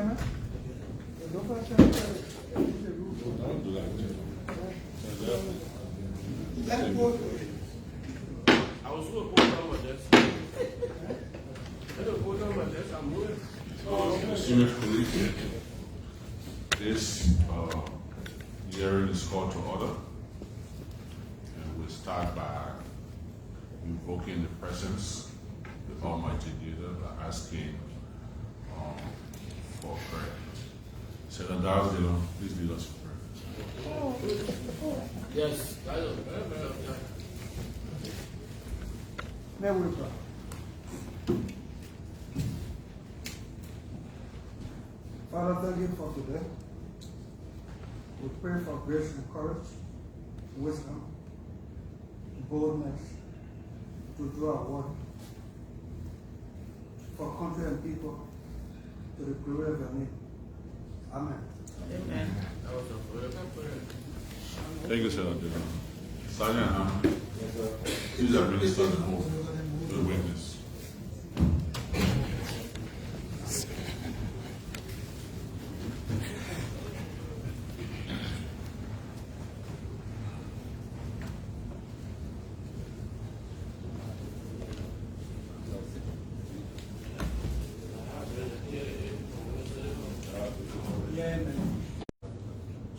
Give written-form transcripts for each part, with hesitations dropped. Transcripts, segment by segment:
Chairman. Don't do that. Let it go. I was going to put on my desk. I don't put on my desk. I'm moving. Distinguished colleagues, this hearing is called to order. And we start by invoking the presence of the Almighty Leader by asking for prayer. Senator Dawes, please lead us in prayer. Yes, I don't. May we pray. Father, thank you for today. We pray for grace and courage, wisdom, boldness to do our work for country and people to the glory of your name. Amen. Amen. That was a forever prayer. Thank you, Senator. Sergeant Ham, please administer the oath to the witness.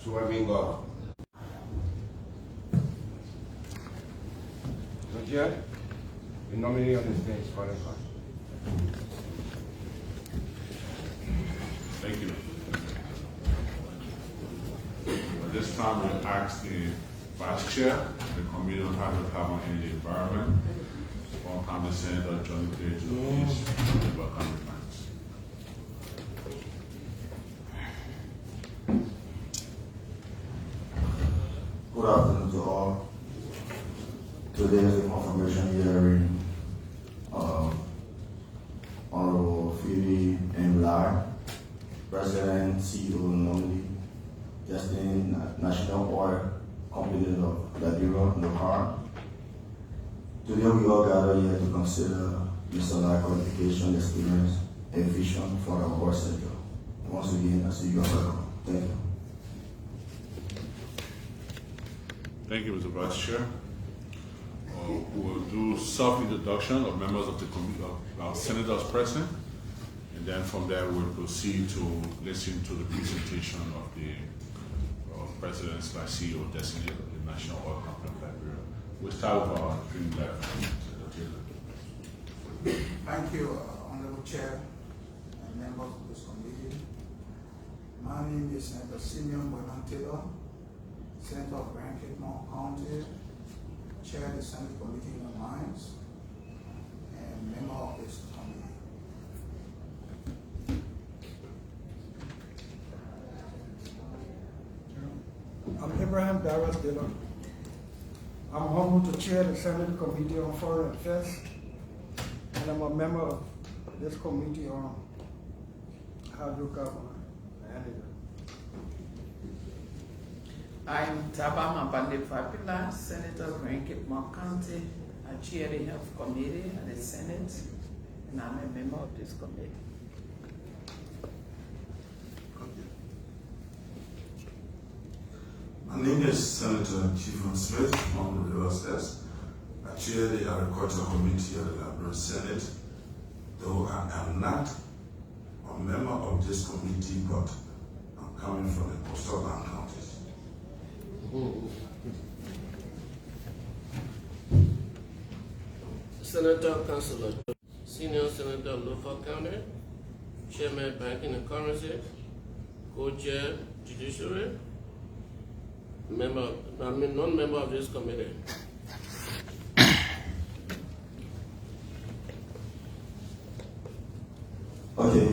Swearing God. Judge, the nominee on this day is Fabian Lai. Thank you. At this time, we'll ask the Vice Chair, the Committee on Hydrocarbon and the Environment, Honorable Senator Johnny Page, to please deliver comments. Good afternoon to all. Today is the confirmation hearing of Honorable Fabian M. Lai, President, CEO, nominee, Destiny National Oil Company of Liberia, NOCAL. Today we all gather here to consider Mr. Lai's qualification, experience, and vision for our oil sector. Once again, I say you are welcome. Thank you. Thank you, Mr. Vice Chair. We'll do self-introduction of members of the committee, of our senators present, and then from there we'll proceed to listen to the presentation of the President's CEO Designate of the National Oil Company of Liberia. We'll start with our green left. Thank you, Honorable Chair and members of this committee. My name is Senator Simeon Taylor, Senator of Grand Cape County, Chair of the Senate Committee on Mines, and member of this committee. I'm Abraham Darras Dillon. I'm humbled to chair the Senate Committee on Foreign Affairs, and I'm a member of this committee on Hydrocarbon and energy. I'm Tabama Fabian Lai, Senator of Grand Cape County. I chair the Health Committee at the Senate, and I'm a member of this committee. My name is Senator Chiefon Smith from the River States. I chair the Agriculture Committee of the Liberia Senate, though I am not a member of this committee, but I'm coming from the coastal land counties. Senator Councilor, Senior Senator of Norfolk County, Chairman Banking and Currency, Co-Chair Judiciary, non-member of this committee. Okay,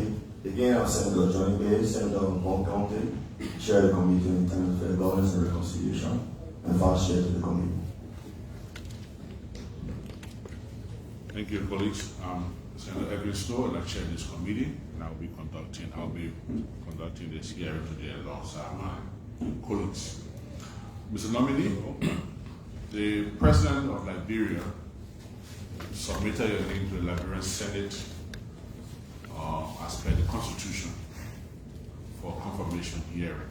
again, I'm Senator Johnny Page, Senator of Montgomery County, Chair of the Committee on International Governance and Reconciliation, and Vice Chair to the committee. Thank you, colleagues. Senator Edwin Snow, and I chair this committee, and I'll be conducting this hearing today alongside my colleagues. Mr. Nominee, the President of Liberia submitted your name to the Liberian Senate as per the Constitution. for confirmation hearing.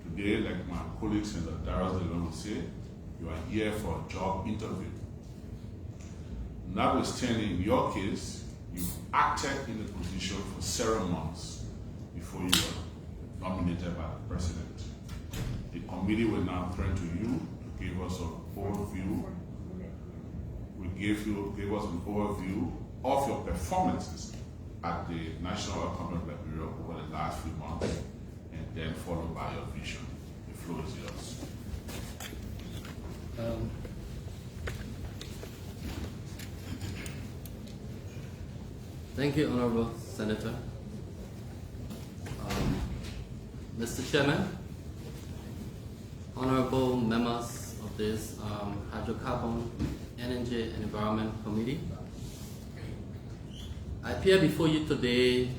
Today, like my colleagues in the Darius Delon will say, you are here for a job interview. Notwithstanding, in your case, you've acted in the position for several months before you were nominated by the president. The committee will now turn to you to give us an overview. Give us an overview of your performances at the National Oil Company of Liberia over the last few months, and then followed by your vision. The floor is yours. Thank you, Honorable Senator. Mr. Chairman, honorable members of this Hydrocarbon, Energy and Environment Committee, I appear before you today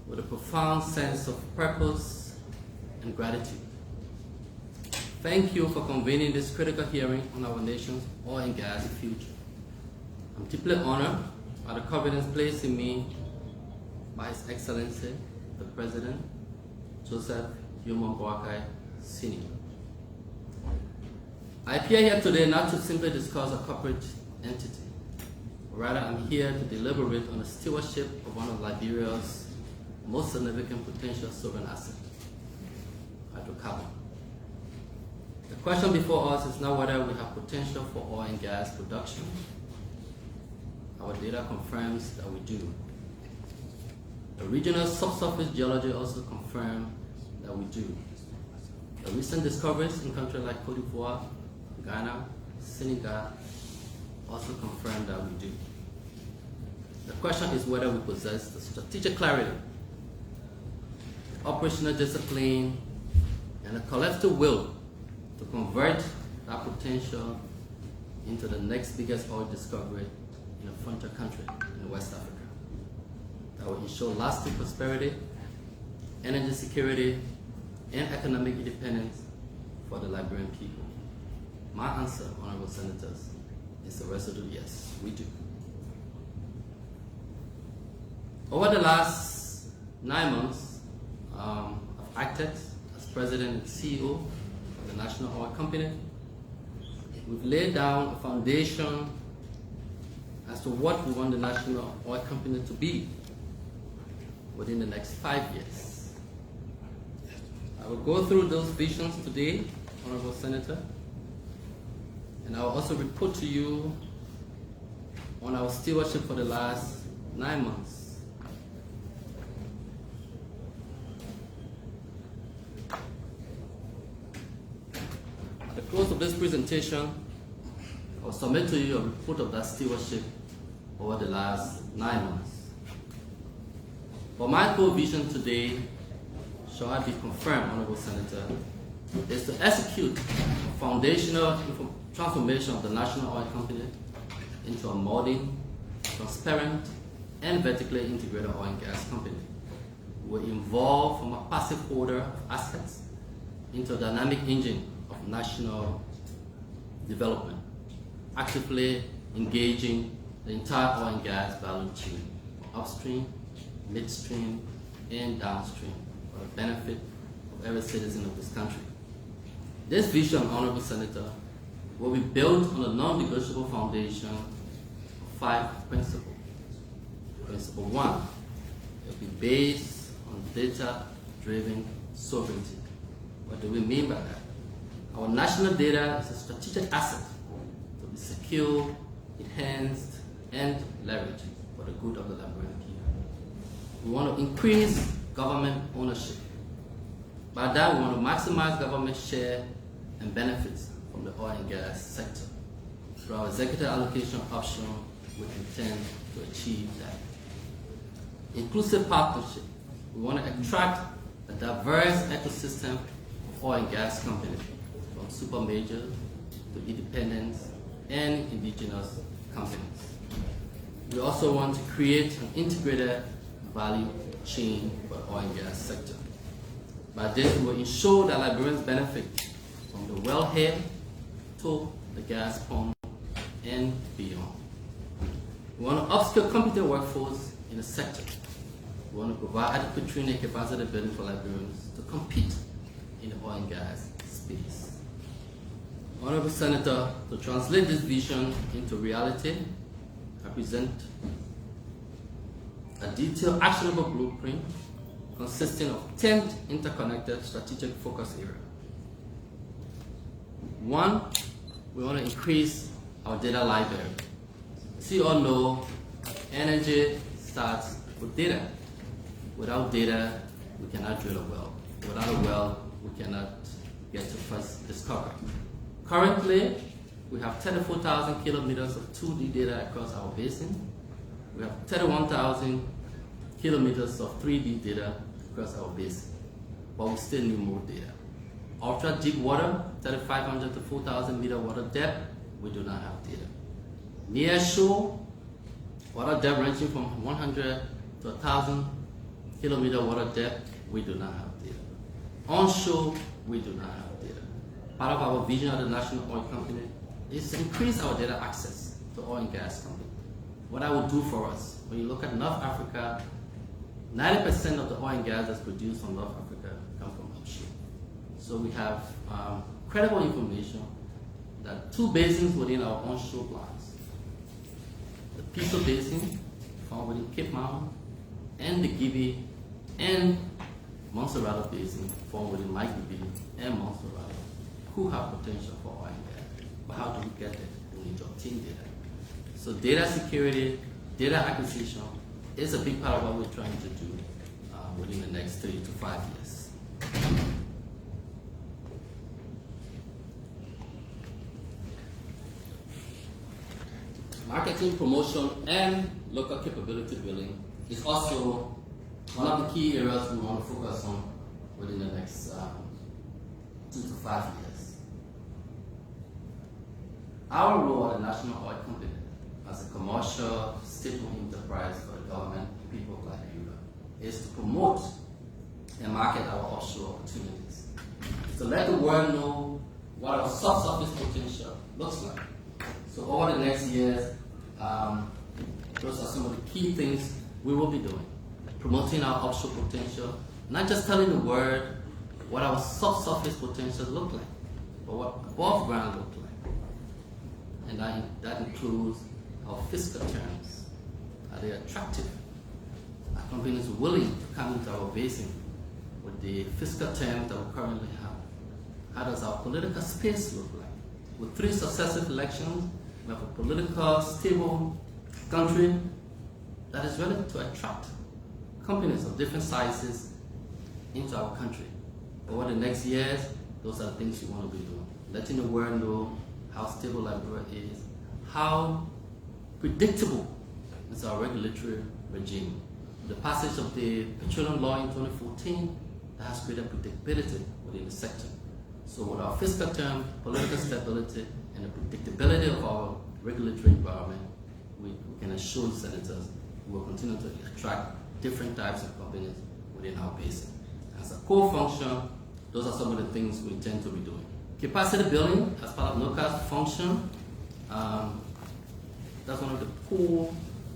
with a profound sense of purpose and gratitude. Thank you for convening this critical hearing on our nation's oil and gas future. I'm deeply honored by the confidence placed in me by His Excellency, the President, Joseph Yuma Boakai, Sr. I appear here today not to simply discuss a corporate entity. Rather, I'm here to deliberate on the stewardship of one of Liberia's most significant potential sovereign assets, hydrocarbon. The question before us is not whether we have potential for oil and gas production. Our data confirms that we do. The regional subsurface geology also confirms that we do. The recent discoveries in countries like Cote d'Ivoire, Ghana, Senegal also confirm that we do. The question is whether we possess the strategic clarity, the operational discipline, and the collective will to convert that potential into the next biggest oil discovery in a frontier country in West Africa that will ensure lasting prosperity, energy security, and economic independence for the Liberian people. My answer, honorable senators, is a resolute yes, we do. Over the last 9 months, I've acted as president and CEO of the National Oil Company. We've laid down a foundation as to what we want the National Oil Company to be within the next 5 years. I will go through those visions today, honorable senator, and I will also report to you on our stewardship for the last 9 months. At the close of this presentation, I will submit to you a report of that stewardship over the last 9 months. But my core vision today, shall I be confirmed, honorable senator, is to execute a foundational transformation of the National Oil Company into a modern, transparent, and vertically integrated oil and gas company. We will evolve from a passive holder of assets into a dynamic engine of national development, actively engaging the entire oil and gas value chain, upstream, midstream, and downstream, for the benefit of every citizen of this country. This vision, honorable senator, will be built on a non-negotiable foundation of 5 principles. Principle 1, it will be based on data-driven sovereignty. What do we mean by that? Our national data is a strategic asset to be secure, enhanced, and leveraged for the good of the Liberian people. We want to increase government ownership. By that, we want to maximize government share and benefits from the oil and gas sector. Through our executive allocation option, we intend to achieve that. Inclusive partnership. We want to attract a diverse ecosystem of oil and gas companies, from super majors to independents and indigenous companies. We also want to create an integrated value chain for the oil and gas sector. By this, we will ensure that Liberians benefit from the wellhead to the gas pump and beyond. We want to upskill competent workforce in the sector. We want to provide adequate training and capacity building for Liberians to compete in the oil and gas space. Honorable Senator, to translate this vision into reality, I present a detailed actionable blueprint consisting of 10 interconnected strategic focus areas. 1, we want to increase our data library. As you all know, energy starts with data. Without data, we cannot drill a well. Without a well, we cannot get to first discovery. Currently, we have 34,000 kilometers of 2D data across our basin. We have 31,000 kilometers of 3D data across our basin, but we still need more data. Ultra deep water, 3,500 to 4,000 meter water depth, we do not have data. Near shore, water depth ranging from 100 to 1,000 kilometer water depth, we do not have data. Onshore, we do not have data. Part of our vision of the National Oil Company is to increase our data access to oil and gas companies. What that will do for us, when you look at North Africa, 90% of the oil and gas that's produced from North Africa come from offshore. So we have credible information that 2 basins within our onshore blocks, the Piso Basin, found within Cape Mountain, and the Gibi and Montserrat Basin, found within Mike Gibi and Montserrat, who have potential for oil and gas. But how do we get it? We need to obtain data. So data security, data acquisition is a big part of what we're trying to do within the next 3 to 5 years. Marketing, promotion, and local capability building is also one of the key areas we want to focus on within the next 2 to 5 years. Our role at the National Oil Company as a commercial state-owned enterprise for the government and people of Liberia is to promote and market our offshore opportunities. To let the world know what our subsurface potential looks like. So over the next years, those are some of the key things we will be doing. Promoting our offshore potential, not just telling the world what our subsurface potential look like, but what above ground look like. And that includes our fiscal terms. Are they attractive? Are companies willing to come into our basin with the fiscal terms that we currently have? How does our political space look like? With 3 successive elections, we have a political, stable country that is ready to attract companies of different sizes into our country. Over the next years, those are the things we want to be doing. Letting the world know how stable Liberia is, how predictable is our regulatory regime. The passage of the petroleum law in 2014 that has created predictability within the sector. So with our fiscal term, political stability, and the predictability of our regulatory environment, we can assure the senators we will continue to attract different types of companies within our basin. As a core function, those are some of the things we intend to be doing. Capacity building as part of NOCAL's function, that's one of the core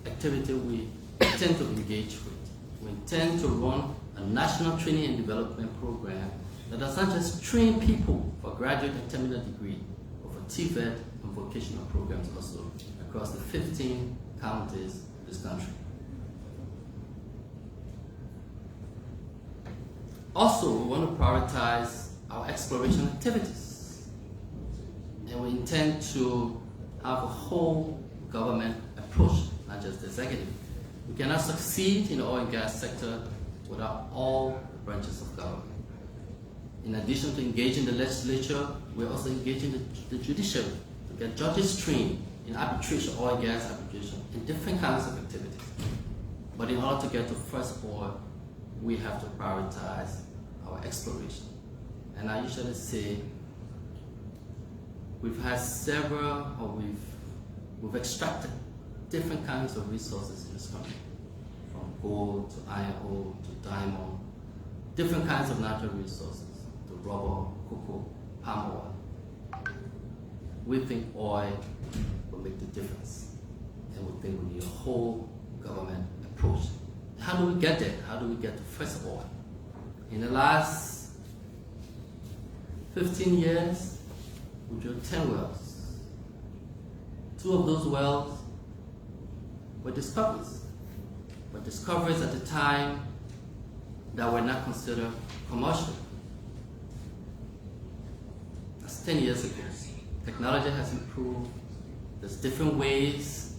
activities we intend to engage with. We intend to run a national training and development program that does not just train people for graduate and terminal degree, but for TVET and vocational programs also across the 15 counties of this country. Also, we want to prioritize our exploration activities. And we intend to have a whole government approach, not just the executive. We cannot succeed in the oil and gas sector without all branches of government. In addition to engaging the legislature, we're also engaging the judiciary to get judges trained in arbitration, oil and gas arbitration, in different kinds of activities. But in order to get to first oil, we have to prioritize our exploration. And I usually say we've had several, or we've extracted different kinds of resources in this country, from gold to iron ore to diamond, different kinds of natural resources, to rubber, cocoa, palm oil. We think oil will make the difference, and we think we need a whole government approach. How how do we get there? How do we get to first oil? In the last 15 years, we drilled 10 wells. 2 of those wells were discoveries. But discoveries at the time that were not considered commercial. That's 10 years ago. Technology has improved. There's different ways.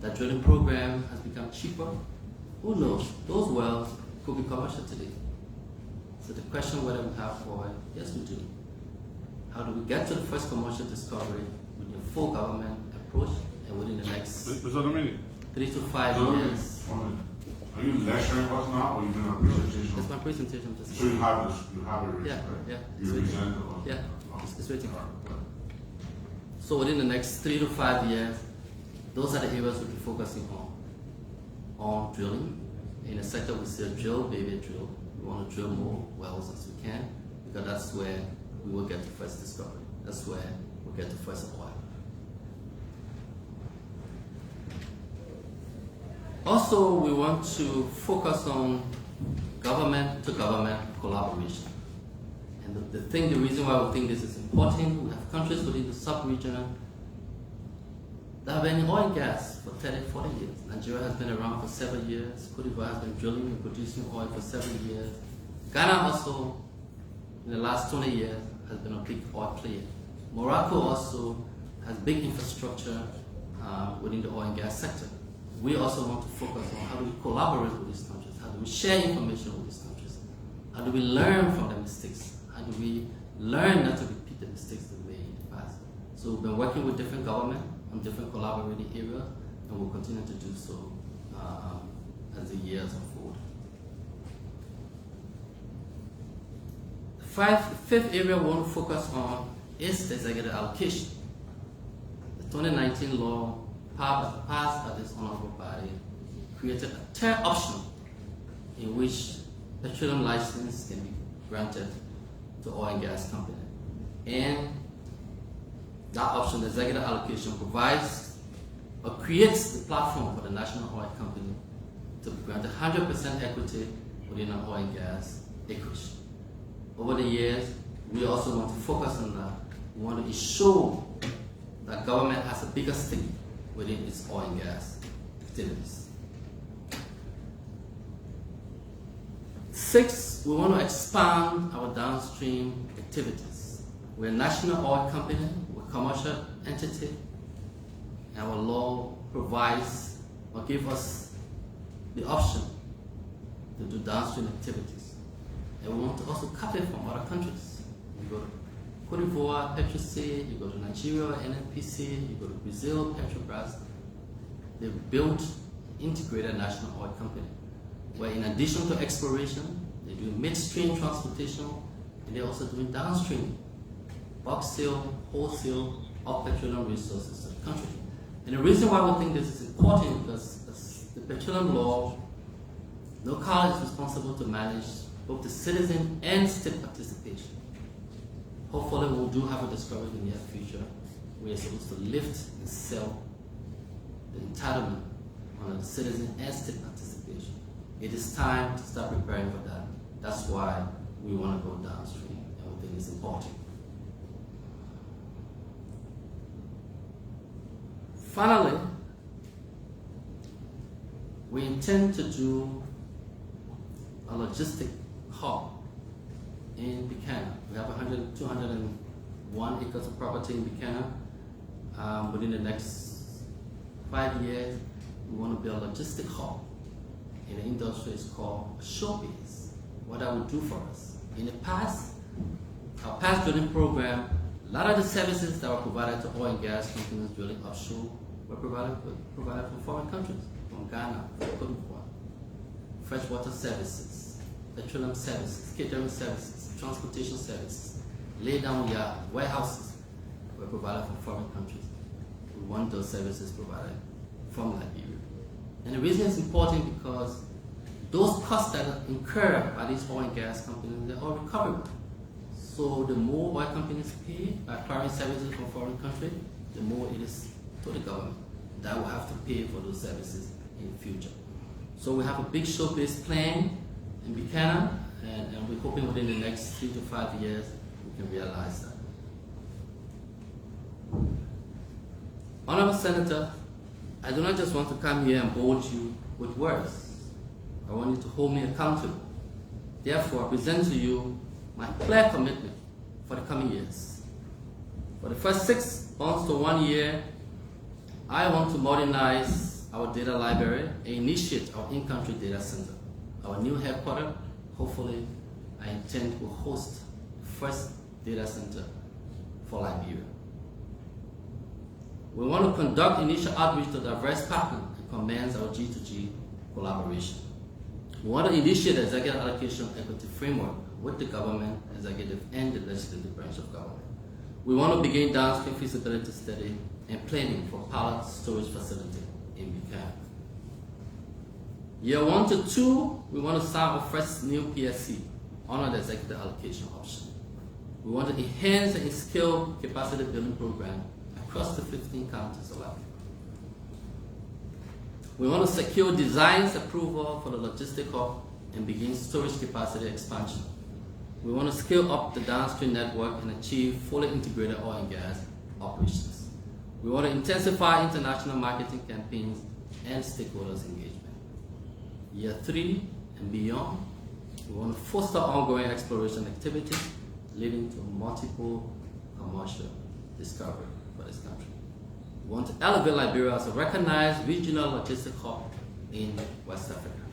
That drilling program has become cheaper. Who knows? Those wells could be commercial today. So the question whether we have oil, yes we do. How do we get to the first commercial discovery with a full government approach and within the next Mr. Dominic, 3 to 5 years? are you lecturing us now or you doing a presentation? That's my presentation. Just So you have this, you have it, Yeah, right? yeah, You it's written. present it. or- Yeah, Oh. it's written. All right. So within the next 3 to 5 years, those are the areas we'll be focusing on drilling. In the sector we say drill, baby, drill. We want to drill more wells as we can because that's where we will get the first discovery. That's where we'll get the first oil. Also, we want to focus on government-to-government collaboration. And the reason why we think this is important, we have countries within the sub-region that have been in oil and gas for 30, 40 years. Nigeria has been around for 7 years. Cote d'Ivoire has been drilling and producing oil for 7 years. Ghana also, in the last 20 years, has been a big oil player. Morocco also has big infrastructure within the oil and gas sector. We also want to focus on how do we collaborate with these countries, how do we share information with these countries, how do we learn from their mistakes, how do we learn not to repeat the mistakes that we made in the past. So we've been working with different governments on different collaborating areas, and we'll continue to do so as the years unfold. The fifth area we want to focus on is the executive allocation. The 2019 law passed by this honorable body created a third option in which petroleum license can be granted to oil and gas company. And that option, the executive allocation, provides or creates the platform for the national oil company to be granted 100% equity within an oil and gas acreage. Over the years, we also want to focus on that. We want to ensure that government has a bigger stake within its oil and gas activities. 6, we want to expand our downstream activities. We're a national oil company, we're a commercial entity. Our law provides or gives us the option to do downstream activities. And we want to also copy from other countries. You go to Cote d'Ivoire, PetroC, you go to Nigeria, NNPC, you go to Brazil, Petrobras. They've built an integrated national oil company where in addition to exploration, they're doing midstream transportation and they're also doing downstream, bulk sale, wholesale of petroleum resources to the country. And the reason why we think this is important because the petroleum law, NOCAL is responsible to manage both the citizen and state participation. Hopefully we do have a discovery in the near future. We are supposed to lift and sell the entitlement on the citizen and state participation. It is time to start preparing for that. That's why we want to go downstream and we think it's important. Finally, we intend to do a logistic hub in Buchanan. We have 201 acres of property in Buchanan. Within the next 5 years, we want to build a logistic hub in the industry. It's called a showbase. What that will do for us. In the past, our past drilling program, a lot of the services that were provided to oil and gas companies drilling offshore were provided from foreign countries, from Ghana, from Cote d'Ivoire. Freshwater services, petroleum services, catering services, transportation services, lay-down yard, warehouses were provided from foreign countries. We want those services provided from Liberia. And the reason it's important because those costs that are incurred by these oil and gas companies, they're all recoverable. So the more oil companies pay by acquiring services from foreign countries, the more it is to the government that will have to pay for those services in the future. So we have a big showcase planned in Buchanan, and we're hoping within the next 3 to 5 years we can realize that. Honorable Senator, I do not just want to come here and bold you with words. I want you to hold me accountable. Therefore, I present to you my clear commitment for the coming years. For the first 6 months to 1 year, I want to modernize our data library and initiate our in-country data center. Our new headquarters, hopefully, I intend to host the first data center for Liberia. We want to conduct initial outreach to diverse partners and commence our G2G collaboration. We want to initiate the executive allocation equity framework with the government, executive, and the legislative branch of government. We want to begin downstream feasibility study and planning for pilot storage facility in Buchanan. Year 1 to 2, we want to start our first new PSC under the executive allocation option. We want to enhance and scale capacity building program across the 15 counties of Liberia. We want to secure designs approval for the logistic hub and begin storage capacity expansion. We want to scale up the downstream network and achieve fully integrated oil and gas operations. We want to intensify international marketing campaigns and stakeholders engagement. Year 3 and beyond, we want to foster ongoing exploration activities leading to multiple commercial discovery for this country. We want to elevate Liberia as a recognized regional logistic hub in West Africa.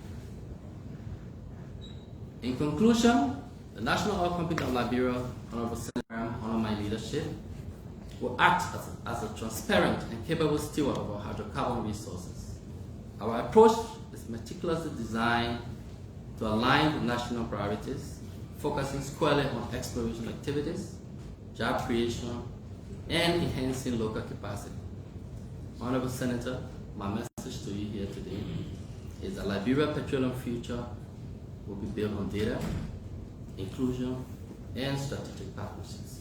In conclusion, the National Oil Company of Liberia, Honorable Senator, under my leadership, will act as a transparent and capable steward of our hydrocarbon resources. Our approach is meticulously designed to align with national priorities, focusing squarely on exploration activities, job creation, and enhancing local capacity. Honorable Senator, my message to you here today is that Liberia petroleum future will be built on data, inclusion, and strategic partnerships.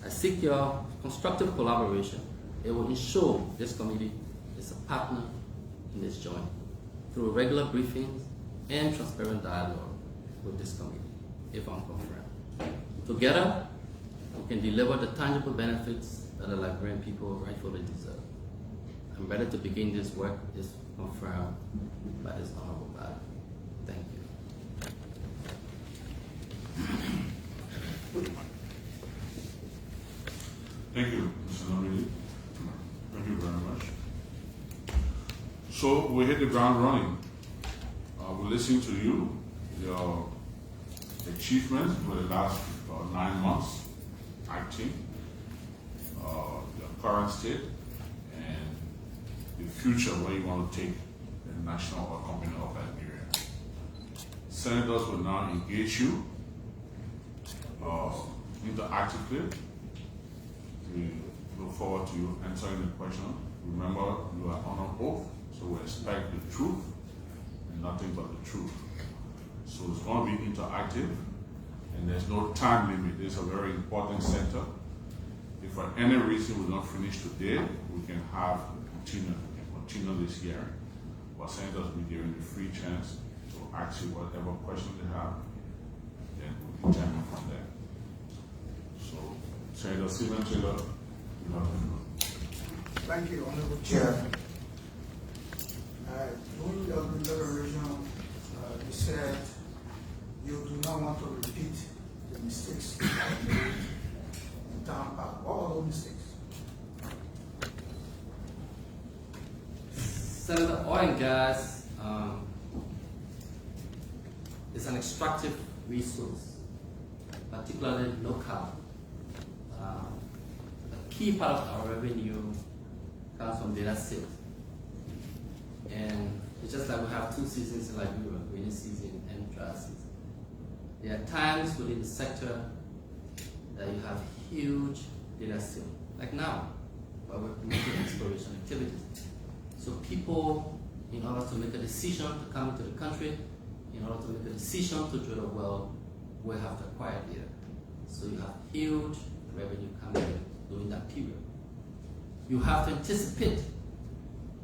I seek your constructive collaboration. It will ensure this committee is a partner in this journey through regular briefings and transparent dialogue with this committee, if I'm confirmed. Together, we can deliver the tangible benefits that the Liberian people rightfully deserve. I'm ready to begin this work if confirmed by this honorable body. Thank you. Thank you, Mr. Nominee. Thank you very much. So we hit the ground running. We listened to you, your achievements for the last 9 months, acting, your current state, and the future where you want to take the National Oil Company of Liberia. Senators will now engage you interactively. We look forward to you answering the question. Remember, you are on an oath, so we expect the truth and nothing but the truth. So it's going to be interactive, and there's no time limit. This is a very important center. If for any reason we don't finish today, we can have continue this year. But senators will be given the free chance to ask you whatever questions they have, then we'll determine from there. So, Senator Stephen Taylor, you have the floor. Thank you, Honorable Chair. During your deliberation, you said you do not want to repeat the mistakes that were made in Town Park. What were those mistakes? Senator, oil and gas is an extractive resource, particularly NOCAL. A key part of our revenue comes from data sales. And it's just like we have 2 seasons in Liberia, rainy season and dry season. There are times within the sector that you have huge data sales, like now, where we're promoting exploration activities. So people, in order to make a decision to come into the country, in order to make a decision to drill a well, will have to acquire data. So you have huge revenue coming in during that period. You have to anticipate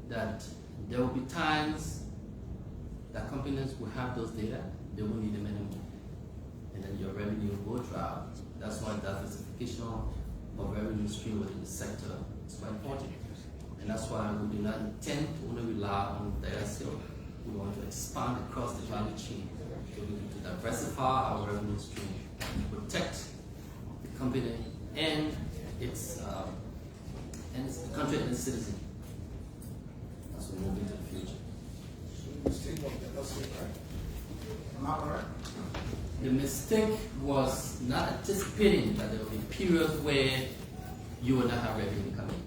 that there will be times that companies will have those data, they won't need them anymore. And then your revenue will drop. That's why diversification of revenue stream within the sector is quite important. And that's why we do not intend to only rely on data sale. We want to expand across the value chain to diversify our revenue stream, to protect the company and its the country and its citizen as we move into the future. Mistake of the lawsuit, right? Am I correct? The mistake was not anticipating that there would be periods where you will not have revenue coming.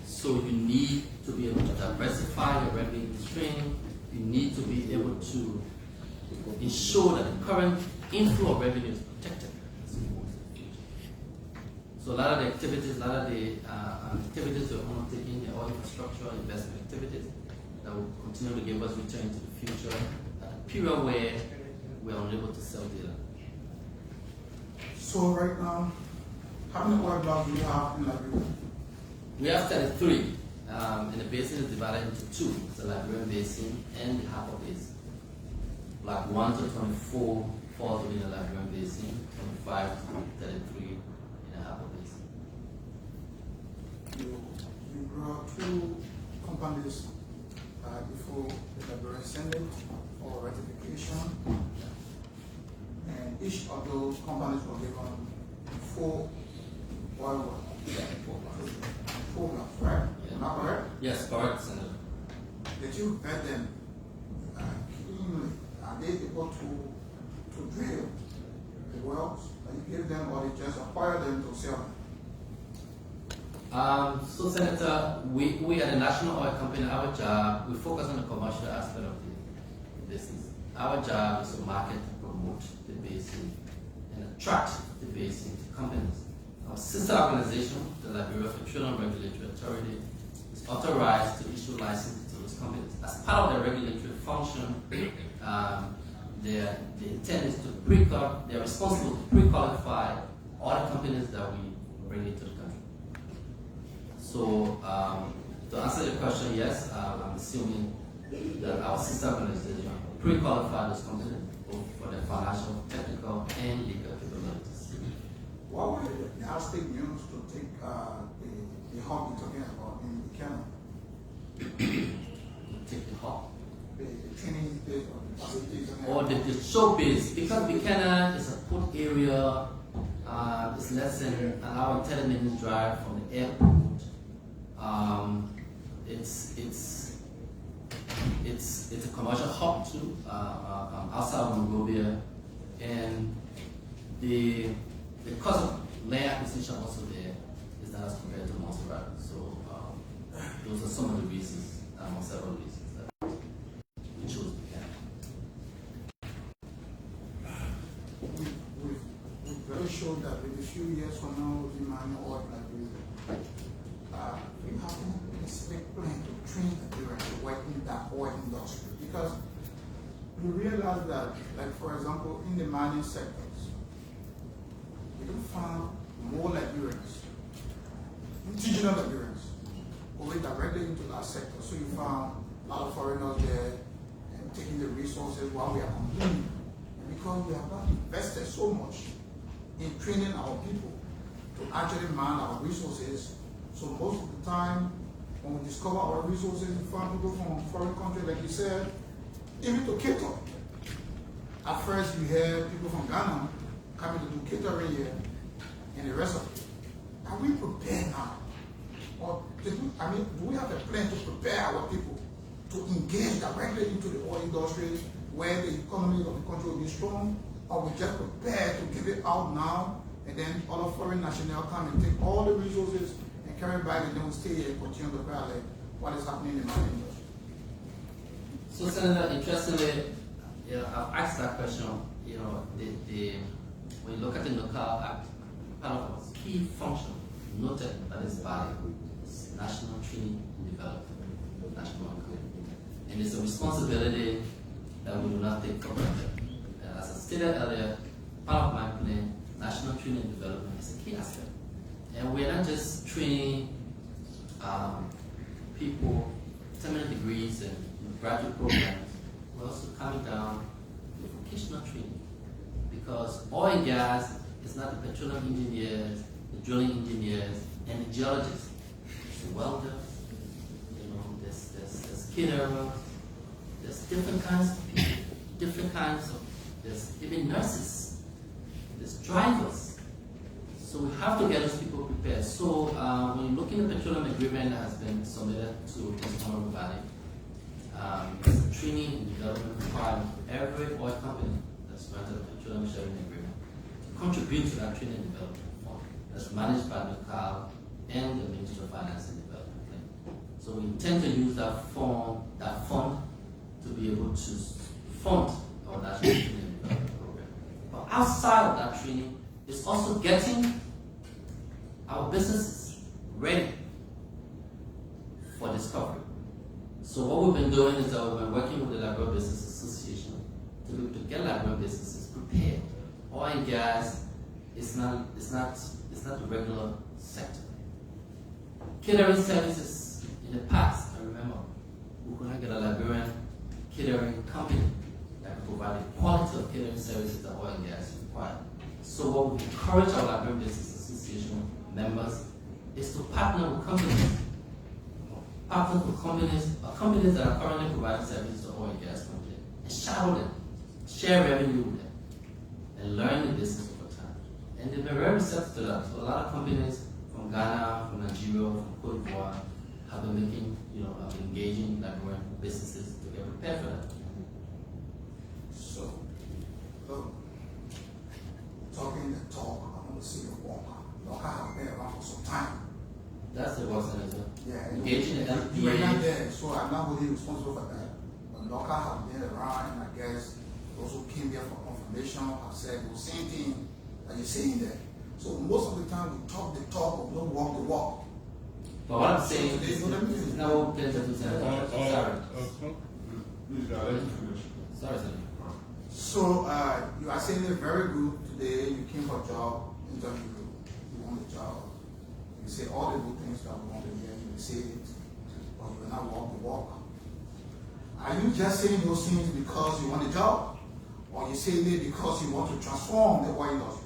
So you need to be able to diversify your revenue stream. You need to be able to ensure that the current inflow of revenue is protected. So a lot of the activities, activities we're undertaking, the oil infrastructure, investment activities that will continue to give us return to the future at a period where we are unable to sell data. So right now, how many oil blocks do you have in Liberia? We have 33, and the basin is divided into two, the Liberian Basin and the Harbour Basin. Block 1 to 24 falls within the Liberian Basin, 25 to 33 in the Harbour Basin. You brought two companies before the Liberian Senate for ratification, and each of those companies were given 4 oil wells. Four blocks, right? Yeah. Am I correct? Yes, correct, Senator. Did you vet them keenly? Are they able to drill the wells that you give them, or you just acquire them to sell them? So Senator, we at the National Oil Company, our job, we focus on the commercial aspect of the business. Our job is to market, promote the basin, and attract the basin to companies. Our sister organization, the Liberia Petroleum Regulatory Authority, is authorized to issue licenses to those companies. As part of their regulatory function, their intent is to they're responsible to pre-qualify all the companies that we bring into the country. So, to answer your question, yes, I'm assuming that our sister organization pre-qualify those companies both for their financial, technical, and legal capabilities. What were the aspect used to take the hub you're talking about in the Canada? Take the hub. The training base or the facilities? Or the show base, because Buchanan is a port area, it's less than an hour and 10 minutes drive from the airport. It's a commercial hub too, outside of Monrovia, and the cost of land acquisition also there is not as compared to Montserrat. So those are some of the reasons, among several reasons that we chose Buchanan. We've very sure that in a few years from now, we'll be mining oil like we have a specific plan to train Liberians to work in that oil industry, because we realize that, like for example, in the mining sectors, we don't find more Liberians, indigenous Liberians, going directly into that sector. So you found a lot of foreigners there and taking the resources while we are complaining. And because we have not invested so much in training our people to actually mine our resources, so most of the time when we discover our resources, we find people from foreign countries, like you said, even to cater. At first you hear people from Ghana coming to do catering here and the rest of it. Are we prepared now? Or do we have a plan to prepare our people to engage directly into the oil industry where the economy of the country will be strong? Or we just prepare to give it out now and then all of foreign nationals come and take all the resources and carry back and then we stay here and continue to violate what is happening in the mining industry? So Senator, interestingly, I've asked that question, when you look at the NOCAL Act, part of its key function, noted that is body, is National Training and Development, National Committee. And it's a responsibility that we do not take for granted. As I stated earlier, part of my plan, National Training and Development is a key aspect. And we're not just training people terminal degrees and graduate programs, we're also coming down with vocational training. Because oil and gas is not the petroleum engineers, the drilling engineers, and the geologists. It's the welders, there's caterers, there's different kinds of people, there's even nurses, there's drivers. So we have to get those people prepared. So when you look in the petroleum agreement that has been submitted to this honorable body, there's a training and development requirement for every oil company that's granted a petroleum sharing agreement to contribute to that training and development fund that's managed by NOCAL and the Ministry of Finance and Development. So we intend to use that fund to be able to fund our national training and development program. But outside of that training, it's also getting our businesses ready for discovery. So what we've been doing is that we've been working with the Liberia Business Association to get Liberian businesses prepared. Oil and gas is not a regular sector. Catering services in the past, I remember, we could not get a Liberian catering company that could provide the quality of catering services that oil and gas require. So what we encourage our Liberian Business Association members is to partner with companies companies that are currently providing services to oil and gas companies, and shadow them, share revenue with them, and learn the business over time. And they've been very receptive to that. So a lot of companies from Ghana, from Nigeria, from Cote d'Ivoire have been making, have been engaging Liberian businesses to get prepared for that. So, look, talking the talk, I want to see the walk. Look, I have been around for some time. That's the work, Senator. Yeah, engaging in you were not there, so I'm not really responsible for that. But local have been around, and I guess those who came here for confirmation have said the same thing that you're saying there. So most of the time we talk the talk, but don't walk the walk. But what I'm saying is no pleasure to Senator. Sorry. Please, let me finish. Sorry, Senator. So you are saying it very good today. You came for a job interview, you want the job. You say all the good things that we want to hear, you say it, but you will not walk the walk. Are you just saying those things because you want a job? Or you saying it because you want to transform the oil industry?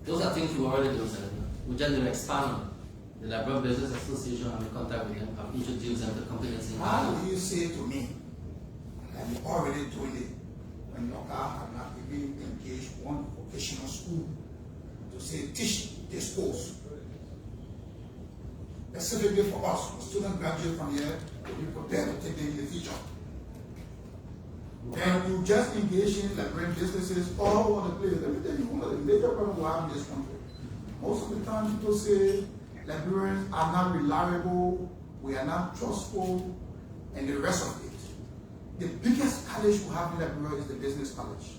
Those are things we already do, Senator. We just need to expand on it. The Liberia Business Association, I'm in contact with them, I've introduced them to companies in How Ghana. do you say to me that you're already doing it when your car have not even engaged one vocational school to say teach this course? Specifically for us, when students graduate from here, to be prepared to take them in the future. And you just engage in Liberian businesses all over the place. Let me tell you, one of the major problems we have in this country. Most of the time people say Liberians are not reliable, we are not trustful, and the rest of it. The biggest college we have in Liberia is the business college.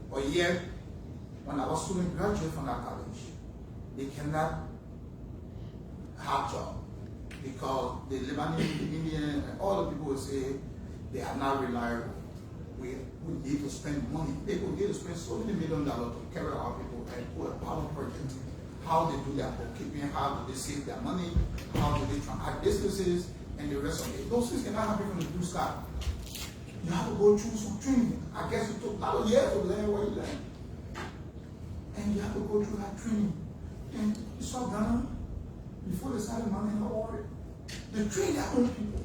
But yet, when our students graduate from that college, they cannot have job because the Lebanese, the Indian, and all the people will say they are not reliable. We need to spend money. People need to spend so many $1 million to carry our people and do a pilot project. How they do their bookkeeping, how do they save their money, how do they transact businesses, and the rest of it. Those things cannot happen from the blue sky. You have to go through some training. I guess it took a lot of years to learn what you learned. And you have to go through that training. And you saw Ghana, before they started mining the oil, they train their own people.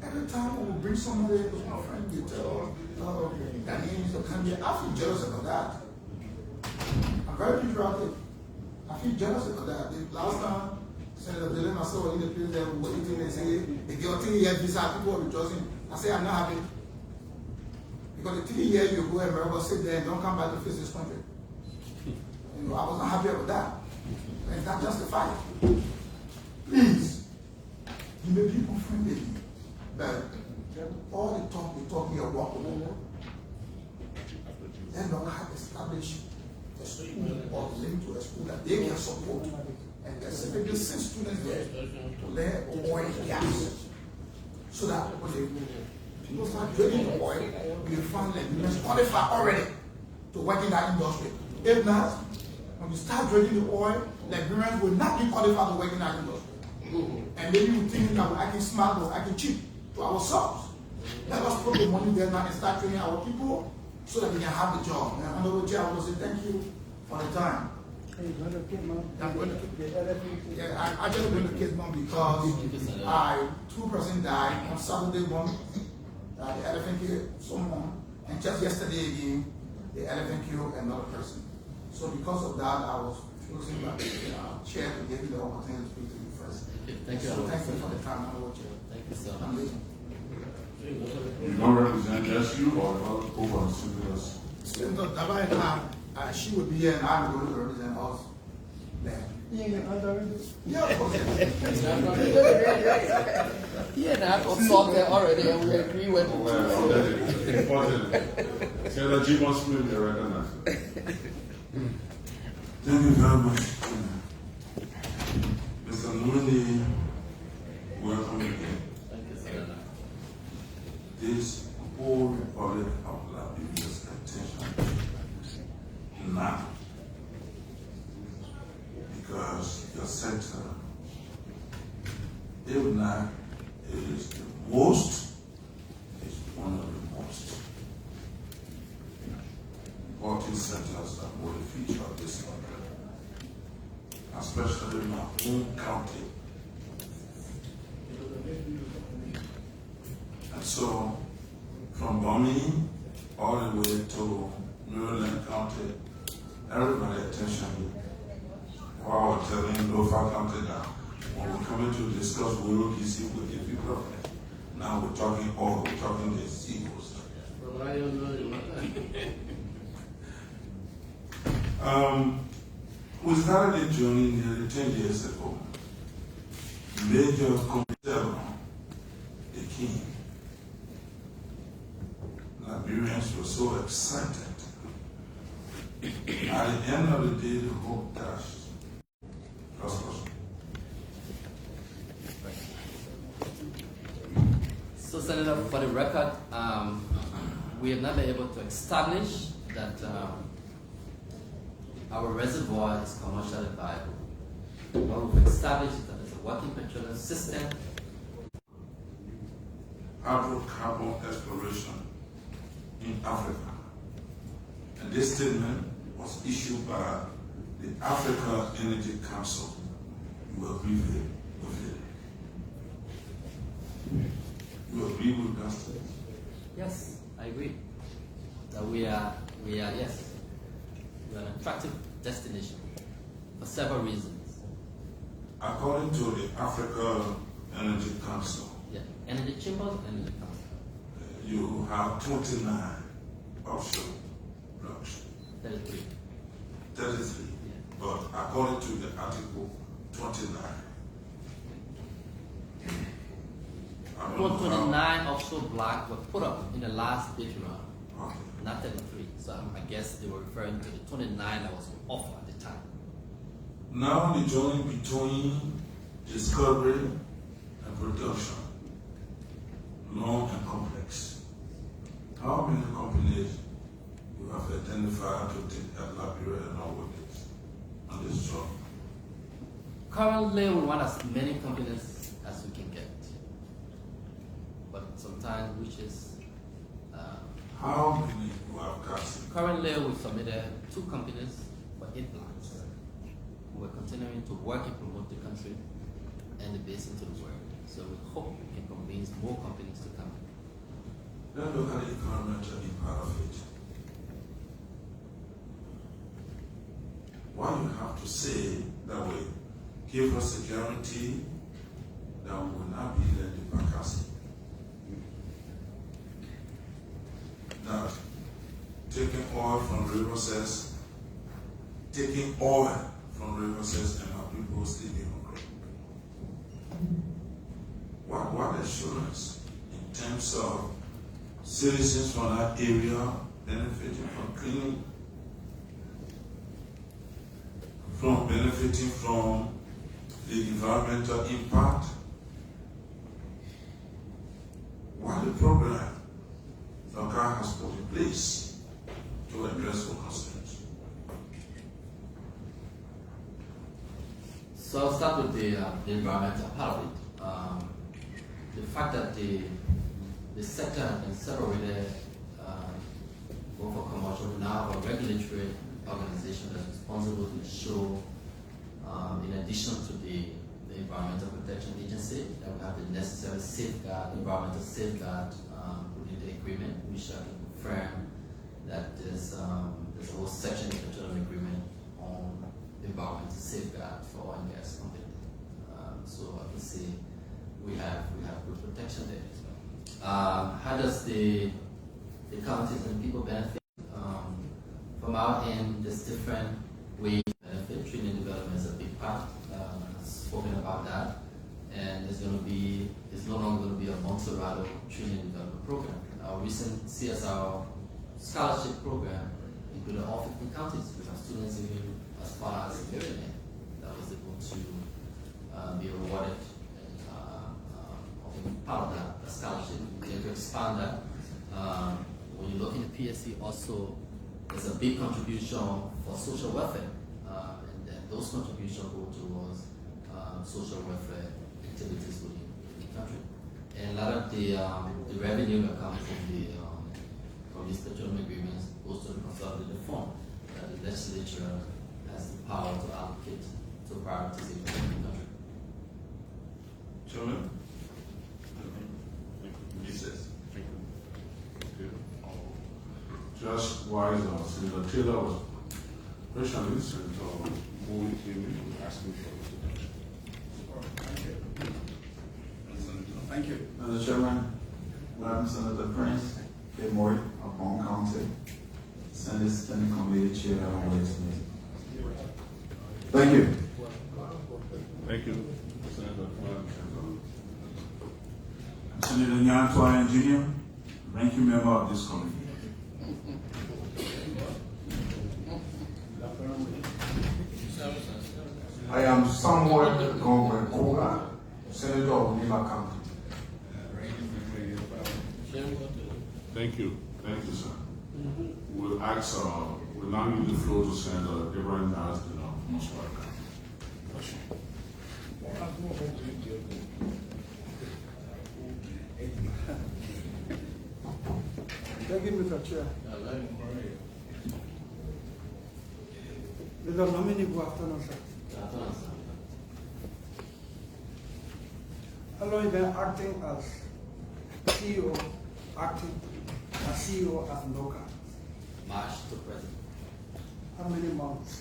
Every time we bring somebody to my friend, they tell Ghanaians to come here. I feel jealous about that. I'm very patriotic. I feel jealous about that. The last time, Senator Dylan, I saw in the place there, we were eating, they say, they get a 3-year visa, people are rejoicing. I say, I'm not happy. Because the 3 years you go America, sit there and don't come back to face this country. I was not happy about that. And that justified it. Please, you may be offended, but all the talk we talk here, walk over. Then don't have established a school or link to a school that they can support. And specifically send students there to learn oil and gas. So that when people start drilling the oil, we find that you qualify already to work in that industry. If not, when we start drilling the oil, Liberians will not be qualified to work in that industry. And maybe we think that we're acting smart or acting cheap to ourselves. Let us put the money there now and start training our people so that we can have the job. And Honorable Chair, I want to say thank you for the time. I'm going to keep the elephant. Yeah, I just went to case mom because two persons died on Saturday morning. The elephant killed someone, and just yesterday again, the elephant killed another person. So because of that, I was choosing the chair to give you the opportunity to speak to you first. Thank you. So thank you for the time, Honorable Chair. Thank you, sir. I'm leaving. You don't represent just you or over senators? Senator Dabai, she would be here and I'm going to represent us there. Yeah, of course. He and I got sorted already and we agree with Senator G. Smith, you're recognized. Thank you very much. Mr. Nominee, welcome again. Thank you, Senator. This whole Republic of Liberia's attention now, because your center, if not, is the most, is one of the most important centers that will feature this country, especially in our own county. And so, from Bombing all the way to Maryland County, everybody attention. While I was telling Lofa County that when we're coming to discuss rural DC with the people of it, now we're talking all, we're talking the sequels. We started a journey nearly 10 years ago. Major Commissioner, the king. Liberians were so excited. At the end of the day, the hope dashed. So, Senator, for the record, we have not been able to establish that our reservoir is commercially viable. But we've established that there's a working petroleum system. Hydrocarbon exploration in Africa. And this statement was issued by the Africa Energy Council. You agree with it? You agree with that statement? Yes, I agree. That we are yes, we are an attractive destination for several reasons. According to the Africa Energy Council, Yeah, energy chambers, energy council. you have 29 offshore blocks. 33. 33. Yeah. But according to the article 29. I don't know how- 29 offshore blocks were put up in the last bid round, Okay. not 33. So I guess they were referring to the 29 that was on offer at the time. Now the journey between discovery and production, long and complex. How many companies you have identified to take at Liberia and all with this on this job? Currently, we want as many companies as we can get, but sometimes which is How many you have casting? currently we submitted 2 companies for 8 blocks. We're continuing to work and promote the country and the basin to the world. So we hope we can convince more companies to come. Let's look at the environmental impact of it. Why you have to say that way? Give us a guarantee that we will not be led in vacancy. Now, taking oil from rivers, taking oil from rivers and our people still be hungry. What assurance in terms of citizens from that area benefiting from cleaning, from benefiting from the environmental impact? What the program NOCAL has put in place to address our concerns? So So I'll start with the environmental part of it. The fact that the sector has been separated both for commercial, now a regulatory organization that's responsible to ensure, in addition to the Environmental Protection Agency, that we have the necessary environmental safeguard within the agreement, which I can confirm that there's a whole section in the Federal Agreement on environmental safeguard for oil and gas companies. So I can say we have good protection there. How does the counties and people benefit? From our end, there's different ways to benefit. Training development is a big part. I've spoken about that. And it's no longer going to be a Monterado training development program. Our recent CSR scholarship program included all 15 counties. We have students even as far as Liberia that was able to be awarded part of that scholarship. We can expand that. When you look in the PSC, also there's a big contribution for social welfare, and then those contributions go towards social welfare activities within the country. And a lot of the revenue that comes from these petroleum agreements goes to the consolidated fund that the legislature has the power to allocate to priorities in the country. Chairman? Just wise, Senator Taylor was questioning Senator who came in and asking for introduction. Thank you. Mr. Chairman, Madam Senator Prince K. Mori of Bond County, Senate Standing Committee Chair on Ways. Thank you. Thank you, Senator. Senator Nyantua Jr., ranking member of this committee. I am Samuel Gombe-Koga, Senator of Lima County. Thank you, sir. We'll now give the floor to Senator Ibrahim as the most welcome. Thank you, Mr. Chair. Mr. Nominee, good afternoon, sir. How long have you been acting as CEO, as CEO at NOCAL? March to present. How many months?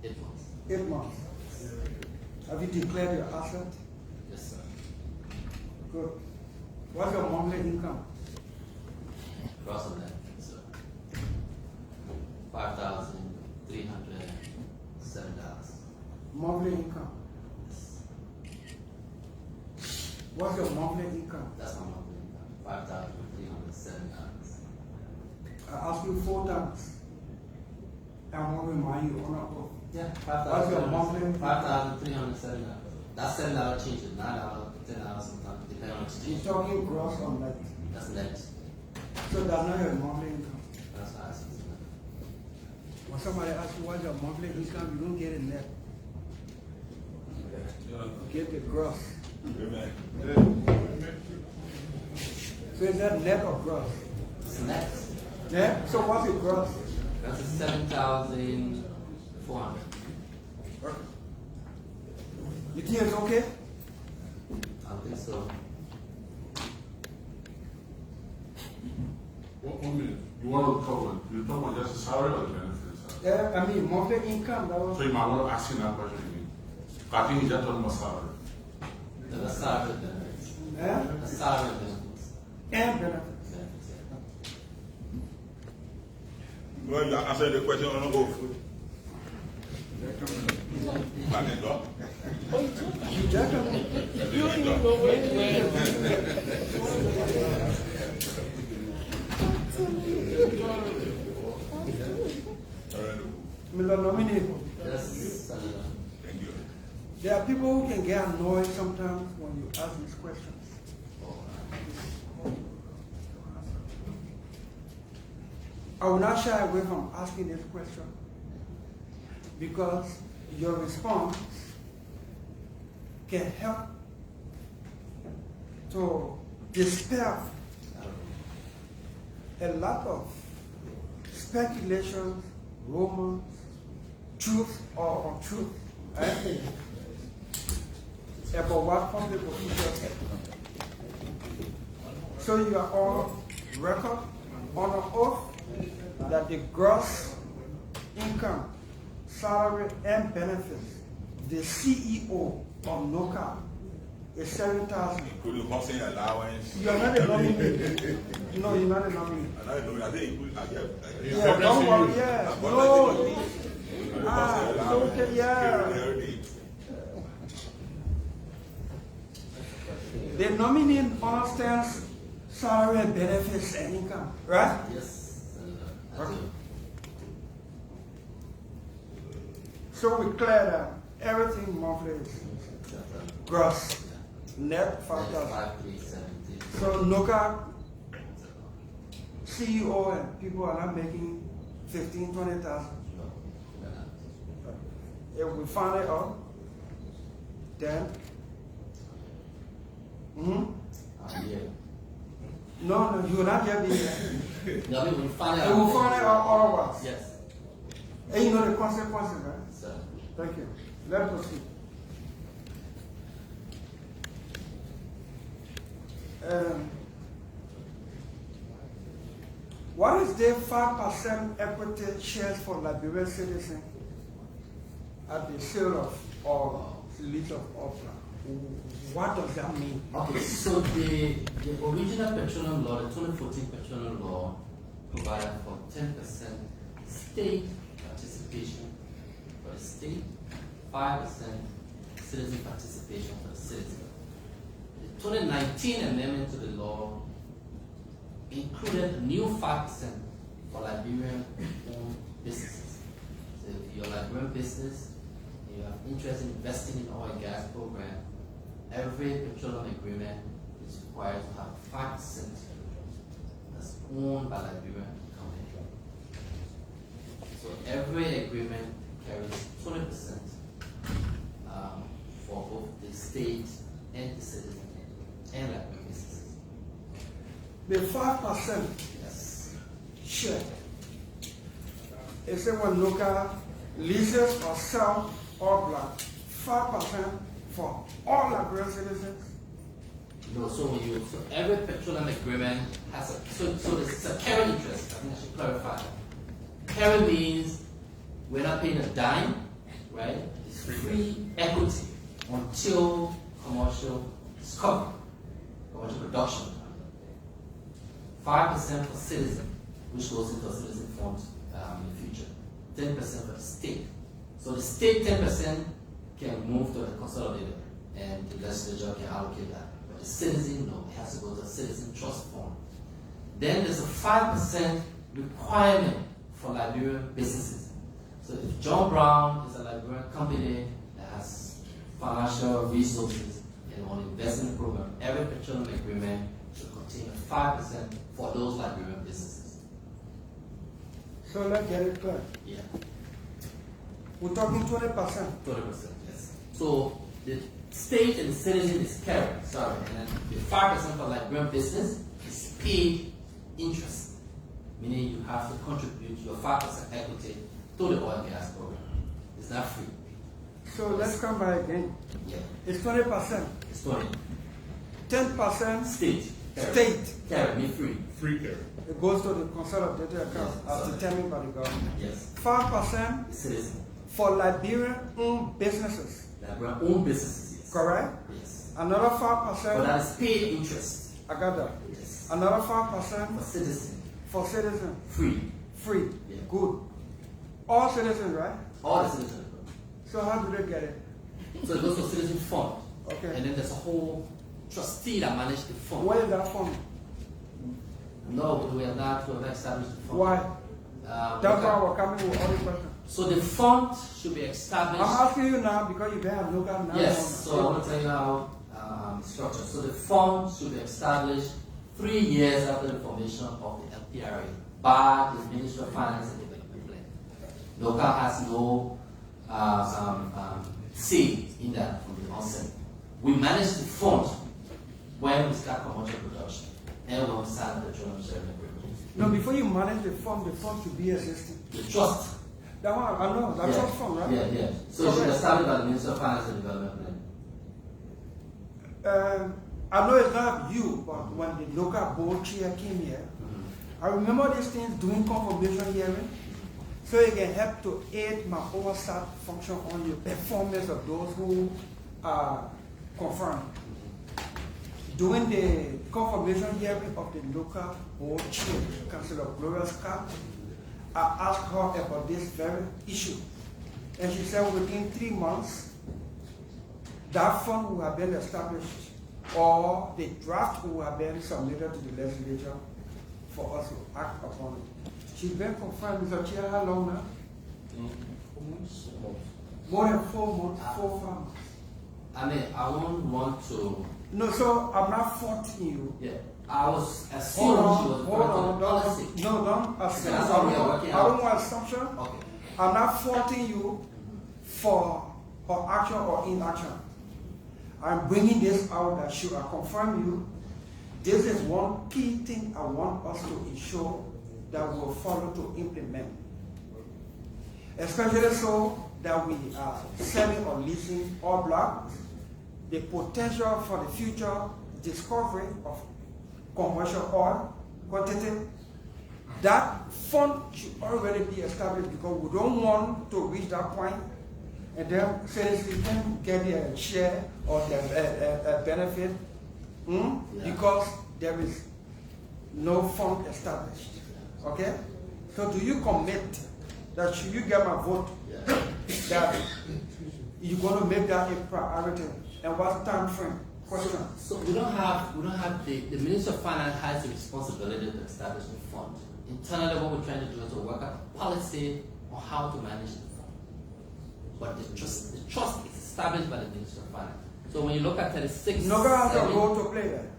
8 months. 8 months. Have you declared your asset? Yes, sir. Good. What's your monthly income? Cross on that, sir. $5,307. Monthly income. What's your monthly income? That's my monthly income. $5,307. I asked you 4 times. I'm going to remind you on or off. Yeah, What's your monthly income? $5,307. That's $7 change, $9, $10 sometimes, depending on exchange. You're talking gross or net? That's net. So that's not your monthly income. That's what I said. When somebody asks you what's your monthly income, you don't get it net. You get the gross. So is that net or gross? It's net. Net? So what's the gross? That's $7,400. You think it's okay? I think so. One minute. You want to talk about just the salary or the benefits? Yeah, I mean monthly income. That was. So you might want to ask him that question again. I think he just talking about salary. The salary benefits. Yeah? The salary benefits. And benefits. Benefits, yeah. Well, you answered the question on the oath. Back it up. You definitely. You don't even know where. Mr. Nominee, Yes, Senator. Thank you. there are people who can get annoyed sometimes when you ask these questions. I will not shy away from asking this question. because your response can help to dispel a lot of speculations, rumors, truth or untruth, about what public officials say. So you are all record on an oath that the gross income, salary, and benefits, the CEO of NOCAL is 7,000. Including housing allowance. You are not a nominee. No, you're not a nominee. I think include, Yeah, don't worry, yeah. No. Okay, yeah. The nominee understands salary and benefits and income, right? Yes, Senator. Okay. So we clear that everything monthly is gross, net 5,000. 5,370. So NOCAL CEO and people are not making 15,000, 20,000. No, we're not. If we find it out, then Yeah. no, you will not get the here. No, we will find out. And we'll find it out all of us. Yes, And you know the consequences, right? sir. Thank you. Let's proceed. What is the 5% equity shares for Liberian citizens at the sale of oil, lease of oil? What does that mean? Okay, so the original petroleum law, the 2014 petroleum law, provided for 10% state participation for the state, 5% citizen participation for the citizen. The 2019 amendment to the law included a new 5% for Liberian-owned businesses. So if you're a Liberian business, you have interest in investing in oil and gas program, every petroleum agreement is required to have 5% that's owned by Liberian company. So every agreement carries 20% for both the state and the citizen and Liberian businesses. The 5% Yes. share is when local leases or sell or block 5% for all Liberian citizens. No, so every petroleum agreement has so it's a carry interest. I think I should clarify. Carry means we're not paying a dime, right? It's free equity until commercial discovery, commercial production. 5% for citizen, which goes into a citizen fund in the future. 10% for the state. So the state 10% can move to the consolidated, and the legislature can allocate that. But the citizen, no, it has to go to a citizen trust fund. Then there's a 5% requirement for Liberian businesses. So if John Brown is a Liberian company that has financial resources and on investment program, every petroleum agreement should contain a 5% for those Liberian businesses. So let's get it clear. Yeah. We're talking 20%. 20%, yes. So the state and the citizen is carried, sorry, and then the 5% for Liberian business is paid interest, meaning you have to contribute your 5% equity to the oil and gas program. It's not free. So let's come back again. Yeah. It's 20%. It's 20. 10% State. state. Carry, me free. Free care. It goes to the consolidated account as determined by the government. Yes. 5% The citizen. for Liberian-owned businesses. Liberian own businesses, yes. Correct? Yes. Another But 5%. that is paid interest. I got that. Yes. Another For 5% citizen. for citizens. Free. Free. Yeah. Good. All citizens, right? All the citizens. So how do they get it? So it goes to a citizen fund. Okay. And then there's a whole trustee that manages the fund. Where is that from? No, we have not established the fund. Why? That's okay. why we're coming with all the questions. So the fund should be established. I'm asking you now because you have local now. Yes, so I want to tell you how it's structured. So the fund should be established 3 years after the formation of the LPRA by the Ministry of Finance and Development Plan. NOCAL has no say in that from the onset. We manage the fund when we start commercial production and when we sign the petroleum sharing agreement. No, before you manage the fund should be existing. The trust. That one, I know, that's Yeah. not fund, right? Yeah. So it should be established by the Minister of Finance and Development Plan. I know it's not you, but when the local board chair came here, I remember these things doing confirmation hearing, so it can help to aid my oversight function on the performance of those who are confirmed. During the confirmation hearing of the local board chair, Councillor Gloria Scott, I asked her about this very issue. And she said within 3 months, that fund will have been established, or the draft will have been submitted to the legislature for us to act upon it. She's been confirmed, Mr. Chair, how long now? More than 4 months, 4 months. I mean, I won't want to. No, so I'm not faulting you. Yeah, I was assuming she was Hold on, policy. don't assume. That's how we are working I out. don't want assumption. Okay. I'm not faulting you for her action or inaction. I'm bringing this out that should I confirm you, this is one key thing I want us to ensure that we'll follow to implement. Especially so that we are selling or leasing all blocks, the potential for the future discovery of commercial oil quantity. That fund should already be established because we don't want to reach that point and then say we can get a share or a benefit because there is no fund established. Okay? So do you commit that should you get my vote that you're going to make that a priority and what time frame? Question. So we don't have the Minister of Finance has the responsibility to establish the fund. Internally, what we're trying to do is to work out a policy on how to manage the fund. But the trust is established by the Minister of Finance. So when you look at 36, NOCAL has a role to play there.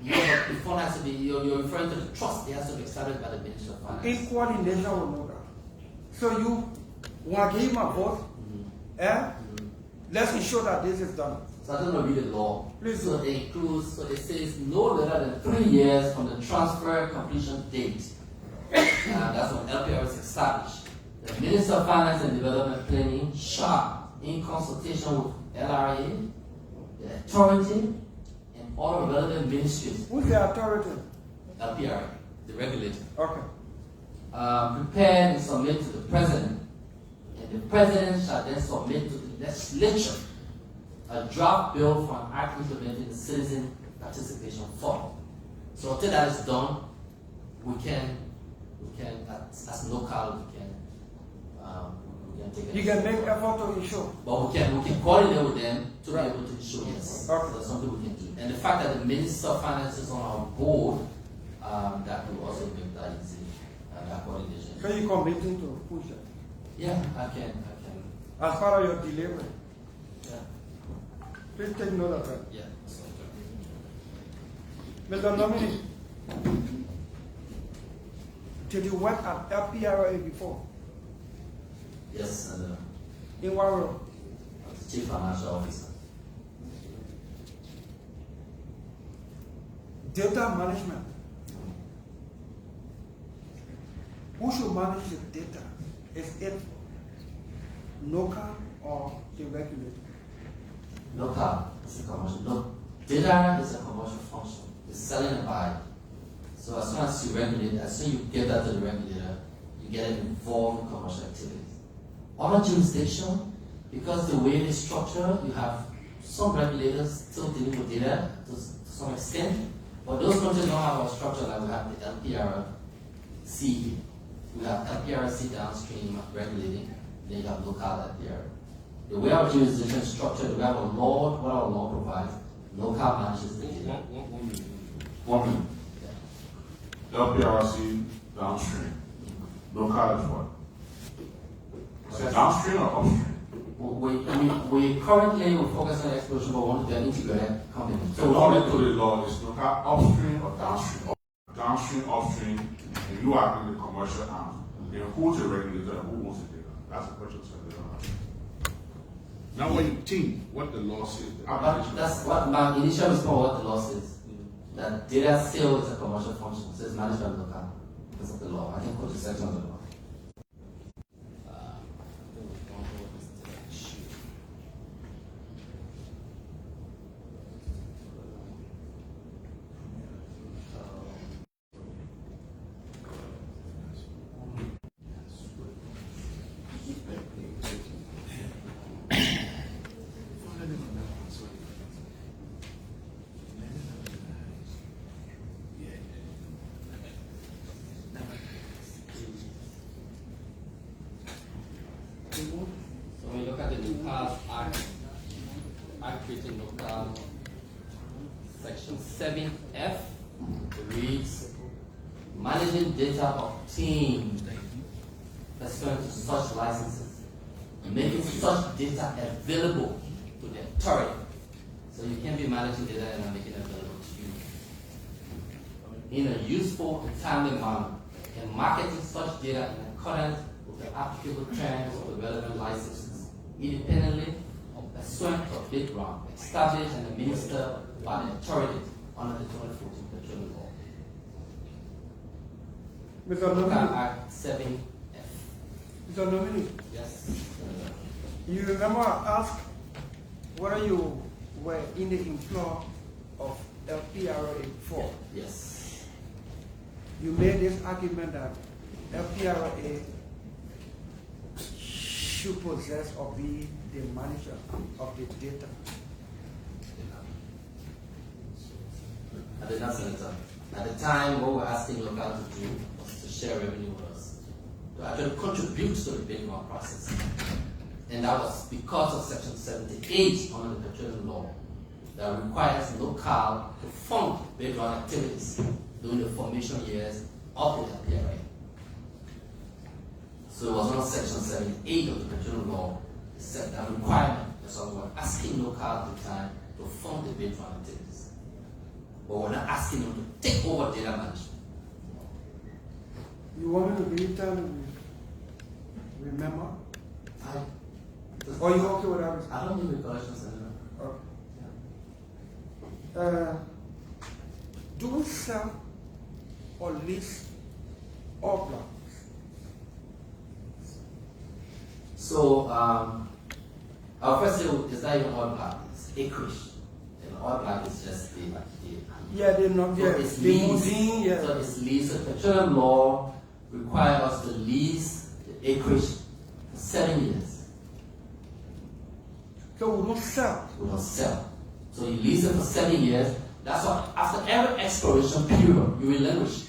The fund has to be, you're referring to the trust, it has to be established by the Minister of Finance. In coordination with NOCAL. So you want to give him a vote? Let's ensure that this is done. So I don't know read the law. Please so do. it includes, so it says no later than 3 years from the transfer completion date. That's when LPR is established. The Minister of Finance and Development Planning shall, in consultation with LRA, the authority, and all relevant ministries. Who's the authority? LPRA, the regulator. Okay. Prepare and submit to the President. And the President shall then submit to the legislature a draft bill for an act implementing the Citizen Participation Fund. So until that is done, we can as local, we can take it. You can make effort to ensure. But we can coordinate with them to be able to ensure yes. Okay. So that's something we can do. And the fact that the Minister of Finance is on our board, that will also make that easy, that coordination. So you're committing to push it Yeah, I can. as part of your delivery. Yeah. Please take note of that. Yeah. Mr. Nominee, did you work at LPRA before? Yes, and In what role? Chief Financial Officer. Data management. Who should manage the data? Is it NOCAL or the regulator? NOCAL is a commercial. No, data is a commercial function. It's selling and buying. So as soon as you regulate, as soon as you give that to the regulator, you get it involved in commercial activities. Other jurisdiction, because the way it is structured, you have some regulators still dealing with data to some extent, but those countries don't have a structure like we have the LPRC. We have LPRC downstream regulating, then you have local LPR. The way our jurisdiction is structured, we have a law, what our law provides, local manages the data. One minute. LPRC downstream. Local is what? Is it downstream or upstream? We currently focus on exploration, but we want to be an integrated company. So according to the law, is local upstream or downstream? Downstream, upstream, and you are in the commercial arm. And who's the regulator and who owns the data? That's the question, sir. They don't answer. Now what you think, what the law says. That's what my initial response, what the law says. That data sale is a commercial function, so it's managed by the local because of the law. I can quote the section of the law. So when you look at the NOCAL Act creating NOCAL, section 7F, it reads, managing data obtained pursuant to such licenses, making such data available to the authority. So you can't be managing data and not making it available to you. In a useful and timely manner, and marketing such data in accordance with the applicable terms of the relevant licenses, independently or pursuant to a background established and administered by the authority under the 2014 Petroleum Law. Mr. NOCAL Nominee, Act 7F. Mr. Nominee, Yes. you remember I asked whether you were in the employ of LPRA 4. Yes. You made this argument that LPRA should possess or be the manager of the data. I did not say that. At the time, what we're asking local to do was to share revenue with us, to actually contribute to the background process. And that was because of Section 78 under the Petroleum Law that requires local to fund background activities during the formation years of the LPRA. So it was not Section 78 of the Petroleum Law that set that requirement. So we were asking local at the time to fund the background activities. But we're not asking them to take over data management. You want me to read that and remember? Or you okay with that? I don't need recollections anymore. Okay. Do we sell or lease all blocks? So, our first thing is not even oil black, it's acreage. And oil black is just the Yeah, they're not so there. it's They lease. moving, yeah. So it's lease. The petroleum law requires us to lease the acreage for 7 years. So we don't sell. We don't sell. So you lease it for 7 years. That's why after every exploration period, you relinquish.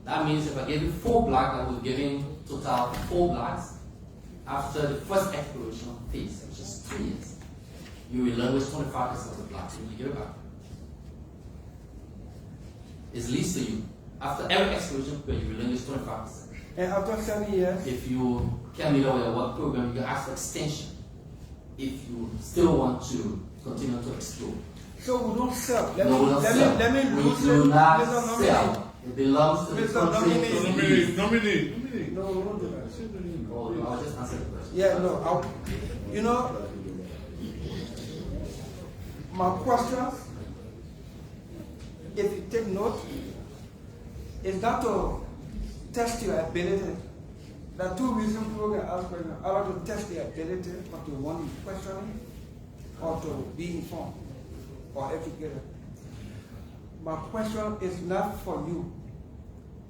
That means if I give you 4 blocks, I will give you total 4 blocks. After the first exploration phase, which is 3 years, you relinquish 25% of the blocks and you give it back. It's leased to you. After every exploration period, you relinquish 25%. And after 7 years, If you can't meet up with a work program, you can ask for extension. If you still want to continue to explore. so we don't sell. No, we don't sell. Let me We lose do it. not Mr. Nominee. sell. It belongs to the Mr. country. Nominee. Nominee. No, we don't do that. Oh, no, I'll just answer the question. Yeah, no. You know, my questions, if you take note, is not to test your ability. There are 2 reasons people can ask questions. Either to test their ability, or to want to question, or to be informed, or educated. My question is not for you.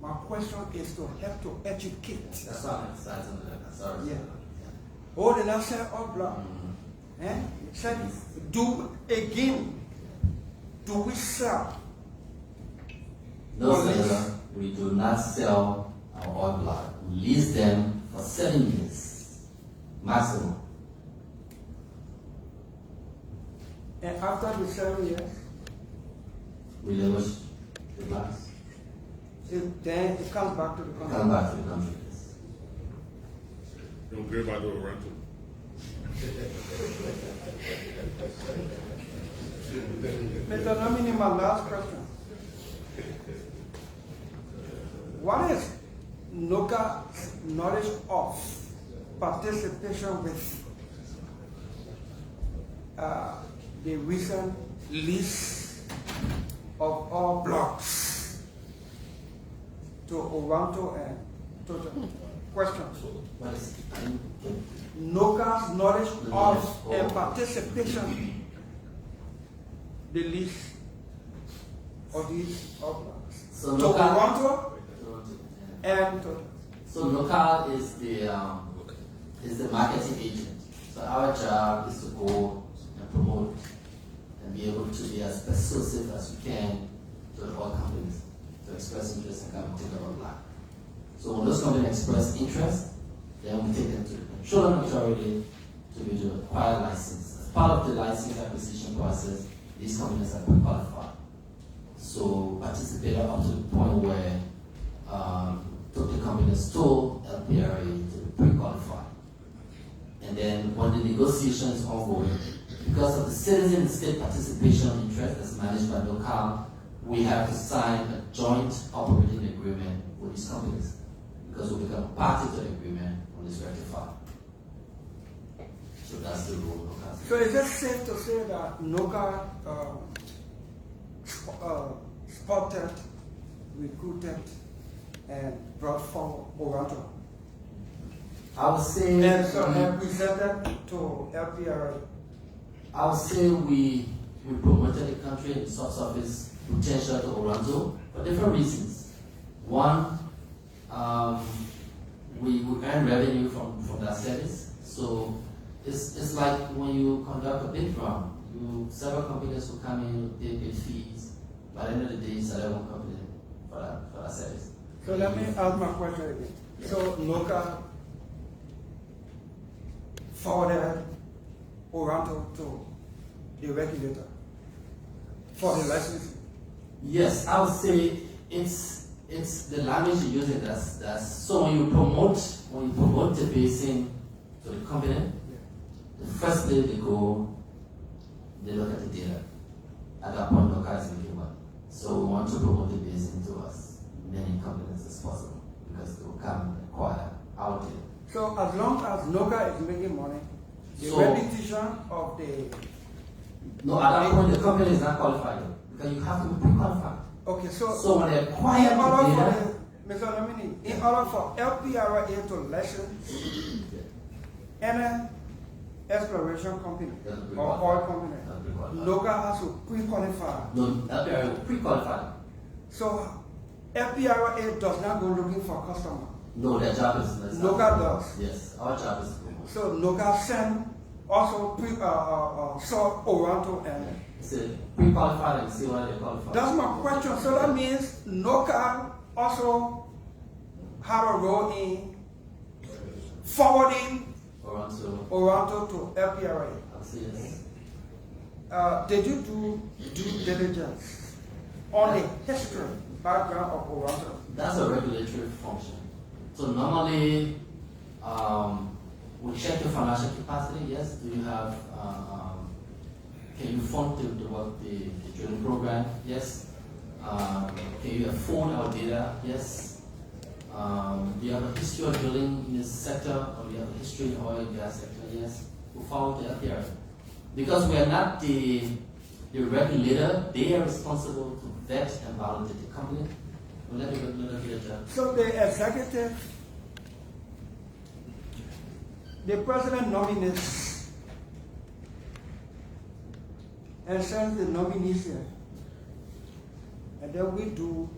My question is to help to educate. That's why I'm emphasizing on that. Sorry. Yeah. Oh, the last said all block. Said, do again. Do we sell? No, sir. We do not sell our oil block. We lease them for 7 years, maximum. And after the 7 years, We relinquish the blocks. then it comes back to the country. Come back to the country. Don't care about the rental. Mr. Nominee, my last question. What is NOCAL's knowledge of participation with the recent list of all blocks to Oranto and Toto? Questions. NOCAL's knowledge of and participation, the list of these all blocks. So to Oranto and Toto. So NOCAL is the marketing agent. So our job is to go and promote and be able to be as persuasive as we can to all companies to express interest and come and take our line. So when those companies express interest, then we take them to show them authority to be able to acquire a license. As part of the license acquisition process, these companies are pre-qualified. So participate up to the point where the companies told LPRA to pre-qualify. And then when the negotiation is ongoing, because of the citizen and state participation interest that's managed by NOCAL, we have to sign a joint operating agreement with these companies because we become a party to the agreement when it's ratified. So that's the rule of NOCAL. So is it safe to say that NOCAL spotted, recruited, and brought forward Oranto? I would say And so and presented to LPRA. I would say we promoted the country and the subsurface potential to Oranto for different reasons. One, we earn revenue from that service. So it's like when you conduct a bid round, several companies will come in, pay bid fees. By the end of the day, you select one company for that service. So let me ask my question again. So NOCAL forwarded Oranto to the regulator for the licensing? Yes, I would say it's the language you're using that's so when you promote the basin to the company, the first place they go, they look at the data. At that point, NOCAL is making money. So we want to promote the basin to as many companies as possible because they will come and acquire our data. So as long as NOCAL is making money, the repetition of the... No, at that point the company is not qualified because you have to be pre-qualified. Okay, so when they acquire the data... Mr. Nominee, in order for LPRA to license any exploration company or oil company, NOCAL has to pre-qualify. No, LPRA will pre-qualify. So LPRA does not go looking for customers. No, their job is... NOCAL does. Yes, our job is to promote. So NOCAL send also saw Oranto and... Pre-qualified and see why they qualify. That's my question. So that means NOCAL also had a role in forwarding Oranto to LPRA. Yes. Did you do due diligence on the history, background of Oranto? That's a regulatory function. So normally, we check your financial capacity. Yes, do you have? Can you fund the drilling program? Yes. Can you afford our data? Yes. Do you have a history of drilling in this sector, or do you have a history in the oil and gas sector? Yes. We follow the LPRA. Because we are not the regulator, they are responsible to vet and validate the company. We'll let the regulator do the job. So the executive, the president nominates and sends the nominees here. And then we do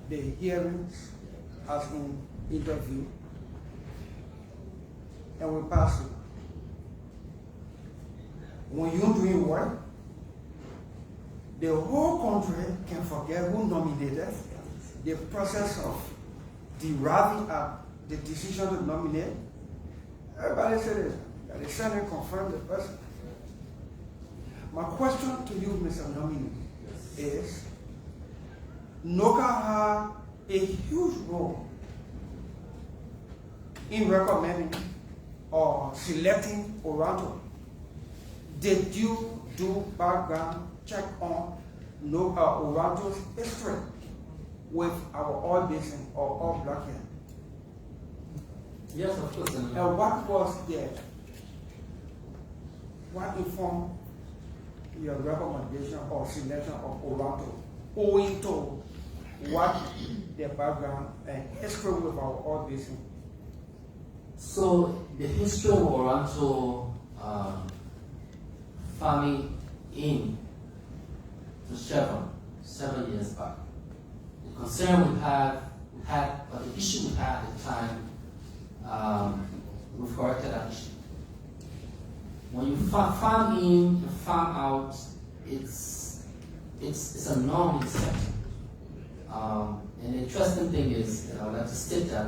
the hearings as in interview. And we pass it. When you're doing work, the whole country can forget who nominated. The process of deriving the decision to nominate, everybody said that the Senate confirmed the person. My question to you, Mr. Nominee, is NOCAL had a huge role in recommending or selecting Oranto. Did you do background check on Oranto's history with our oil basin or oil blockade? Yes, of course. And what was there? What informed your recommendation or selection of Oranto owing to what their background and history with our oil basin? So the history of Oranto farming in to Chevron 7 years back. The concern we had, or the issue we had at the time, we've corrected that issue. When you farm in and farm out, it's a normal sector. And the interesting thing is, and I would like to state that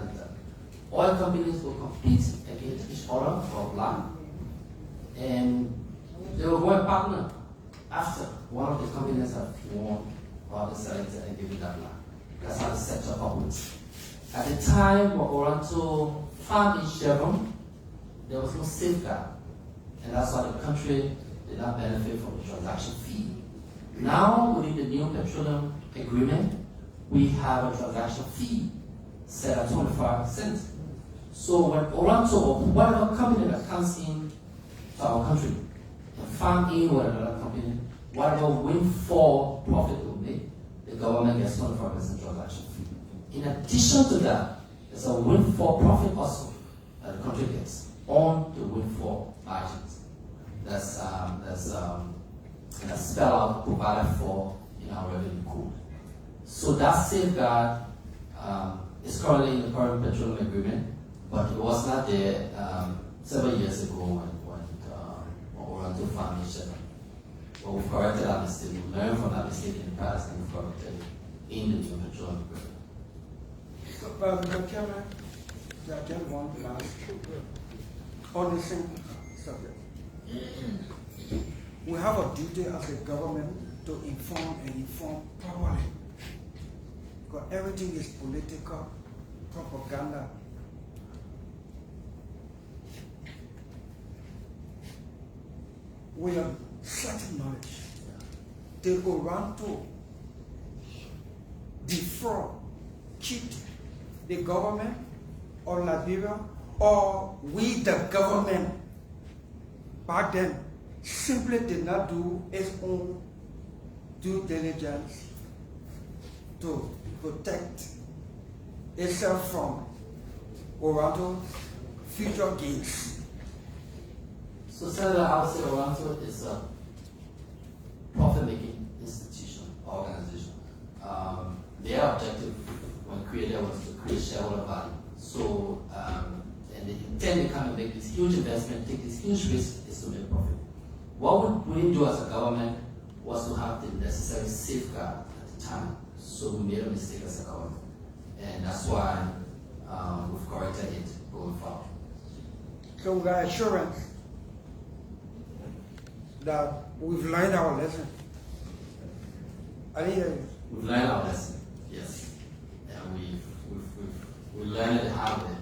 oil companies will compete against each other for land, and they will go and partner after one of the companies have won or decided and given that land. That's how the sector operates. At the time when Oranto farmed in Chevron, there was no safeguard, and that's why the country did not benefit from the transaction fee. Now, within the new petroleum agreement, we have a transaction fee set at 25%. So when Oranto or whatever company that comes in to our country and farm in with another company, whatever windfall profit it will make, the government gets 25% transaction fee. In addition to that, there's a windfall profit also that the country gets on the windfall margins. That's spelled out, provided for in our revenue code. So that safeguard is currently in the current petroleum agreement, but it was not there several years ago when Oranto farmed in Chevron. But we've corrected that mistake. We learned from that mistake in the past and we've corrected in the new petroleum agreement. So, Mr. Chairman, I just want to ask on the same subject. We have a duty as a government to inform and inform properly. Because everything is political propaganda. We have certain knowledge. They go around to defraud, cheat the government or Liberia, or we the government back then simply did not do its own due diligence to protect itself from Oranto's future gains. So, Senator, I would say Oranto is a profit-making institution, organization. Their objective when created was to create shareholder value. So, and they intend to come and make this huge investment, take this huge risk, is to make profit. What we didn't do as a government was to have the necessary safeguard at the time. So we made a mistake as a government. And that's why we've corrected it going forward. So we got assurance that we've learned our lesson. I didn't hear you. We've learned our lesson, yes. And we learned it hard way.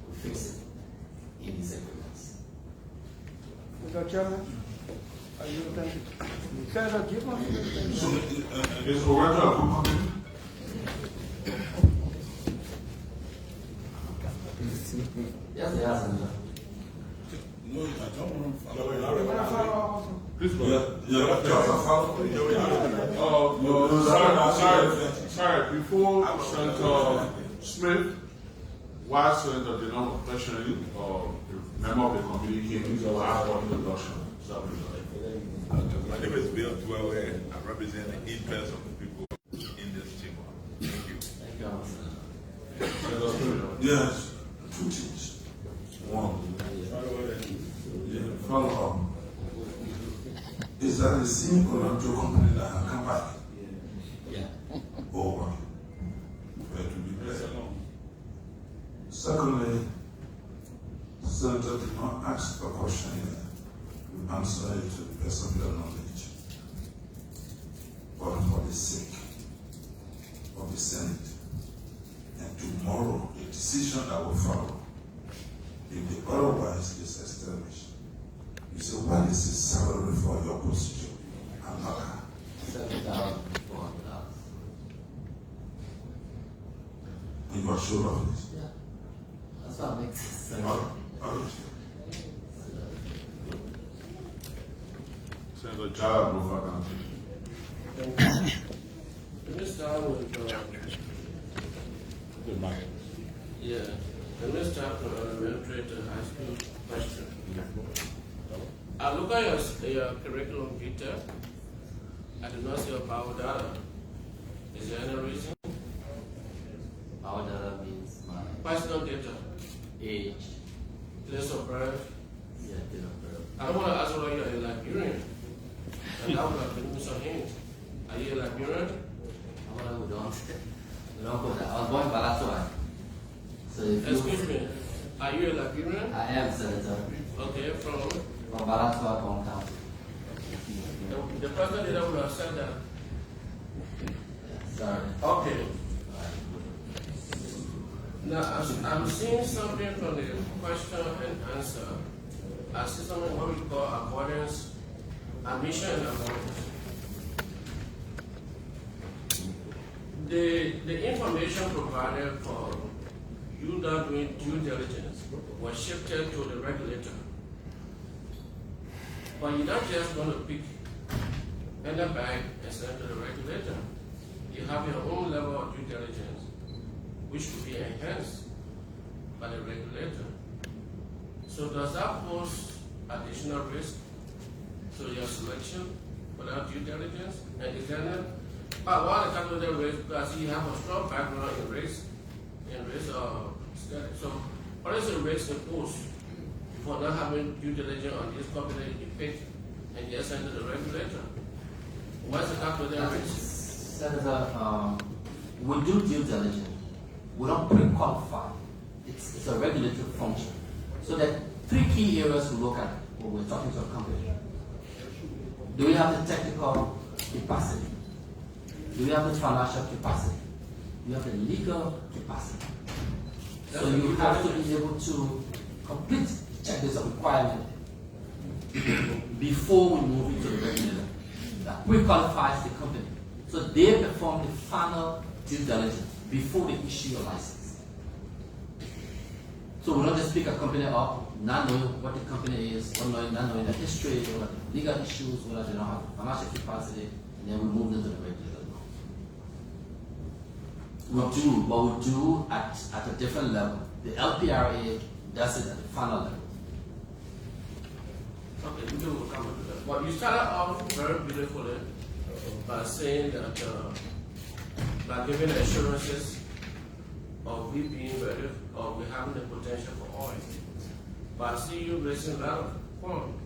We fix it in these agreements. Mr. Chairman, are you thank you? Senator, give us So, is Oranto a good company? Yes, they are, Senator. No, I don't want to follow. You want to follow up? Please, brother. Sorry. Before Senator Smith, why Senator did not question you, or the member of the committee came, he's our ask introduction. My name is Bill Dwellhead. I represent the interests of the people in this chamber. Thank you. Thank you, Senator. Yes, two things. One, follow up. Is that the same Oranto company that can come back? Yeah. Over. Where to be present. Secondly, Senator did not ask a question here. You answer it to the best of your knowledge. But for the sake of the Senate, and tomorrow, the decision that will follow, if the otherwise is established, you say, what is the salary for your position? I'm not. $7,400. show office. Yeah. That's what makes sense. Senator Child, Norfolk County. Let me start with, yeah, let me start from elementary to high school question. I look at your curriculum vita. I do not see a power data. Is there any reason? Power data means my Personal data, age, place of birth. yeah, date of birth. I don't want to ask whether you're a Liberian. And that would have been some hint. Are you a Liberian? We don't go there. I was born in Balatoi. So if you, Excuse me. Are you a Liberian? I am senator Okay, from Balatoi, County. the person that would have said that. Sorry. Okay. Now, I'm seeing something from the question and answer. I see something what we call avoidance, admission and avoidance. The information provided for you not doing due diligence was shifted to the regulator. But you're not just going to pick in the bag and send it to the regulator. You have your own level of due diligence, which will be enhanced by the regulator. So does that pose additional risk to your selection without due diligence? And is there not, why the calculator risk? Because you have a strong background in risk study. So what is the risk imposed for not having due diligence on this company you pick and just send to the regulator? What's the calculator risk? Senator, we do due diligence. We don't pre-qualify. It's a regulatory function. So there are three key areas we look at when we're talking to a company. Do we have the technical capacity? Do we have the financial capacity? Do we have the legal capacity? So you have to be able to complete checklist of requirement before we move into the regulator. That pre-qualifies the company. So they perform the final due diligence before they issue your license. So we don't just pick a company up, not knowing what the company is, not knowing the history, what the legal issues, whether they don't have financial capacity, and then we move into the regulator. We do at a different level. The LPRA does it at the final level. Okay, we will come to that. Well, you started off very beautifully by saying that by giving assurances of we being ready or we having the potential for oil. But I see you raising a lot of points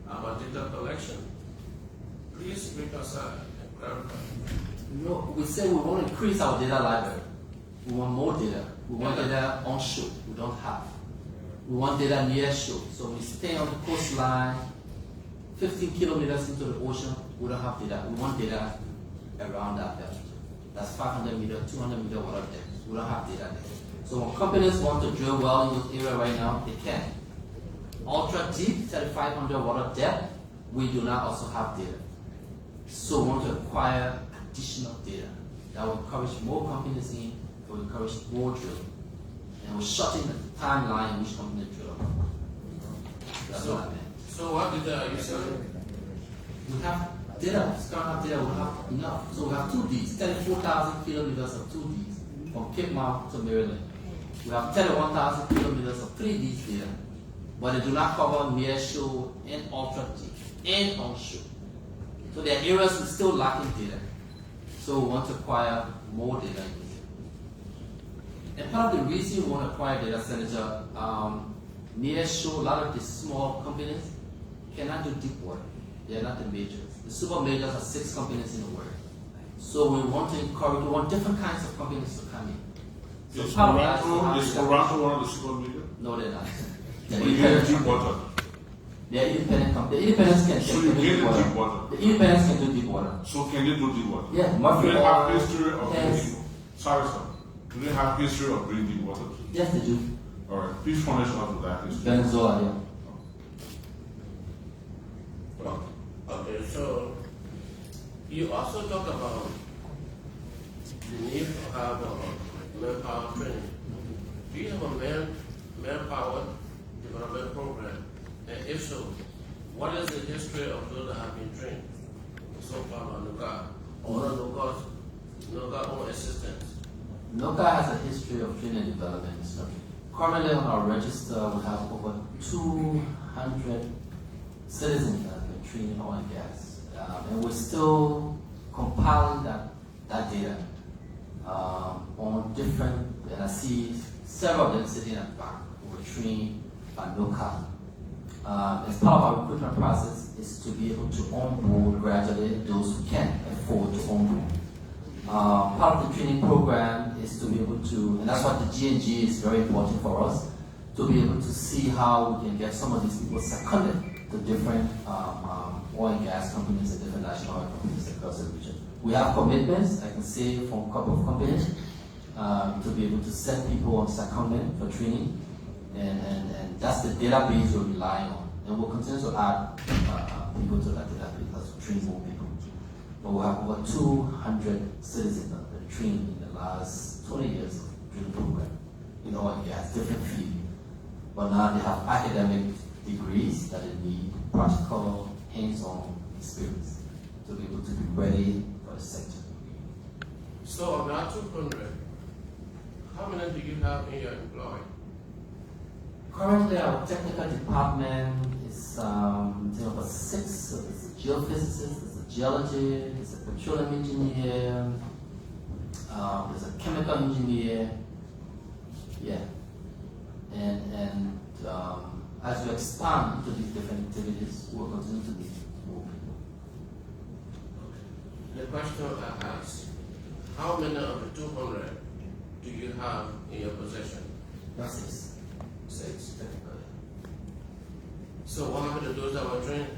about data collection. Please reconcile and clarify. No, we say we want to increase our data library. We want more data. We want data onshore. We don't have. We want data near shore. So we stay on the coastline, 15 kilometers into the ocean, we don't have data. We want data around that level. That's 500 meter, 200 meter water depth. We don't have data there. So when companies want to drill well in those areas right now, they can. Ultra deep, 3,500 water depth, we do not also have data. So we want to acquire additional data that will encourage more companies in, that will encourage more drilling, and will shorten the timeline in which companies drill. That's what I meant. So what data are you selling? We have data, current data, we have enough. So we have 2Ds, 34,000 kilometers of 2Ds from Cape Mount to Maryland. We have 31,000 kilometers of 3Ds data, but they do not cover near shore and ultra deep and onshore. So there are areas we're still lacking data. So we want to acquire more data. And part of the reason we want to acquire data, Senator, near shore, a lot of the small companies cannot do deep water. They are not the majors. The super majors are 6 companies in the world. So we want to encourage, we want different kinds of companies to come in. So Is Toronto one of the super majors? No, they're not. But you get deep water. They are independent companies. The independents can So do you get deep water. deep water. The independents can do deep water. So can they do deep water? Yeah, Do Murphy they have Oil, history of yes. doing? Sorry, sir. Do they have history of doing deep water? Yes, they do. All right. Please furnish us with that history. Venezuela, yeah. Okay, so you also talk about the need to have manpower training. Do you have a manpower development program? And if so, what is the history of those that have been trained so far on NOCAL or NOCAL own assistance? NOCAL has a history of training and development in this country. Currently on our register, we have over 200 citizens that have been trained in oil and gas. And we're still compiling that data on different, and I see several of them sitting at the back who were trained by NOCAL. As part of our recruitment process is to be able to onboard gradually those who can afford to onboard. Part of the training program is to be able to, and that's what the G&G is very important for us, to be able to see how we can get some of these people seconded to different oil and gas companies and different national oil companies across the region. We have commitments, I can say, from a couple of companies to be able to send people on secondment for training, and that's the database we're relying on. And we'll continue to add people to that database as we train more people. But we have over 200 citizens that have been trained in the last 20 years of training program in oil and gas, different fields. But now they have academic degrees that they need practical, hands-on experience to be able to be ready for the sector. So about 200, how many do you have in your employ? Currently, our technical department is about 6. So there's a geophysicist, there's a geologist, there's a petroleum engineer, there's a chemical engineer. Yeah. And as we expand into these different activities, we'll continue to need more people. The question I asked, how many of the 200 do you have in your possession? 6. 6. So what happened to those that were trained?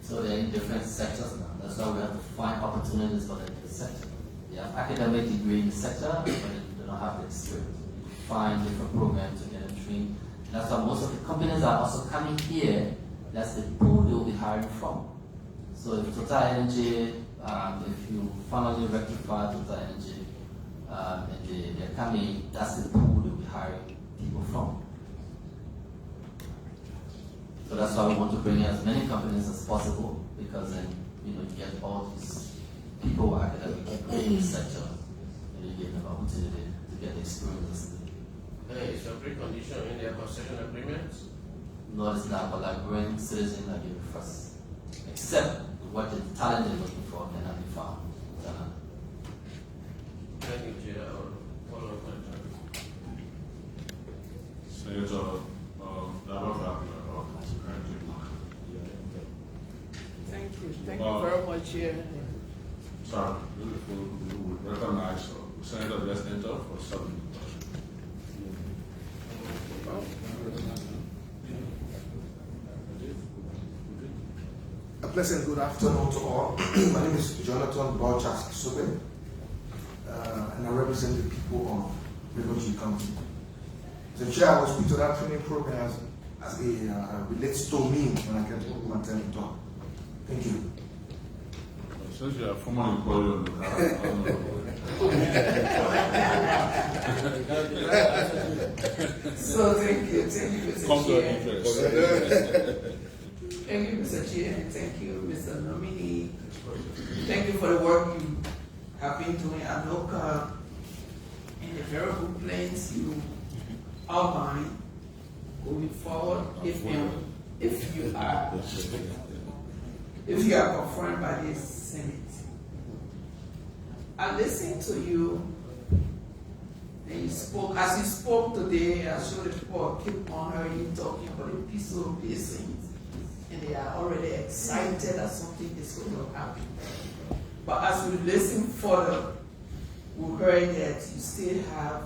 So they're in different sectors now. That's why we have to find opportunities for them in the sector. They have academic degree in the sector, but they don't have the experience. We find different programs to get them trained. And that's why most of the companies are also coming here. That's the pool they'll be hiring from. So if Total Energy, if you finally rectify Total Energy, and they're coming, that's the pool they'll be hiring people from. So that's why we want to bring in as many companies as possible, because then you get all these people who are academic in the sector, and you give them an opportunity to get experience. Is a precondition in their concession agreements? No, it's not, but like growing citizens are given first. Except what the talent they're looking for cannot be found. Thank you, Chair. Follow-up question. Senator Thank you. Thank you very much, Chair. Sorry, we recognize Senator President for submitting. A pleasant good afternoon to all. My name is Jonathan Borchas Sobe, and I represent the people of Liberia County. The chair, I will speak to that training program as it relates to me when I get to my turn to talk. Thank you. Since you are former employee of the So thank you, Mr. Chair. Thank you, Mr. Chair, and thank you, Mr. Nominee. Thank you for the work you have been doing at NOCAL and the very good plans you outline going forward if you are confirmed by this Senate. I listened to you and you spoke, as you spoke today, I showed the people keep on hearing you talking about the peaceful basins, and they are already excited that something is going to happen. But as we listen further, we heard that you still have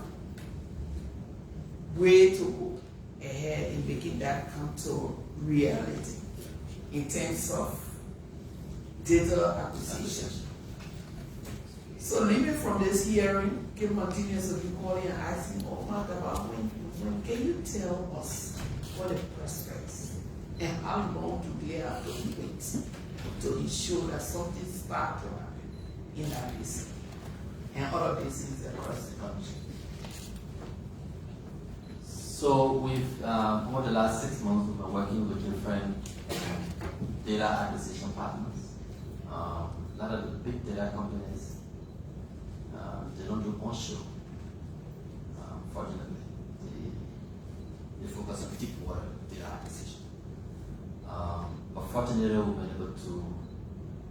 way to go ahead in making that come to reality in terms of data acquisition. So leaving from this hearing, Kim continues to be calling and asking, oh, Mark, about when can you tell us what the prospects and how long do they have to wait to ensure that something starts to happen in that basin and other basins across the country? So we've, over the last 6 months, we've been working with different data acquisition partners. A lot of the big data companies, they don't do onshore. Fortunately, they focus on deep water data acquisition. But fortunately, we've been able to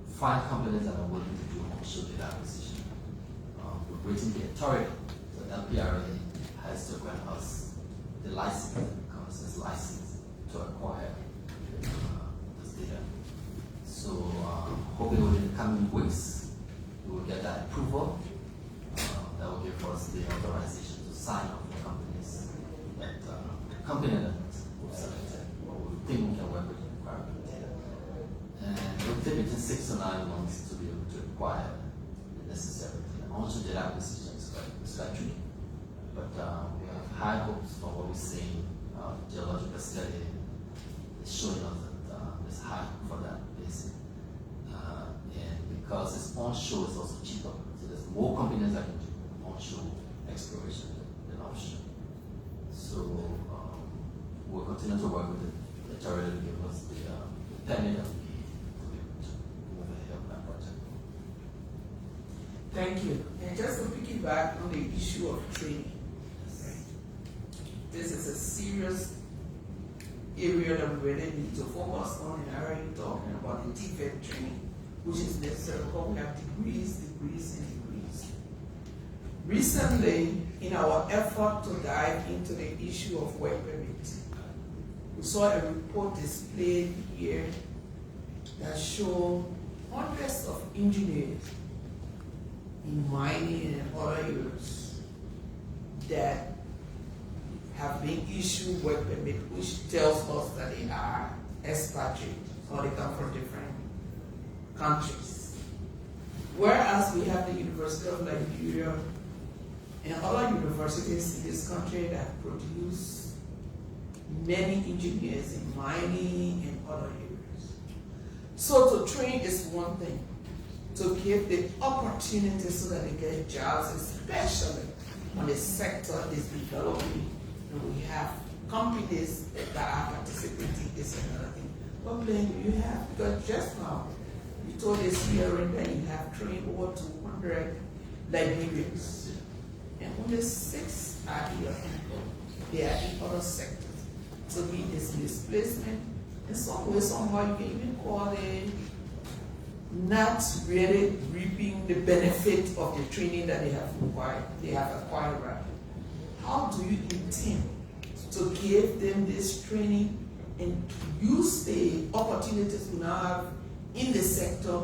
find companies that are willing to do onshore data acquisition. We're waiting the authority, so LPRA has to grant us the license, the license to acquire this data. So hopefully within the coming weeks, we will get that approval. That will give us the authorization to sign up for companies that we've selected, or we think we can work with the requirement data. And it will take between 6 to 9 months to be able to acquire the necessary data. Also, data acquisition is quite tricky. But we have high hopes for what we're seeing. Geological study is showing us that there's high hope for that basin. And because it's onshore, it's also cheaper. So there's more companies that can do onshore exploration than offshore. So we'll continue to work with the authority to give us the permit that we need to be able to move ahead on that project. Thank you. And just to piggyback on the issue of training, this is a serious area that we really need to focus on, and I already talking about the TVET training, which is necessary because we have degrees. Recently, in our effort to dive into the issue of work permit, we saw a report displayed here that showed hundreds of engineers in mining and other areas that have been issued work permit, which tells us that they are expatriates or they come from different countries. Whereas we have the University of Liberia and other universities in this country that produce many engineers in mining and other areas. So to train is one thing, to give the opportunity so that they get jobs, especially when the sector is developing and we have companies that are participating is another thing. What plan do you have? Because just now, you told us hearing that you have trained over 200 Liberians, and only 6 are here. They are in other sectors. So be this displacement, in some way, somehow you can even call it not really reaping the benefit of the training that they have acquired. Right? How do you intend to give them this training and use the opportunities we now have in the sector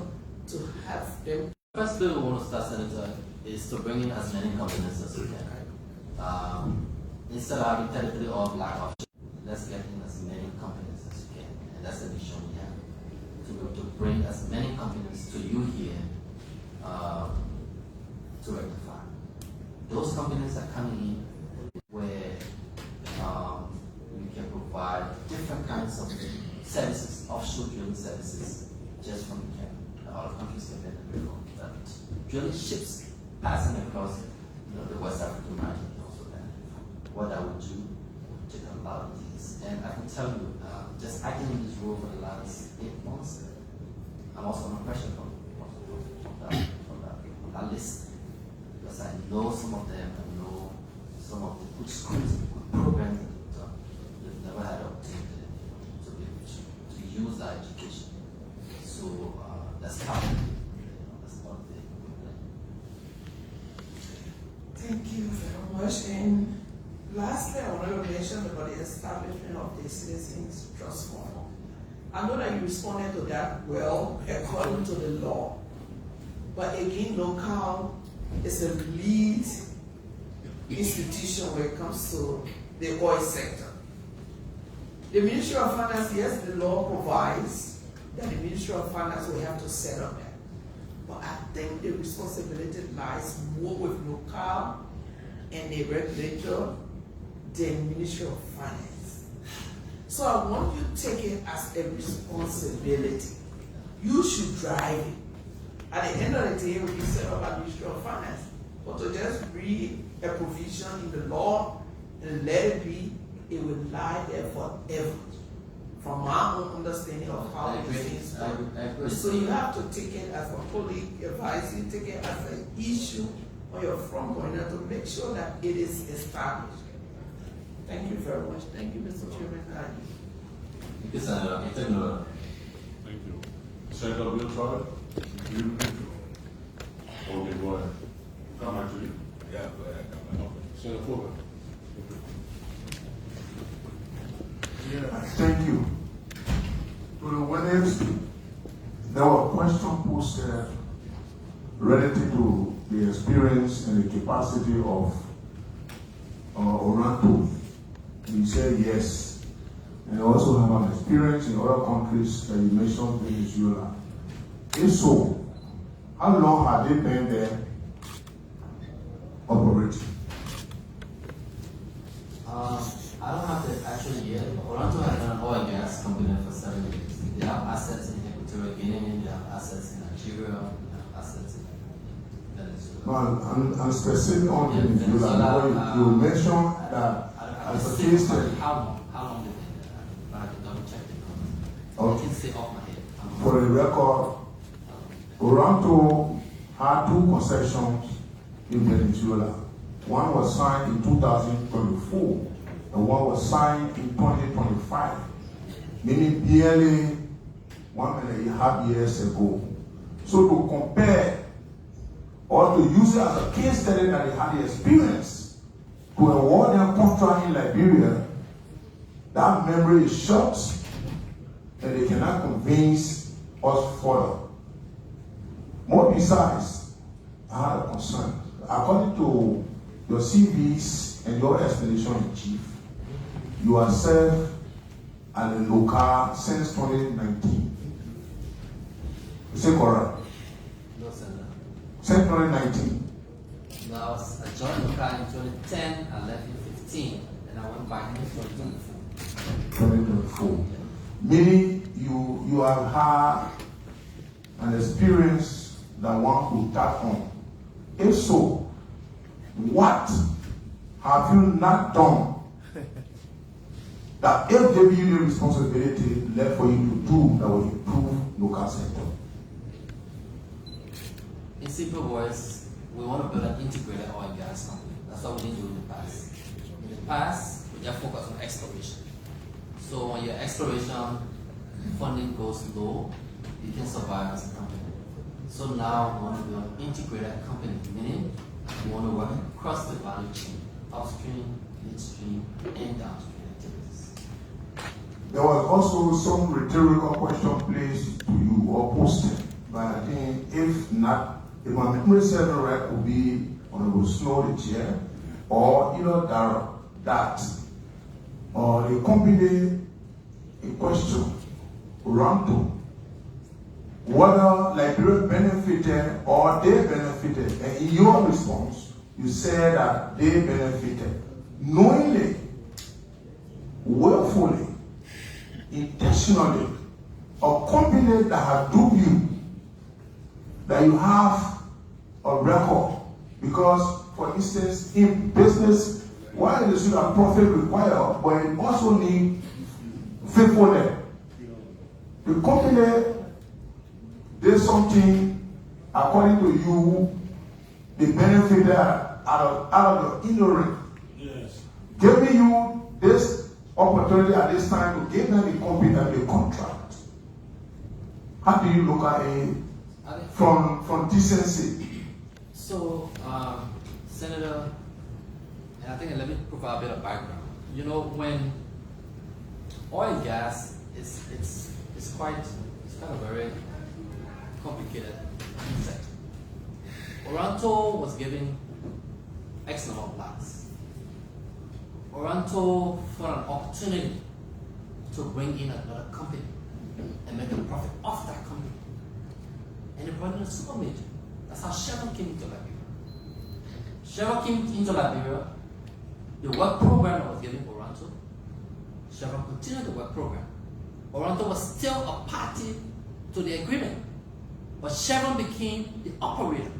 to have them? First thing we want to start, Senator, is to bring in as many companies as we can. Instead of having territory or black option, let's get in as many companies as we can. And that's the mission we have. To be able to bring as many companies to you here to rectify. Those companies are coming in where we can provide different kinds of services, offshore drilling services, just from the camp. Other countries can benefit from that. Drilling ships passing across the West African margin can also benefit from. What I would do, take a lot of these. And I can tell you, just acting in this role for the last 8 months, I'm also under pressure from that list. Because I know some of them, I know some of the good schools, good programs that they've never had opportunity to be able to use that education. So that's part of it. That's part of it. Thank you very much. And lastly, I want to mention about the establishment of the Citizens Trust Fund. I know that you responded to that well, according to the law. But again, NOCAL is a lead institution when it comes to the oil sector. The Ministry of Finance, yes, the law provides that the Ministry of Finance will have to set up that. But I think the responsibility lies more with NOCAL and the regulator than Ministry of Finance. So I want you to take it as a responsibility. You should drive it. At the end of the day, we set up a Ministry of Finance. But to just read a provision in the law and let it be, it will lie there forever. From my own understanding of how I these agree. things I work. agree. So you have to take it as a colleague advice, you take it as an issue on your front burner to make sure that it is established. Thank you very much. Thank you, Mr. Chairman. Thank you, Senator. Thank you. Senator Bill Trotter? Okay, go ahead. Come back to you. Yeah, go ahead. Senator Fuller. Yeah, thank you. To the witness, there were questions posted relative to the experience and the capacity of Oranto. He said yes. And also have an experience in other countries that you mentioned, Venezuela. If so, how long have they been there operating? I don't have the actual year. Oranto has been an oil and gas company for 7 years. They have assets in Equatorial Guinea, they have assets in Nigeria, they have assets in Venezuela. No, I'm specific on Venezuela. You mentioned that as a case study. How long did they I have to double check the numbers. Okay. I can say off my head. For the record, Oranto had 2 concessions in Venezuela. One was signed in 2024, and one was signed in 2025, meaning barely 1.5 years ago. So to compare or to use it as a case study that they had the experience to award them contract in Liberia, that memory is short and they cannot convince us further. More besides, I had a concern. According to your CVs and your explanation in chief, you are served at the NOCAL since 2019. Is it correct? No, Senator. Since 2019. No, I joined NOCAL in 2010, I left in 2015, and I went back in 2024. 2024. Meaning you have had an experience that one could tap on. If so, what have you not done that if they give you the responsibility left for you to do that will improve local sector? In simple words, we want to build an integrated oil and gas company. That's what we didn't do in the past. In the past, we just focused on exploration. So when your exploration funding goes low, you can survive as a company. So now we want to build an integrated company, meaning we want to work across the value chain, upstream, midstream, and downstream activities. There was also some rhetorical question placed to you or posted, but I think if not, if my memory serves me right, would be Honorable Snow, the chair, or that the company in question, Oranto, whether Liberia benefited or they benefited, and in your response, you said that they benefited knowingly, willfully, intentionally. A company that has duped you, that you have a record, because, for instance, in business, while you should have profit required, but it also need faithfulness. The company did something according to you, they benefited out of your ignorance. Yes. Giving you this opportunity at this time to give them the company and the contract. How do you look at it from decency? So, Senator, and I think let me provide a bit of background. You know, when oil and gas it's kind of very complicated sector. Oranto was given X number of blocks. Oranto found an opportunity to bring in another company and make a profit off that company. And they brought in a super major. That's how Chevron came into Liberia. Chevron came into Liberia, the work program that was given Oranto, Chevron continued the work program. Oranto was still a party to the agreement, but Chevron became the operator.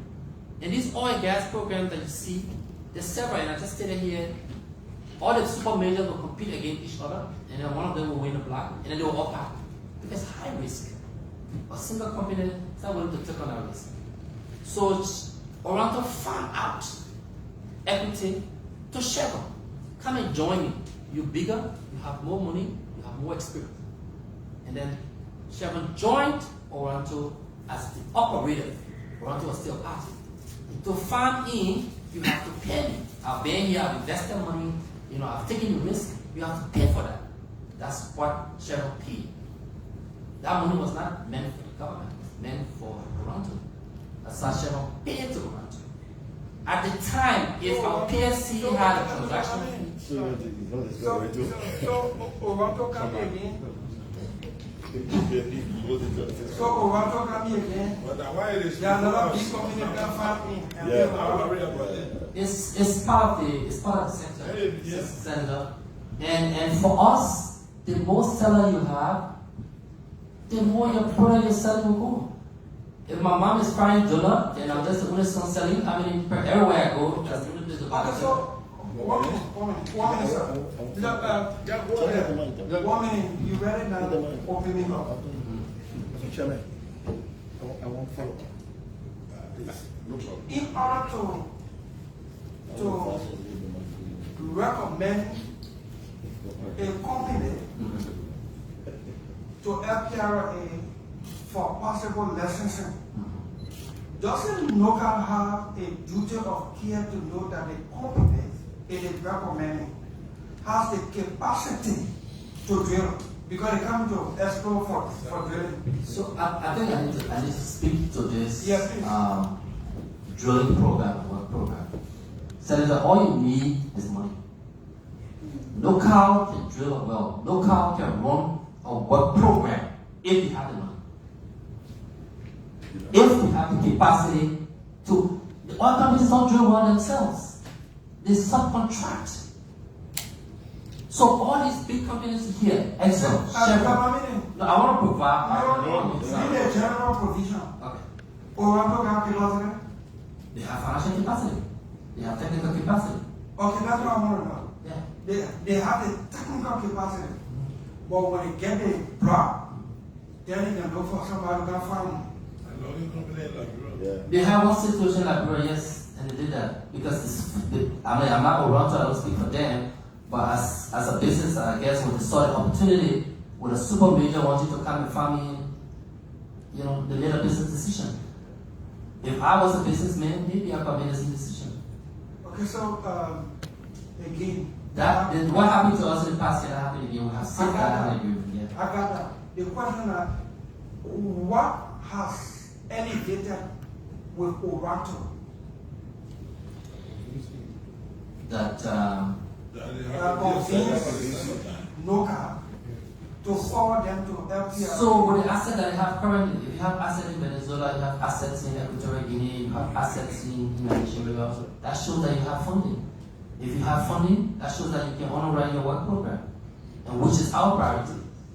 And these oil and gas programs that you see, there's several, and I just stated here all the super majors will compete against each other, and then one of them will win the block, and then they will all out. Because high risk. A single company is not willing to take on that risk. So Oranto farm out equity to Chevron. Come and join me. You're bigger, you have more money, you have more experience. And then Chevron joined Oranto as the operator. Oranto was still part. To farm in, you have to pay me. I've been here, I've invested money, I've taken the risk, you have to pay for that. That's what Chevron paid. That money was not meant for the government, it was meant for Oranto. That's why Chevron paid to Oranto. At the time, if our PSC had a transaction, So Oranto can be again. So Oranto can be again. But why it is? There are another big company that can farm in. Yeah, I worry about that. it's part of the sector. Yeah. Senator. And for us, the more seller you have, the more your product you're selling will go. If my mom is frying donut, then I'm just the only son selling. I mean, everywhere I go, that's the only place to buy Okay, it. so one minute, sir. Look, 1 minute. You ready now? Opening up. Mr. Chairman, I want to follow up. Please. No problem. In order to recommend a company to LPRA for possible licensing, doesn't NOCAL have a duty of care to know that the company it is recommending has the capacity to drill? Because they come to explore for drilling. So I think I need to speak to this Yes, please. drilling program, work program. Senator, all you need is money. NOCAL can drill a well. NOCAL can run a work program if you have the money. If we have the capacity to, the oil companies don't drill well themselves. They subcontract. So all these big companies here, Exxon, Chevron. No, I want to provide. Give a general provision. Okay. Oranto have capacity. They have financial capacity. They have technical capacity. Okay, that's what I want to know. Yeah. They have the technical capacity, but when they get the block, then they can look for somebody who can farm. They have one situation like Liberia, yes, and they did that because I'm not Oranto, I don't speak for them, but as a business, I guess when they saw the opportunity, when a super major wanted to come and farm in, they made a business decision. If I was a businessman, maybe I could make the same decision. Okay, so again, What happened to us in the past can happen again. We have seen that happen again. I got that. The question is, what has elevated with Oranto? That Convince NOCAL to forward them to LPR. So with the assets that you have currently, if you have assets in Venezuela, you have assets in Equatorial Guinea, you have assets in Nigeria, that shows that you have funding. If you have funding, that shows that you can honor your work program, and which is our priority.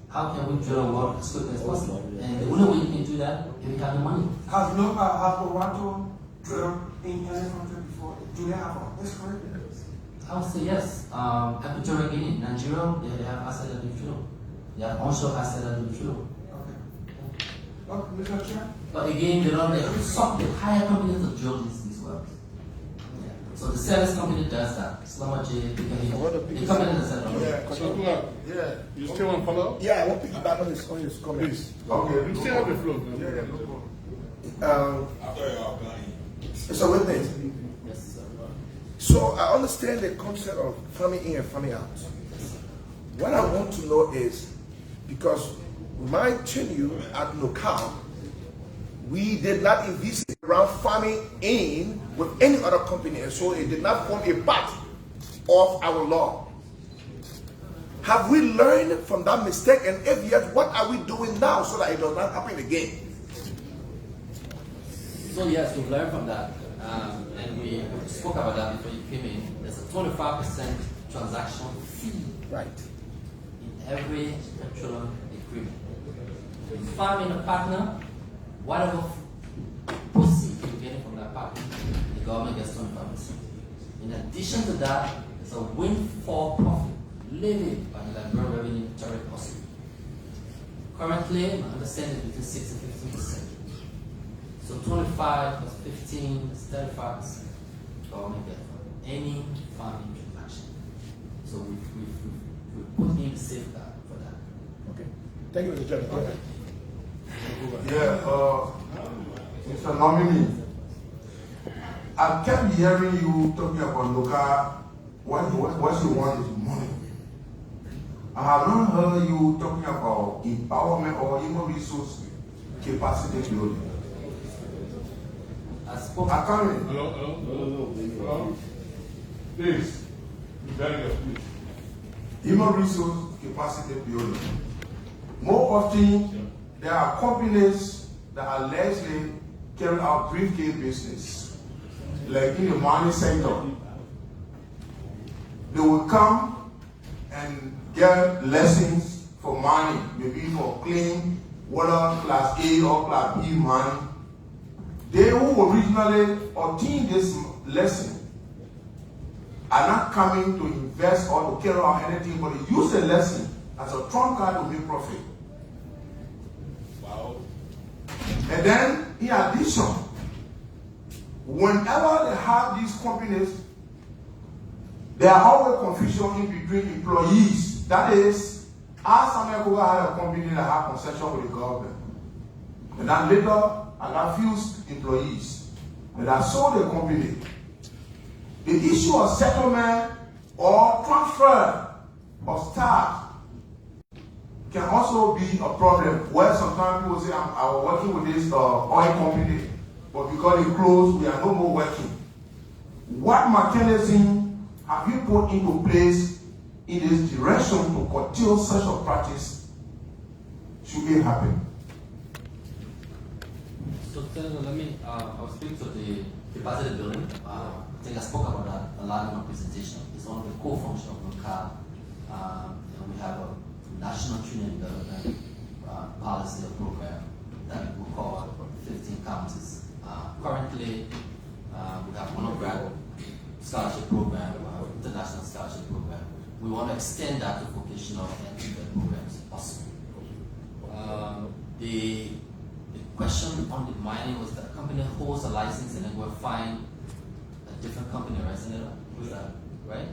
How can we drill a well as quickly as possible? And the only way you can do that is if you have the money. Has Oranto drilled in any country before? Do they have a history? I would say yes. Equatorial Guinea, Nigeria, they have assets that they drill. They have onshore assets that they drill. Okay. Mr. Chair? But again, they hire companies to drill these wells. Yeah. So the service company does that. It's not much the company does that. Yeah. You still want to follow up? Yeah, I want to piggyback on his comments. Please. Okay. You still have the floor. So with me. Yes, sir. So I understand the concept of farming in and farming out. What I want to know is, because my tenure at NOCAL, we did not envisage around farming in with any other company, and so it did not form a part of our law. Have we learned from that mistake, and if yes, what are we doing now so that it does not happen again? So yes, we've learned from that, and we spoke about that before you came in. There's a 25% transaction fee. Right. In every petroleum agreement. If you farm in a partner, whatever proceeds you're getting from that partner, the government gets 25%. In addition to that, there's a windfall profit levied by the Liberian Revenue Tariff Authority. Currently, my understanding is between 6 and 15%. So 25 plus 15 is 35% government get for any farming transaction. So we put in the safeguard for that. Okay. Thank you, Mr. Chairman. Go ahead. Yeah, Mr. Nominee, I kept hearing you talking about local, what you want is money. I have not heard you talking about empowerment or human resource capacity building. I can't. Hello. Please, please. Human resource capacity building. More often, there are companies that allegedly carry out briefcase business, like in the mining sector. They will come and get lessons for mining, maybe for clean water class A or class B mining. They who originally obtained this lesson are not coming to invest or to carry out anything, but they use the lesson as a trump card to make profit. Wow. And then, in addition, whenever they have these companies, there are always confusion in between employees. That is, as Samuel had a company that had concession with the government, and then later, I got few employees that I sold the company. The issue of settlement or transfer of staff can also be a problem, where sometimes people say, I was working with this oil company, but because it closed, we are no more working. What mechanism have you put into place in this direction to curtail such a practice should it happen? So, Senator, let me, I'll speak to the capacity building. I think I spoke about that a lot in my presentation. It's one of the core functions of NOCAL. And we have a national training development policy or program that we call 15 counties. Currently, we have one grant scholarship program, we have international scholarship program. We want to extend that to vocational and TVET programs if possible. The question on the mining was that a company holds a license and then we'll find a different company, right, Senator? Was that right?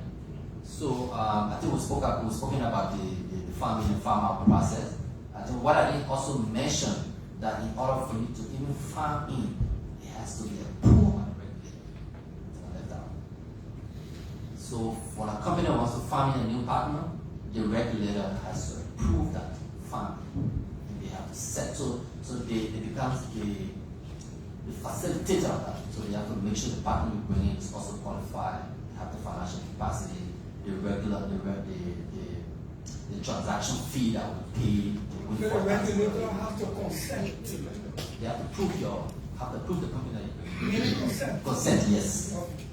So I think we spoke about the farming and farm out process. I think what I didn't also mention that in order for you to even farm in, it has to be approved by the regulator. I left out. So when a company wants to farm in a new partner, the regulator has to approve that farm. And they have to settle, so they become the facilitator of that. So they have to make sure the partner we bring in is also qualified, have the financial capacity, the transaction fee that we pay. The regulator has to consent. They have to prove the company that you bring. Meaning consent. Consent, yes. Okay.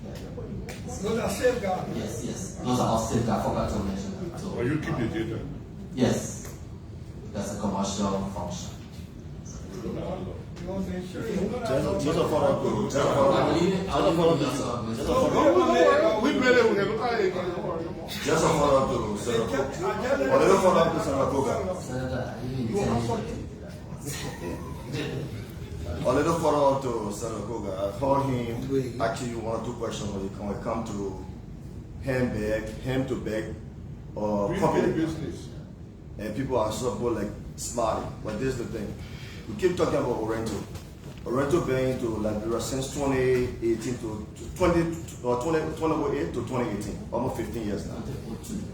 Those are safeguards. Yes. Those are all safeguards. I forgot to mention that. So, Or you keep the data. yes. That's a commercial function. You want to ensure Just a follow-up. Just a follow-up to Senator Cook. A little follow-up to Senator Cook. Senator, I didn't intend to. A little follow-up to Senator Cook. I told him actually one or two questions when it comes to ham to bag or company business. And people are so like smarty. But this is the thing. We keep talking about Orento. Orento being to Liberia since 2018 to 2008 to 2018, almost 15 years now.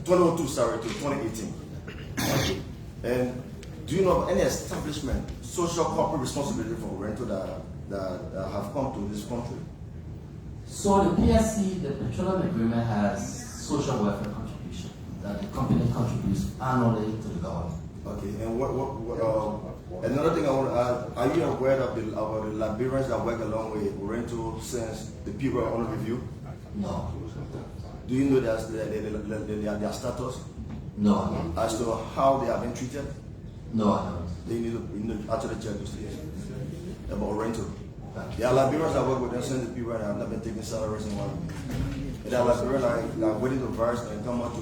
2002, sorry, to 2018. And do you know of any establishment, social corporate responsibility for Orento that have come to this country? So the PSC, the petroleum agreement, has social welfare contribution that the company contributes annually to the government. Okay, and another thing I want to add, are you aware of the Liberians that work along with Orento since the people are on review? No. Do you know their status? No. As to how they have been treated? No, I don't. They need to actually check this about Orento. There are Liberians that work with them since the people have not been taking salaries in one. And that Liberian like waiting to verse and come out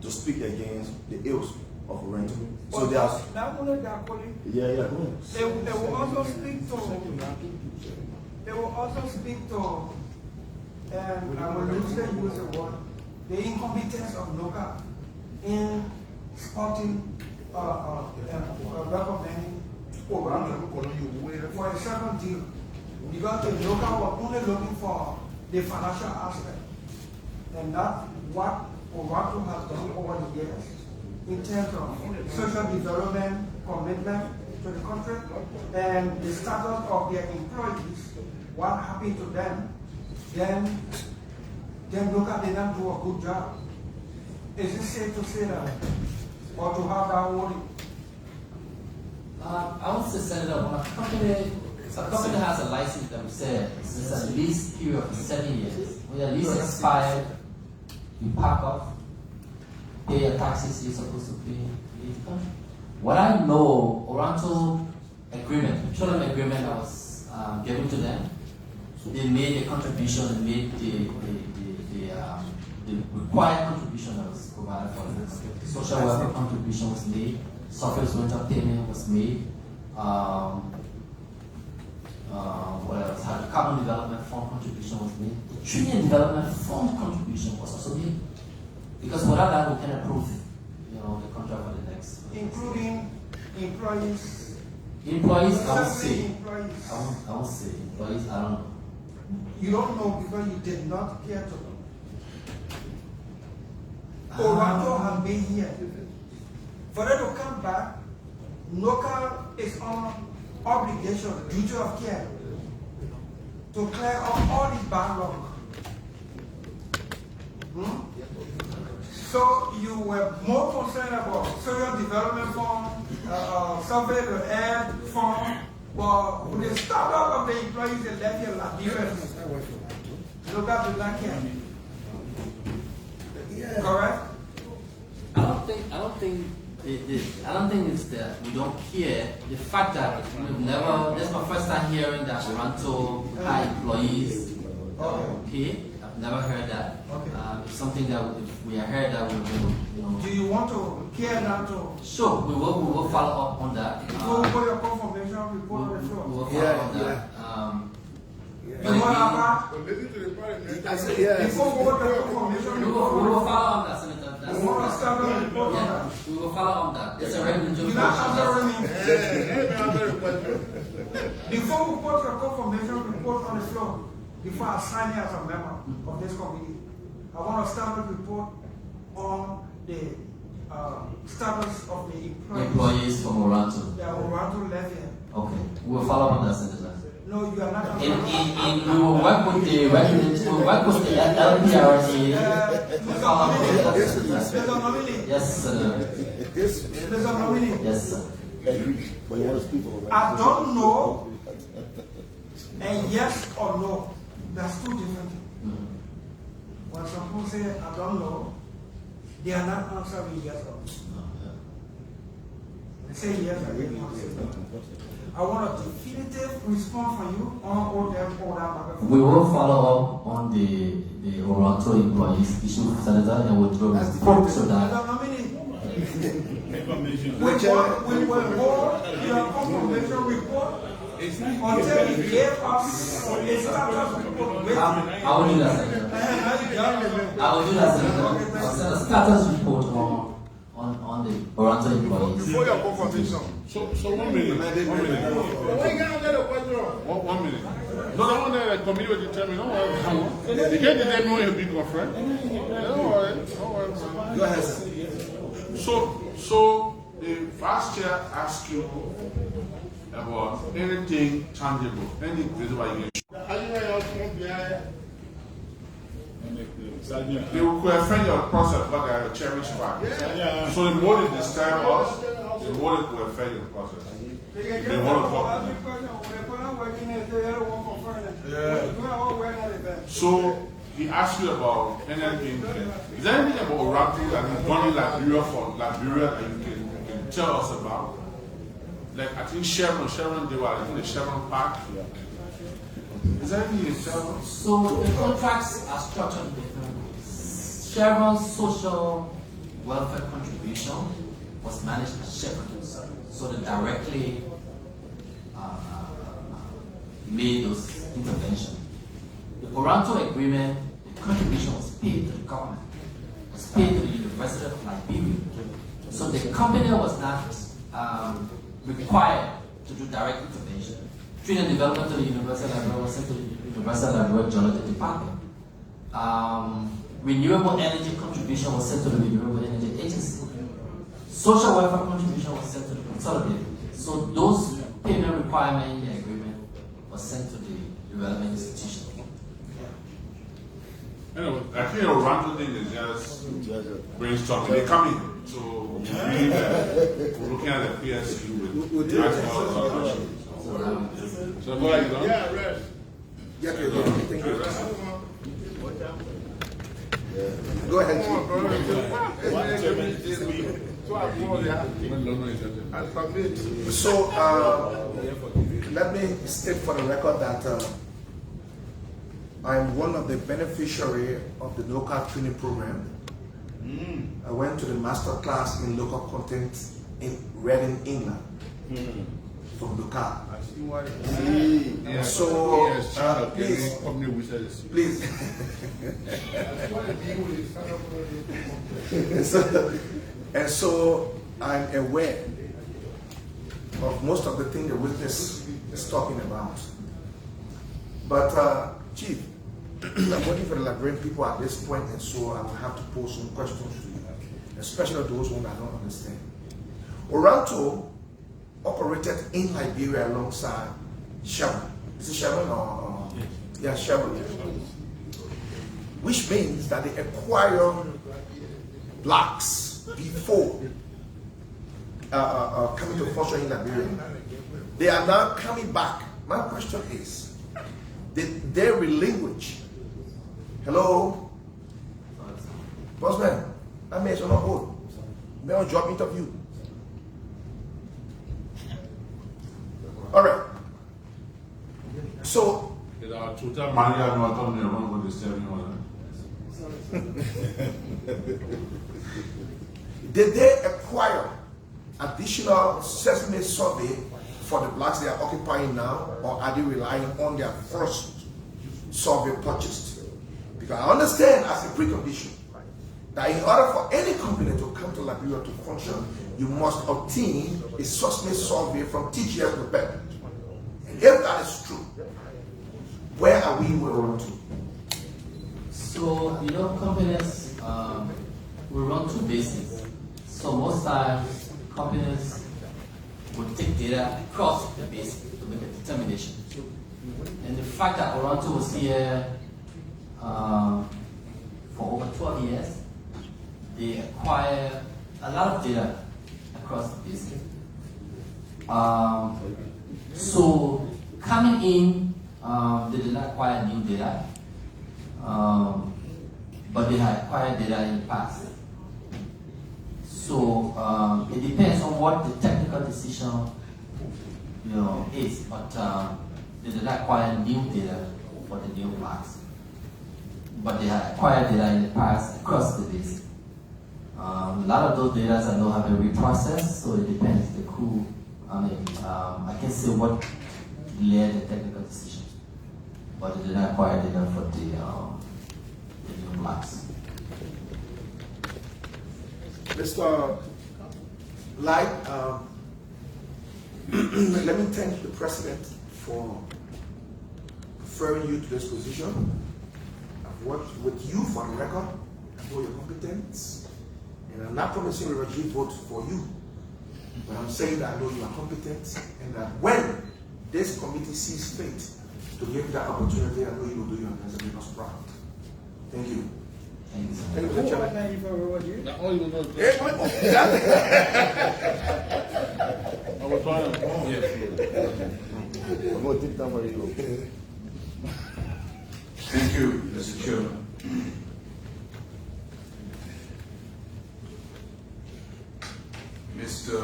to speak against the ills of rental. So they are. Not only that, colleague, Yeah, go ahead. they will also speak to. They will also speak to, and I will usually use the word, the incompetence of NOCAL in spotting, recommending for a certain deal. Because the NOCAL was only looking for the financial aspect. And that's what Oracle has done over the years in terms of social development, commitment to the country, and the status of their employees, what happened to them, then NOCAL did not do a good job. Is it safe to say that? Or to have that warning? I would say, Senator, when a company has a license that we say it's a lease period of 7 years. When your lease expired, you pack up, pay your taxes you're supposed to pay. What I know, Oranto agreement, petroleum agreement that was given to them, they made a contribution and made the required contribution that was provided for them. The social welfare contribution was made, surface winter payment was made, what else? Hydrocarbon development fund contribution was made. The Trillion development fund contribution was also made. Because without that, we can approve, the contract for the next. Including employees. Employees, I would say. Employees. I would say employees. I don't know. You don't know because you did not care to know. Oracle has been here. For them to come back, NOCAL is on obligation, duty of care, to clear up all this backlog. So you were more concerned about social development fund, survey the air fund, but with the startup of the employees they left here Liberia, NOCAL did not care. Correct? I don't think it's that we don't care. The fact that we've never, this is my first time hearing that Toronto high employees pay. I've never heard that. It's something that if we heard that we will, Do you want to care now to? Sure, we will follow up on that. Go for your confirmation report on the floor. We will follow up on that. You want to Listen to the parliament. I said, yeah. before we go to your confirmation We report, will follow on that, Senator. you want to start on the report on that? We will follow on that. It's a regulatory You're not answering me. Yeah. Before we put your confirmation report on the floor, before I sign it as a member of this committee, I want to start a report on the status of the employees from Oranto. The Oranto levy. Okay, we will follow up on that, Senator. No, you are not. We will work with the regulators, we will work with the LPRC. Mr. Nominee. Yes, sir. Mr. Nominee. Yes, sir. I don't know, and yes or no, that's two different things. When someone say I don't know, they are not answering yes or no. They say yes or no. I want a definitive response from you on all them or that. We will follow up on the Oranto employees issue, Senator, and we'll do a report so that. We will hold your confirmation report until you gave us a status report. I will do that, Senator. I will do that, Senator. I'll send a status report on the Oranto employees. Before your confirmation. So 1 minute. 1 minute. Why you can't get a question? 1 minute. No, the one that the committee will determine. Don't worry. They can't determine when you'll be confront. Don't worry. Go ahead, sir. So the vice chair asked you about anything tangible, any visible issue. They will question your process, but they are a cherished fact. So the more they describe us, the more they will affect your process. They want to talk. So he asked you about anything. Is there anything about Oracle that you've done in Liberia that you can tell us about? Like I think Chevron, they were in the Chevron Park. Is there anything you can tell us? So the contracts are structured differently. Chevron's social welfare contribution was managed by Chevron, so they directly made those interventions. The Oranto agreement, the contribution was paid to the government, was paid to the University of Liberia. So the company was not required to do direct intervention. Training and development to the University of Liberia was sent to the University of Liberia Geological Department. Renewable energy contribution was sent to the Renewable Energy Agency. Social welfare contribution was sent to the consolidated. So those payment requirements in the agreement was sent to the relevant institution. Anyway, I think the Oranto thing is just brainstorming. They come in, so we believe that we're looking at the PSU with the So go ahead, Don. Yeah, right. Yeah, okay, thank you. Go ahead. So, let me state for the record that I'm one of the beneficiaries of the NOCAL training program. I went to the master class in local content in Reading, England, from NOCAL. So, please. And so I'm aware of most of the things the witness is talking about. But Chief, I'm waiting for the Liberian people at this point, and so I will have to pose some questions to you, especially those ones I don't understand. Oranto operated in Liberia alongside Chevron. Is it Chevron or? Yeah, Chevron. Which means that they acquire blocks before coming to function in Liberia. They are now coming back. My question is, did they relinquish? Hello? Bossman, I may not hold. May on job interview. All right. So, did they acquire additional Sesame survey for the blocks they are occupying now, or are they relying on their first survey purchased? Because I understand as a precondition that in order for any company to come to Liberia to function, you must obtain a Sesame survey from TGS prepared. And if that is true, where are we run to? So, companies will run two bases. So most times, companies would take data across the base to make a determination. And the fact that Oranto was here for over 12 years, they acquire a lot of data across the base. So coming in, they did not acquire new data, but they had acquired data in the past. So it depends on what the technical decision is, but they did not acquire new data for the new blocks. But they had acquired data in the past across the base. A lot of those data I know have been reprocessed, so it depends the who. I can say what led the technical decision, but they did not acquire data for the new blocks. Mr. Lai, let me thank the President for referring you to this position. I've worked with you for the record. I know your competence. And I'm not promising a regime vote for you. But I'm saying that I know you are competent, and that when this committee sees fit to give you that opportunity, I know you will do your best and make us proud. Thank you. Thank you, sir. Thank you, Mr. Chairman. Thank you, Mr. Chairman. Mr.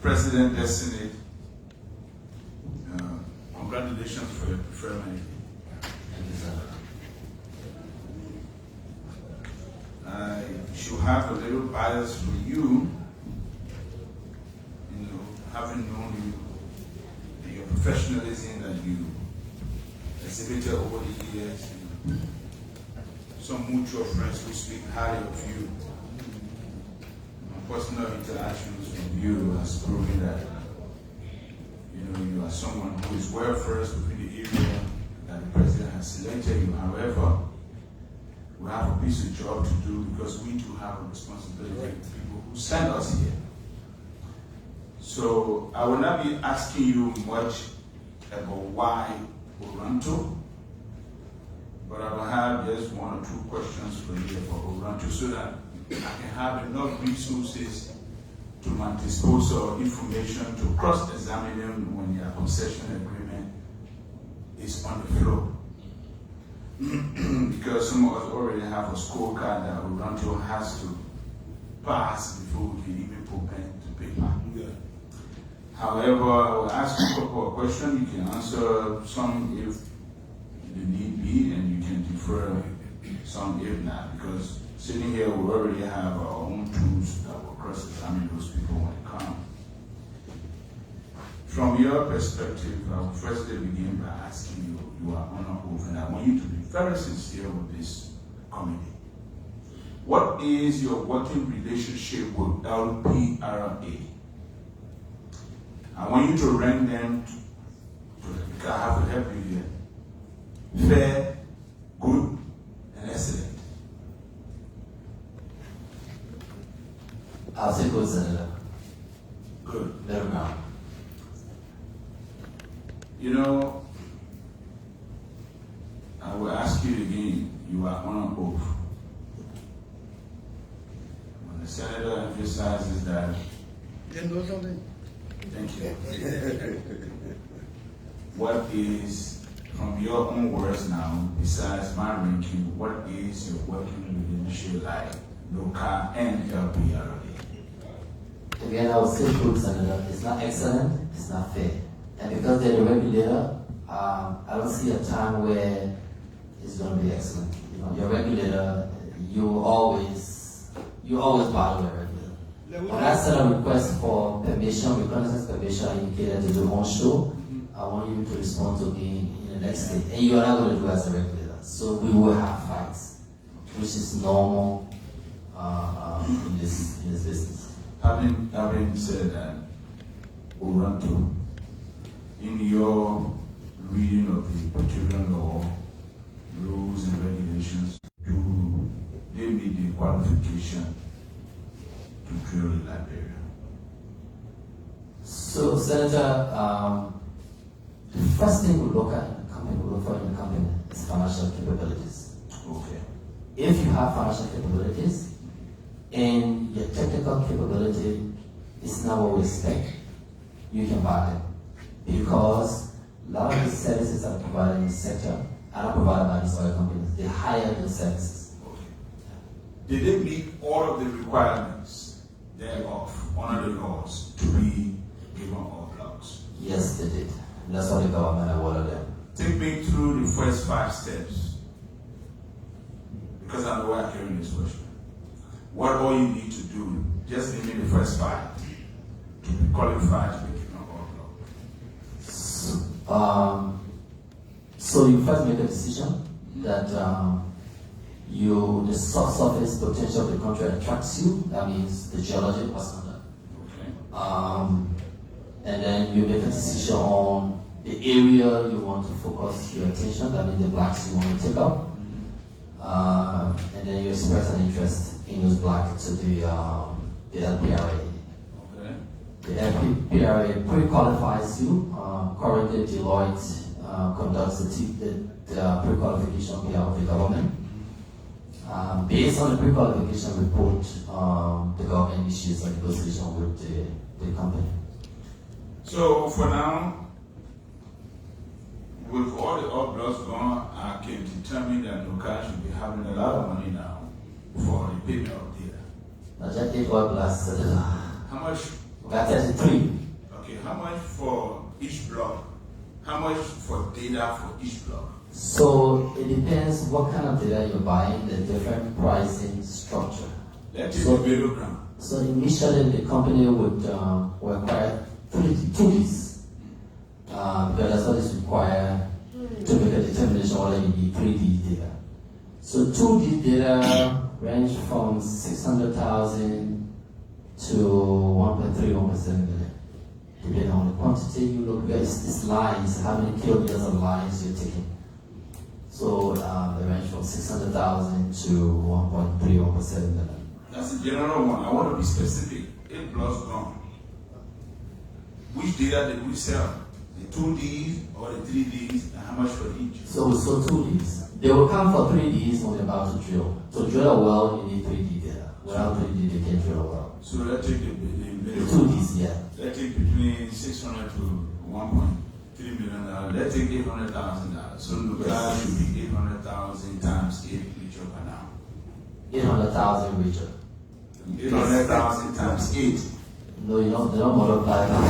President-Designate, congratulations for your preferment. little biased for you, having known you and your professionalism that you exhibited over the years, some mutual friends who speak highly of you. My personal interactions with you has proven that you are someone who is well versed within the area that the president has selected you. However, we have a piece of job to do because we do have a responsibility to people who send us here. So I will not be asking you much about why Oranto, but I will have just one or two questions for you about Oranto so that I can have enough resources to my disposal of information to cross-examine them when their concession agreement is on the floor. Because some of us already have a scorecard that Oranto has to pass before we can even put pen to paper. Yeah. However, I will ask you a couple of questions. You can answer some if you need be, and you can defer some if not. Because sitting here, we already have our own tools that will cross-examine those people when they come. From your perspective, I will firstly begin by asking you, you are on oath, and I want you to be very sincere with this committee. What is your working relationship with LPRA? I want you to rank them, because I have to help you here. Fair, good, and excellent. I'll say good, Senator. Good. Let him know. I will ask you again, you are on oath. When the Senator emphasizes that, You know something? thank you. What is, from your own words now, besides my ranking, what is your working relationship like, NOCAL and LPRA? Again, I would say good, Senator. It's not excellent, it's not fair. And because they're the regulator, I don't see a time where it's going to be excellent. Your regulator, you always bother the regulator. When I send a request for permission, reconnaissance permission, indicated to do on show, I want you to respond to me in the next day. And you are not going to do as a regulator. So we will have fights, which is normal in this business. Having said that, Oranto, in your reading of the petroleum law, rules and regulations, do they meet the qualification to drill in Liberia? So, Senator, the first thing we look at in the company, we look for in the company is financial capabilities. Okay. If you have financial capabilities and your technical capability is not what we expect, you can buy them. Because a lot of the services that are provided in the sector are not provided by these oil companies. They hire those services. Okay. Did they meet all of the requirements thereof under the laws to be given oil blocks? Yes, they did. That's what the government awarded them. Take me through the first 5 steps. Because I know I'm hearing this question. What all you need to do, just give me the first 5 to be qualified to be given oil block. So you first make a decision that the subsurface potential of the country attracts you. That means the geology was under. Okay. And then you make a decision on the area you want to focus your attention. That means the blocks you want to take up. And then you express an interest in those blocks to the LPRA. Okay. The LPRA pre-qualifies you. Currently, Deloitte conducts the pre-qualification on behalf of the government. Based on the pre-qualification report, the government issues a negotiation with the company. So for now, with all the oil blocks gone, I can determine that NOCAL should be having a lot of money now for the payment of data. Now just take oil blocks. How much? We got 33. Okay, how much for each block? How much for data for each block? So it depends what kind of data you're buying, the different pricing structure. That is the burial ground. So initially the company would require 2Ds. Because that's what is required to make a determination whether you need 3D data. So 2D data range from 600,000 to 1.31% million, depending on the quantity you look at. It's lines, how many kilometers of lines you're taking. So they range from 600,000 to 1.31% million. That's the general one. I want to be specific. 8 plus gone. Which data did we sell? The 2Ds or the 3Ds, and how much for each? So 2Ds. They will come for 3Ds when they're about to drill. To drill a well, you need 3D data. Without 3D, they can't drill a well. So that take the 2Ds, yeah. That take between 600 to 1.3 million dollars. That take $800,000. So the price should be 800,000 times 8 liter per now. 800,000 richer. 800,000 times 8. No, you don't. They don't multiply that.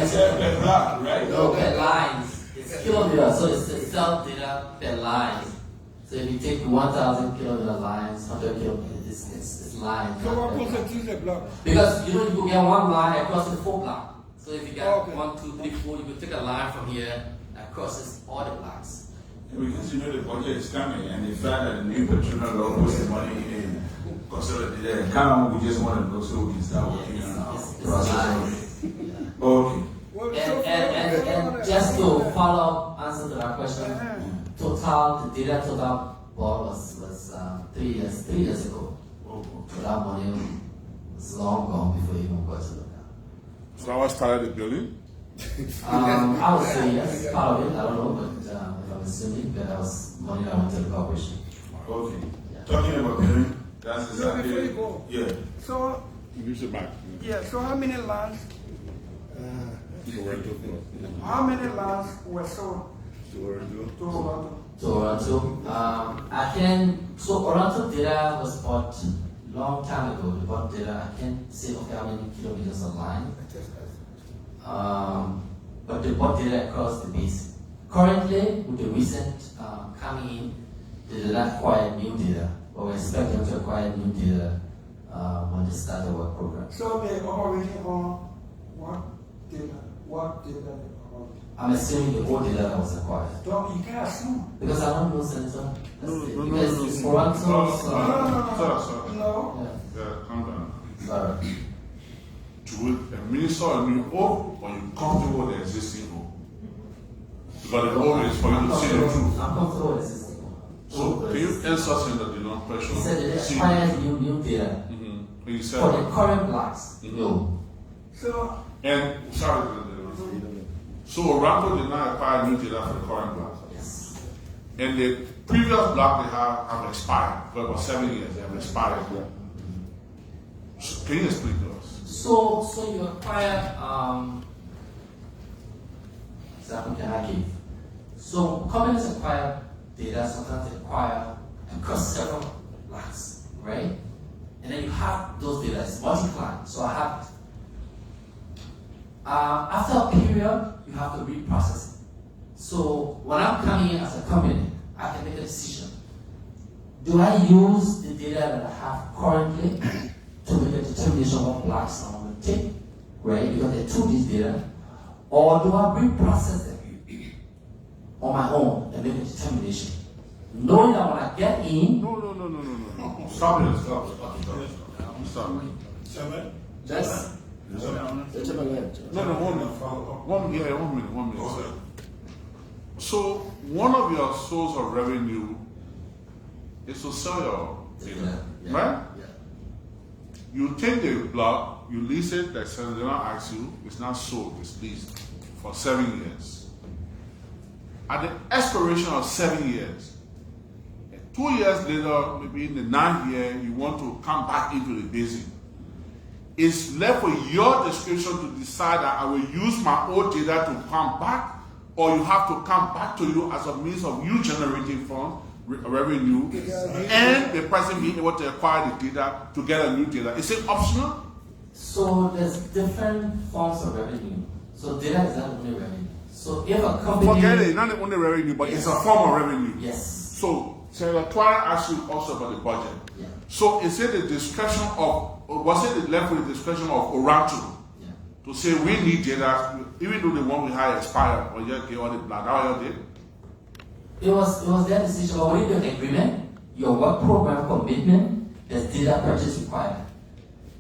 It's per block, right? No, per lines. It's kilometers, so it's the cell data per lines. So if you take 1,000 kilometer lines, 100 kilometers, it's lines. So what constitutes a block? Because you could get one line across the 4 block. So if you got 1, 2, 3, 4, you could take a line from here across all the blocks. Because you know the budget is coming, and the fact that the new petroleum law puts the money in consolidated account, we just want to know so we can start working on our process. Okay. And just to follow up, answer to that question, the data total bought was 3 years ago. So that money was long gone before even got to look at. So I started the building? I would say yes, part of it, I don't know, but if I'm assuming that was money that went to the corporation. Okay. Yeah. Talking about building, that's exactly. Before you go. Yeah. So, Use it back. yeah, so how many lands? How many lands were sold to Toronto? So Toronto data was bought long time ago. They bought data, I can't say how many kilometers of line. But they bought data across the basin. Currently, with the recent coming in, they did not acquire new data, but we expect them to acquire new data when they start the work program. So they already own what data? What data they own? I'm assuming the whole data that was acquired. Don't, you can't assume. Because I don't know, Senator. No. Because Toronto. No. Yeah, calm down. Sorry. To administer a new oath, or you comfortable with the existing oath? Because the oath is for you to say the truth. I'm comfortable with this. So can you answer in the denomination question? He said they acquired new data. You said For the current blocks. No. So, and sorry, so Oranto did not acquire new data for the current block. Yes. And the previous block they have expired for about 7 years. They have expired. So can you explain to us? So you acquire So companies acquire data, sometimes they acquire across several blocks, right? And then you have those data, it's multiplied. So I have it. After a period, you have to reprocess it. So when I'm coming in as a company, I can make a decision. Do I use the data that I have currently to make a determination of what blocks I want to take, right? Because they're 2D data. Or do I reprocess them on my own and make a determination? Knowing that when I get in... No. Stop it. That's... No, 1 minute. Okay. So, one of your sources of revenue is to sell your data, right? Yeah. You take the block, you lease it, like Senator asks you, it's not sold, it's leased for 7 years. At the expiration of 7 years, 2 years later, maybe in the 9th year, you want to come back into the basin. It's left for your discretion to decide that I will use my old data to come back, or you have to come back to you as a means of you generating funds, revenue, and the person being able to acquire the data to get a new data. Is it optional? So there's different forms of revenue. So data is not only revenue. So if a company... Forget it, not the only revenue, but it's a form of revenue. Yes. So Senator Twara asked you also about the budget. Yeah. So is it the discretion of, or was it left with the discretion of Oranto to say we need data, even though the one we had expired, or just get all the blood? How you did? It was their decision. But within the agreement, your work program commitment, there's data purchase requirement.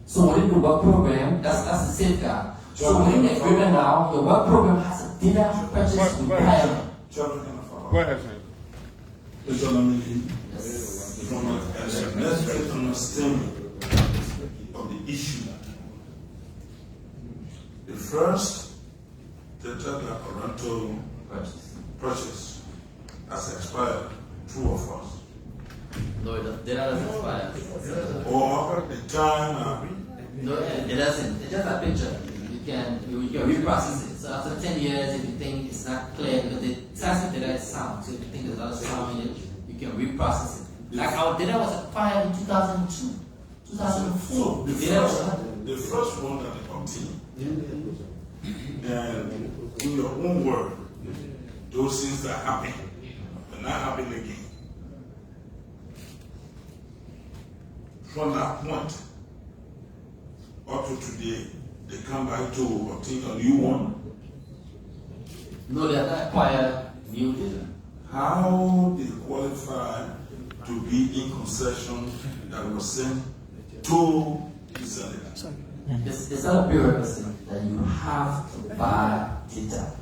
So within the work program, that's the safeguard. So within the agreement now, your work program has a data purchase requirement. Go ahead, Senator. Mr. Nominee, from a necessary understanding of the issue, the first data that Oranto purchase has expired, true or false? No, the data doesn't expire. Or the time No, it doesn't. It's just a picture. You can reprocess it. So after 10 years, if you think it's not clear, because the seismic data is sound, so if you think there's a lot of sound in it, you can reprocess it. Like our data was acquired in 2002, 2004. So the first one that they obtained, and in your own word, those things that happen will not happen again. From that point up to today, they come back to obtain a new one. No, they are not acquired new data. How they qualify to be in concession that was sent to the Senate? It's not a prerequisite that you have to buy data.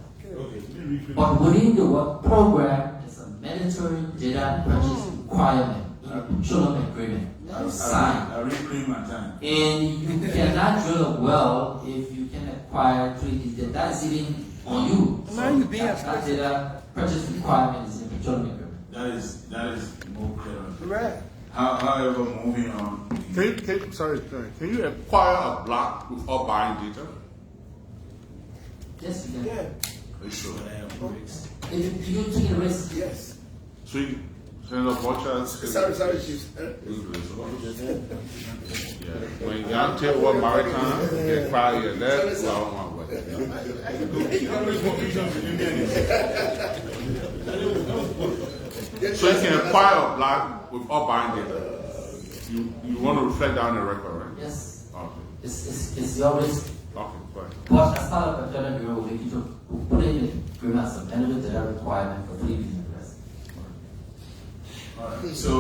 But within the work program, it's a mandatory data purchase requirement in the petroleum agreement. I reclaim my time. And you cannot drill a well if you can acquire 3D data. That is even on you. So that data purchase requirement is in the petroleum agreement. That is more clear. Right. However, moving on. Can you acquire a block without buying data? Yes, you can. Yeah. Are you sure? If you take a risk. Yes. So you, Senator Butcher, Sorry, Chief. yeah. When you can't tell what maritime, you get quiet your left, well, my way. So you can acquire a block without buying data. You want to reflect that on the record, right? Yes. Okay. It's your risk. Okay, go ahead. But as part of the petroleum agreement, we need to put in the agreement as a mandatory data requirement for 3D interest. Alright, so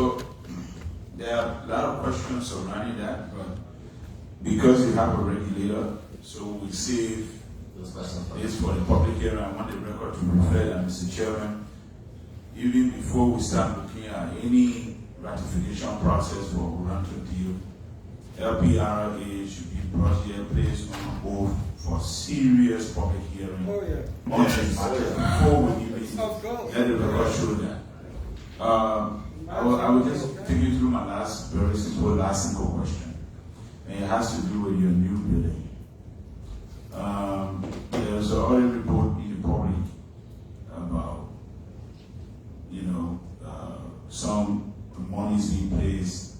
there are a lot of questions surrounding that, but because you have a regulator, so we save Those questions for this for the public hearing. I want the record to reflect that, Mr. Chairman, even before we start looking at any ratification process for Oranto deal, LPRA should be brought here, placed on hold for serious public hearing Oh, yeah. on this matter before we even Of course. let the record show that. I will just take you through my very simple question. And it has to do with your new building. There's an audit report in the public about, some monies being placed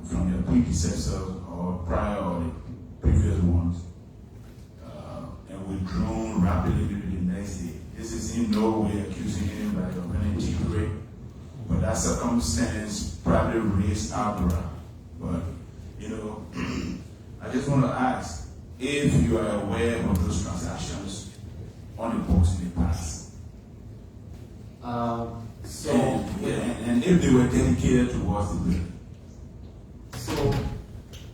from your predecessor or prior or the previous ones, and withdrawn rapidly the next day. This is in no way accusing anybody of an integrity, but that circumstance probably raised eyebrow. But, I just want to ask if you are aware of those transactions on the books in the past. And if they were dedicated towards the building. So,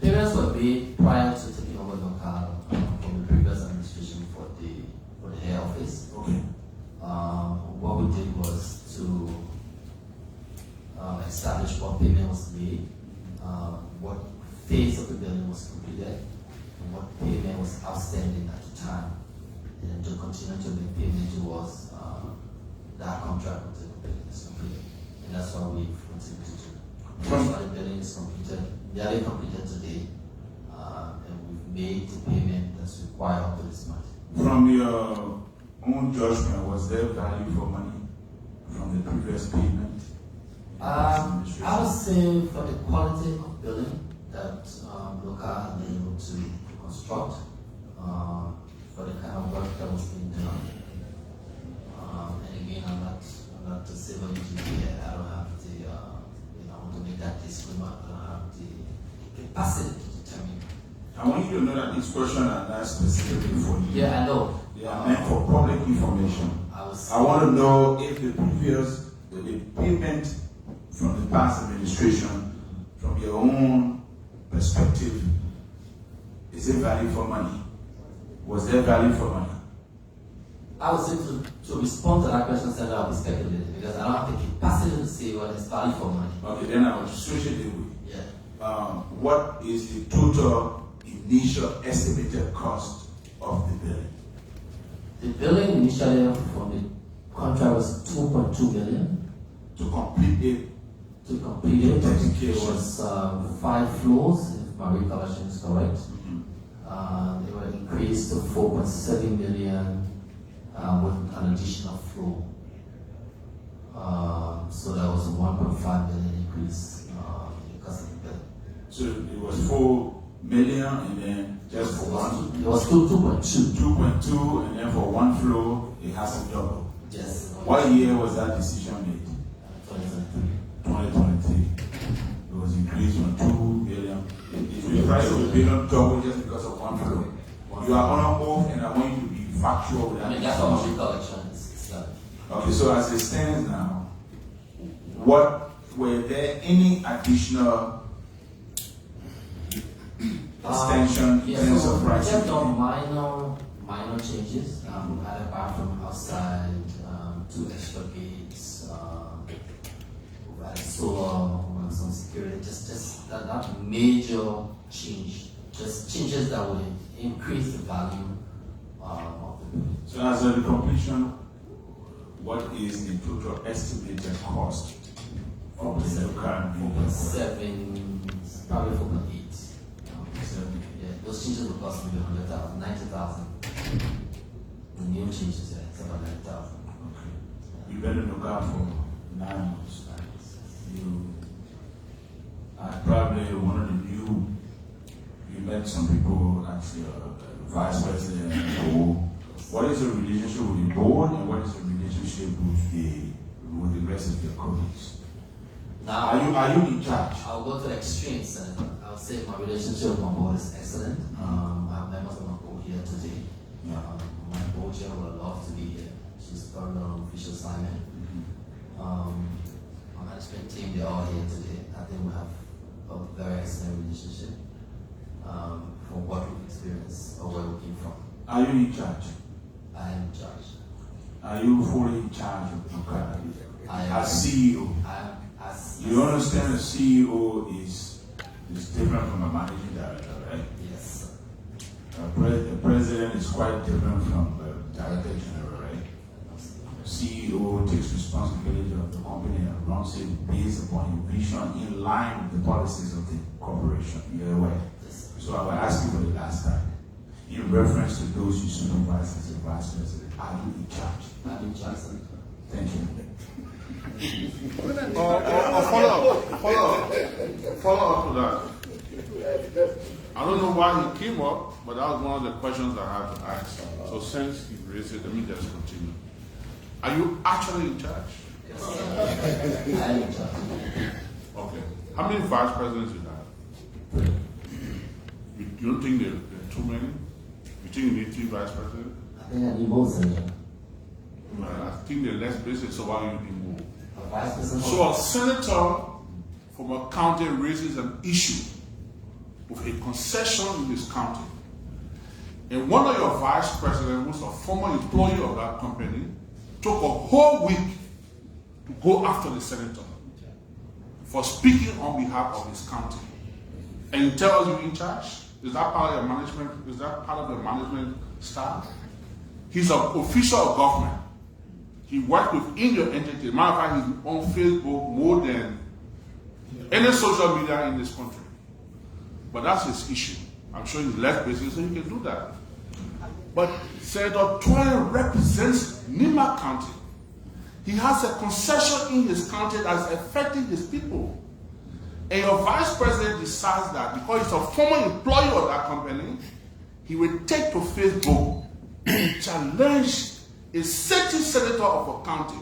payments were made prior to taking over NOCAL from the previous administration for the head office. Okay. What we did was to establish what payment was made, what phase of the building was completed, and what payment was outstanding at the time, and then to continue to make payment towards that contract until the building is completed. And that's what we continue to do. That's why the building is completed, nearly completed today, and we've made the payment that's required up to this month. From your own judgment, was there value for money from the previous payment? I would say for the quality of building that NOCAL had been able to construct, for the kind of work that was being done. And again, I'm not a civil engineer. I don't you to know that these questions are not specifically for you. Yeah, I know. They are meant for public information. I want to know if the payment from the past administration, from your own perspective, is it value for money? Was there value for money? I would say to respond to that question, Senator, I'll be speculating because I don't have the capacity to say what is value for money. Okay, then I will switch it away. Yeah. What is the total initial estimated cost of the building? The building initially from the contract was 2.2 billion. To complete it? To complete it, it was 5 floors, if my recollection is correct. They were increased to 4.7 million with an additional floor. So that was a 1.5 million increase in the cost of the building. So it was 4 million and then just for one? It was 2.2. 2.2 and then for one floor it has to double? Yes. What year was that decision made? 2023. It was increased from 2 billion. The price of the building doubled just because of one floor. You are on oath and I want you to be factual with that. I mean, that's what my recollection is. Okay, so as it stands now, were there any additional extension in terms of price? Just on minor changes, added back from outside, 2 extra gates, added solar, some security, just that major change, just changes that would increase the value of the building. So as a completion, what is the total estimated cost of the new car? 4.7, probably 4.8. Yeah, those changes will cost maybe 100,000, 90,000. The new changes, yeah, it's about 90,000. Okay. You've been in the car for 9 months. You are probably one of the new. You met some people at your vice president and the board. What is the relationship with the board and what is the relationship with the rest of your colleagues? Now, are you in charge? I'll go to the extreme, Senator. I'll say my relationship with my board is excellent. I have members of my board here today. My board chair would love to be here. She's currently on official assignment. My management team, they're all here today. I think we have a very excellent relationship from what we've experienced or where we came from. Are you in charge? I am in charge. Are you fully in charge of NOCAL? As CEO? You understand the CEO is different from a managing director, right? Yes. The president is quite different from the director general, right? CEO takes responsibility of the company and runs it based upon your vision in line with the policies of the corporation. You're aware? Yes. So I will ask you for the last time. In reference to those you supervise as a vice president, are you in charge? I'm in charge, Senator. Thank you. Follow up to that. I don't know why he came up, but that was one of the questions I had to ask. So since he raised it, let me just continue. Are you actually in charge? Yes. I am in charge. Okay. How many vice presidents you have? You don't think there are too many? You think you need 3 vice presidents? I think I need more, Senator. I think there are less places, so why you need more? Vice President. So a senator from a county raises an issue with a concession in his county. And one of your vice presidents, who's a former employee of that company, took a whole week to go after the senator for speaking on behalf of his county. And he tells you in charge? Is that part of your management? Is that part of the management staff? He's an official of government. He worked within your entity. Matter of fact, he's on Facebook more than any social media in this country. But that's his issue. I'm sure he's left busy, so he can do that. But Senator Toyin represents Nima County. He has a concession in his county that's affecting his people. And your vice president decides that because he's a former employee of that company, he will take to Facebook and challenge a certain senator of a county,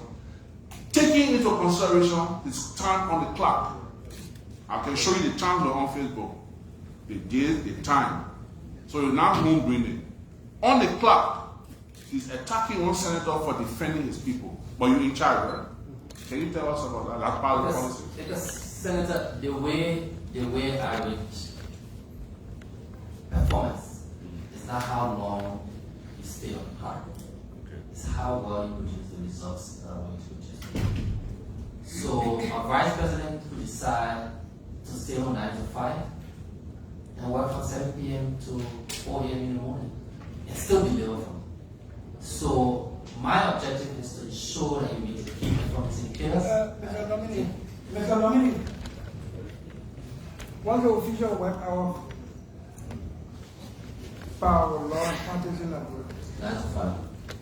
taking into consideration his time on the clock. I can show you the times on Facebook, the date, the time. So you're now home doing it. On the clock, he's attacking one senator for defending his people, but you're in charge, right? Can you tell us about that? That's part of the policy. Because Senator, the way I reach performance is not how long you stay on power. Okay. It's how well you produce the results that are going to produce. So a vice president could decide to stay on 9 to 5 and work from 7 p.m. to 4 a.m. in the morning and still be deliverable. So my objective is to ensure that you meet the key performance indicators. Mr. Nominee, what's the official work hour for our law enforcement at work? 9 to 5.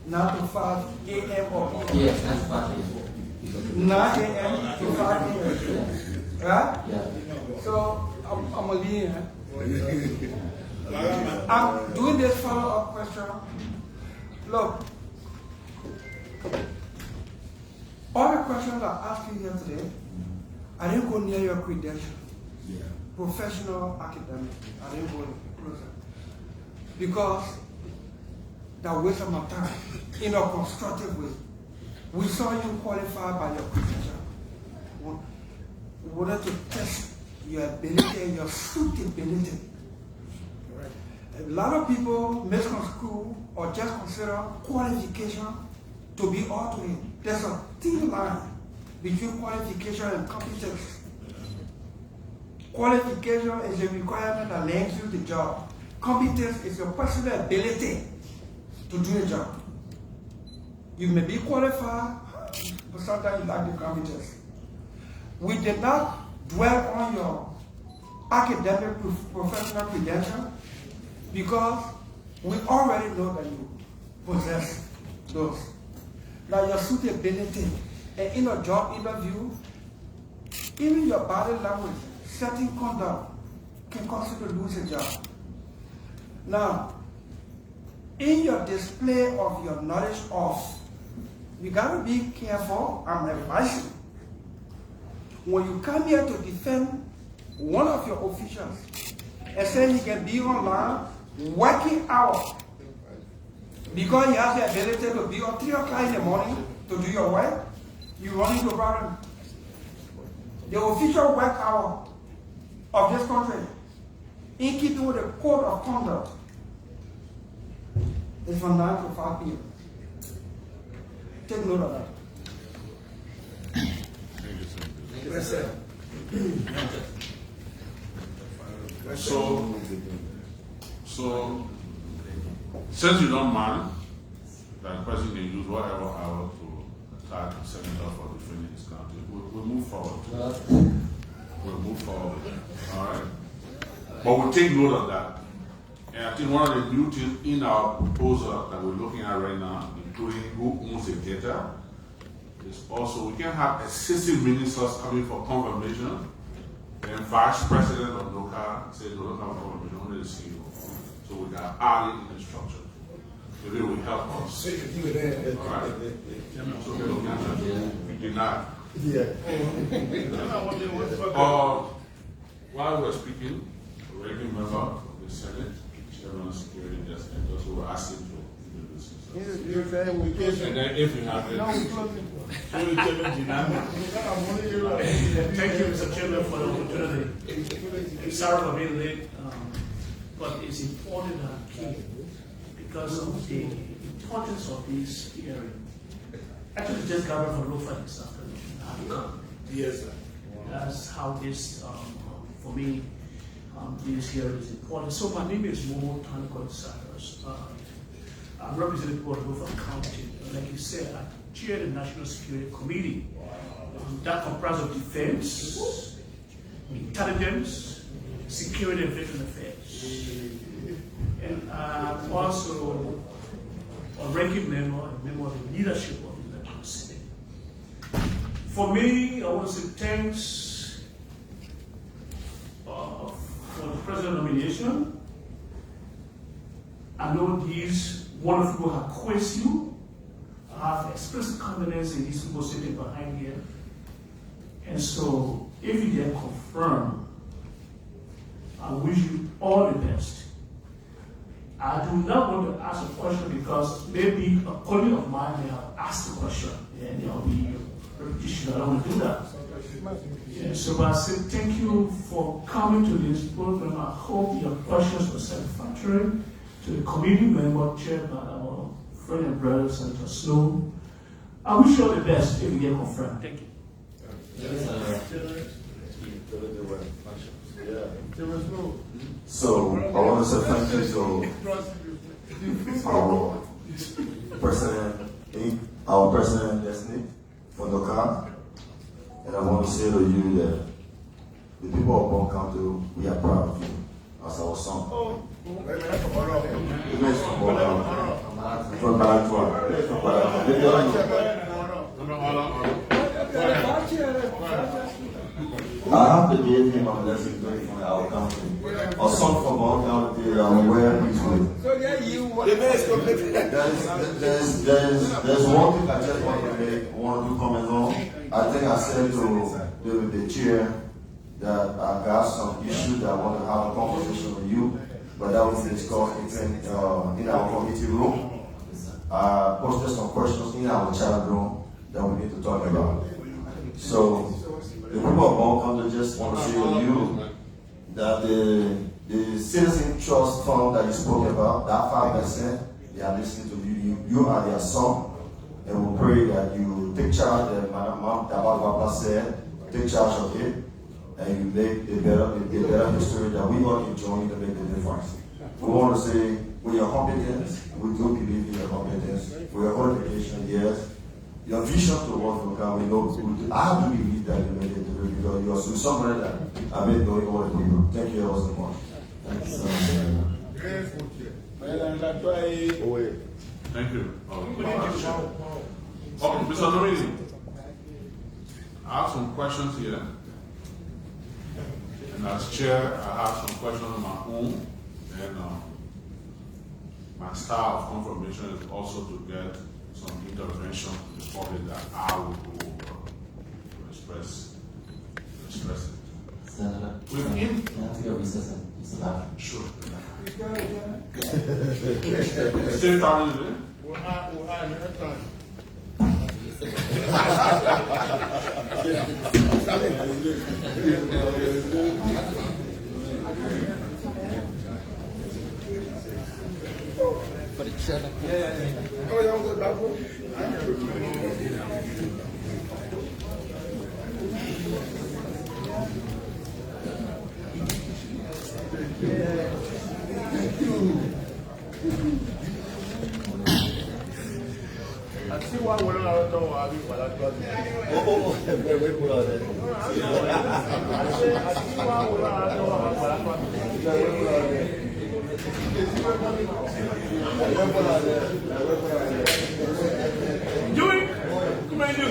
9 to 5 a.m. or p.m.? Yes, 9 to 5 a.m. 9 a.m. to 5 a.m. Right? Yeah. So I'm a leader. I'm doing this follow-up question. Look, all the questions I asked you here today, I didn't go near your credential. Yeah. Professional academic. I didn't go closer. Because that waste of my time in a constructive way. We saw you qualified by your credential. We wanted to test your ability and your suitability. A lot of people misconstrue or just consider qualification to be all to it. There's a thin line between qualification and competence. Qualification is a requirement that lands you the job. Competence is your personal ability to do the job. You may be qualified, but sometimes you lack the competence. We did not dwell on your academic professional credential because we already know that you possess those. Now your suitability and in a job interview, even your body language, certain conduct can cause you to lose a job. Now, in your display of your knowledge of, you gotta be careful, I'm advising. When you come here to defend one of your officials and say he can be online working out because he has the ability to be on 3 o'clock in the morning to do your work, you run into a problem. The official work hour of this country, in keeping with the code of conduct, is from 9 to 5 p.m. Take note of that. Yes, sir. So, since you don't mind, that person can use whatever hour to attack the senator for defending his country. We'll move forward. We'll move forward. All right? But we'll take note of that. And I think one of the new things in our proposal that we're looking at right now, including who owns the data, is also we can have assistant ministers coming for confirmation, and vice president of NOCAL says no local confirmation, only the CEO. So we can add it in the structure. Maybe it will help us. All right. So we're looking at that. Did not. Yeah. While we're speaking, a regular member of the Senate, Chairman of Security, just were asking to do this. And then if you have it. Thank you, Mr. Chairman, for the opportunity. I'm sorry for being late, but it's important and key because of the importance of this hearing. Actually, just gathered from Lofa this afternoon. Yes, sir. That's how this, for me, this hearing is important. So my name is Momo Tanko Cyrus. I'm representing the Lofa County. Like you said, I chair the National Security Committee. That comprises of defense, intelligence, security, and veteran affairs. And I'm also a ranking member and member of the leadership of the National Senate. For me, I want to say thanks for the president nomination. I know these wonderful people have quizzed you. I have expressed confidence in these people sitting behind here. And so, if you get confirmed, I wish you all the best. I do not want to ask a question because maybe a colleague of mine may have asked the question and there will be a repetition. I don't want to do that. Yeah, so I say thank you for coming to this program. I hope your questions were satisfactory to the committee member chaired by our friend and brother, Senator Snow. I wish you all the best if we get confirmed. Thank you. So I want to say thank you to our President-Designate for NOCAL, and I want to say to you that the people of Bon County, we are proud of you as our son. I have to give him a blessing from our country. A son from our country, where he's with. There's one thing I just want to make, one or two comments on. I think I said to the chair that I got some issues that I want to have a conversation with you, but that was discussed in our committee room. I posted some questions in our chat room that we need to talk about. So, the people of Bon County just want to say to you that the Citizen Trust Fund that you spoke about, that 5%, they are listening to you. You are their son, and we pray that you take charge, as Madam Papa said, take charge of it, and you make a better history that we all can join to make the difference. We want to say, with your competence, we do believe in your competence, with your qualification, yes. Your vision towards NOCAL, we know, I do believe that you made it through because you are somebody that I've been knowing all the people. Thank you all so much. Thank you so much. Thank you. Mr. Nominee, I have some questions here. And as chair, I have some questions of my own. And my style of confirmation is also to get some intervention in the public that I will go over to express it. Senator, With him? can I take a recess and use the bathroom? Sure. Same time is it? For the chair. Oh, you want to go back home? I see one way or another. Doing? Come on, do.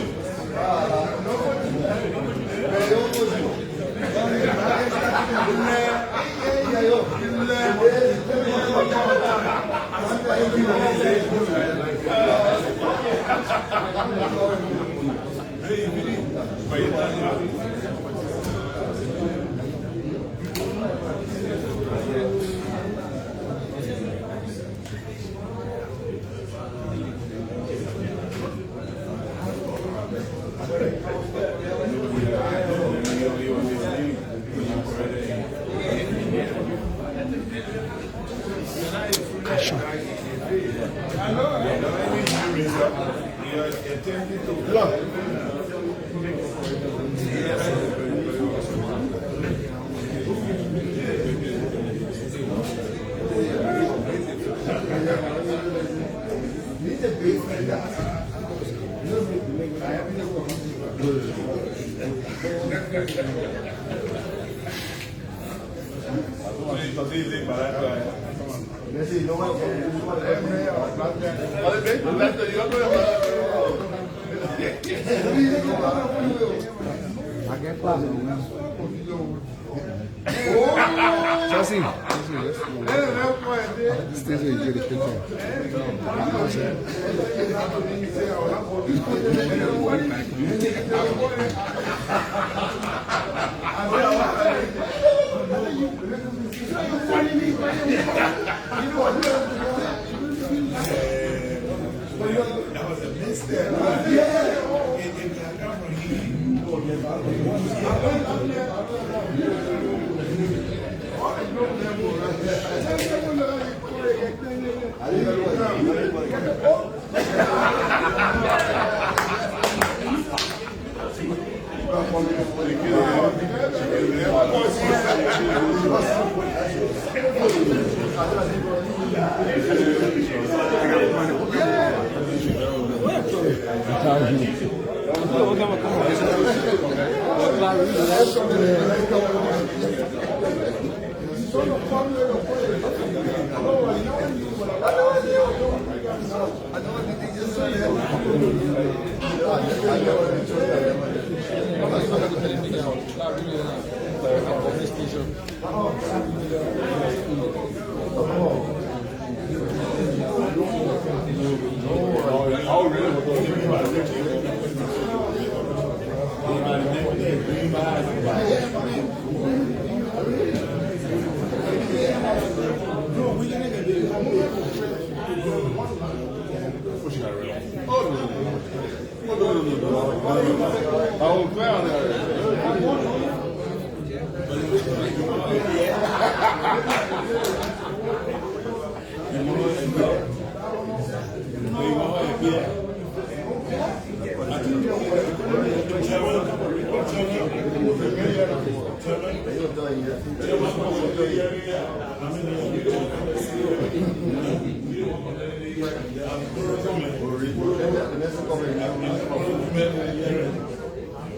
You know what?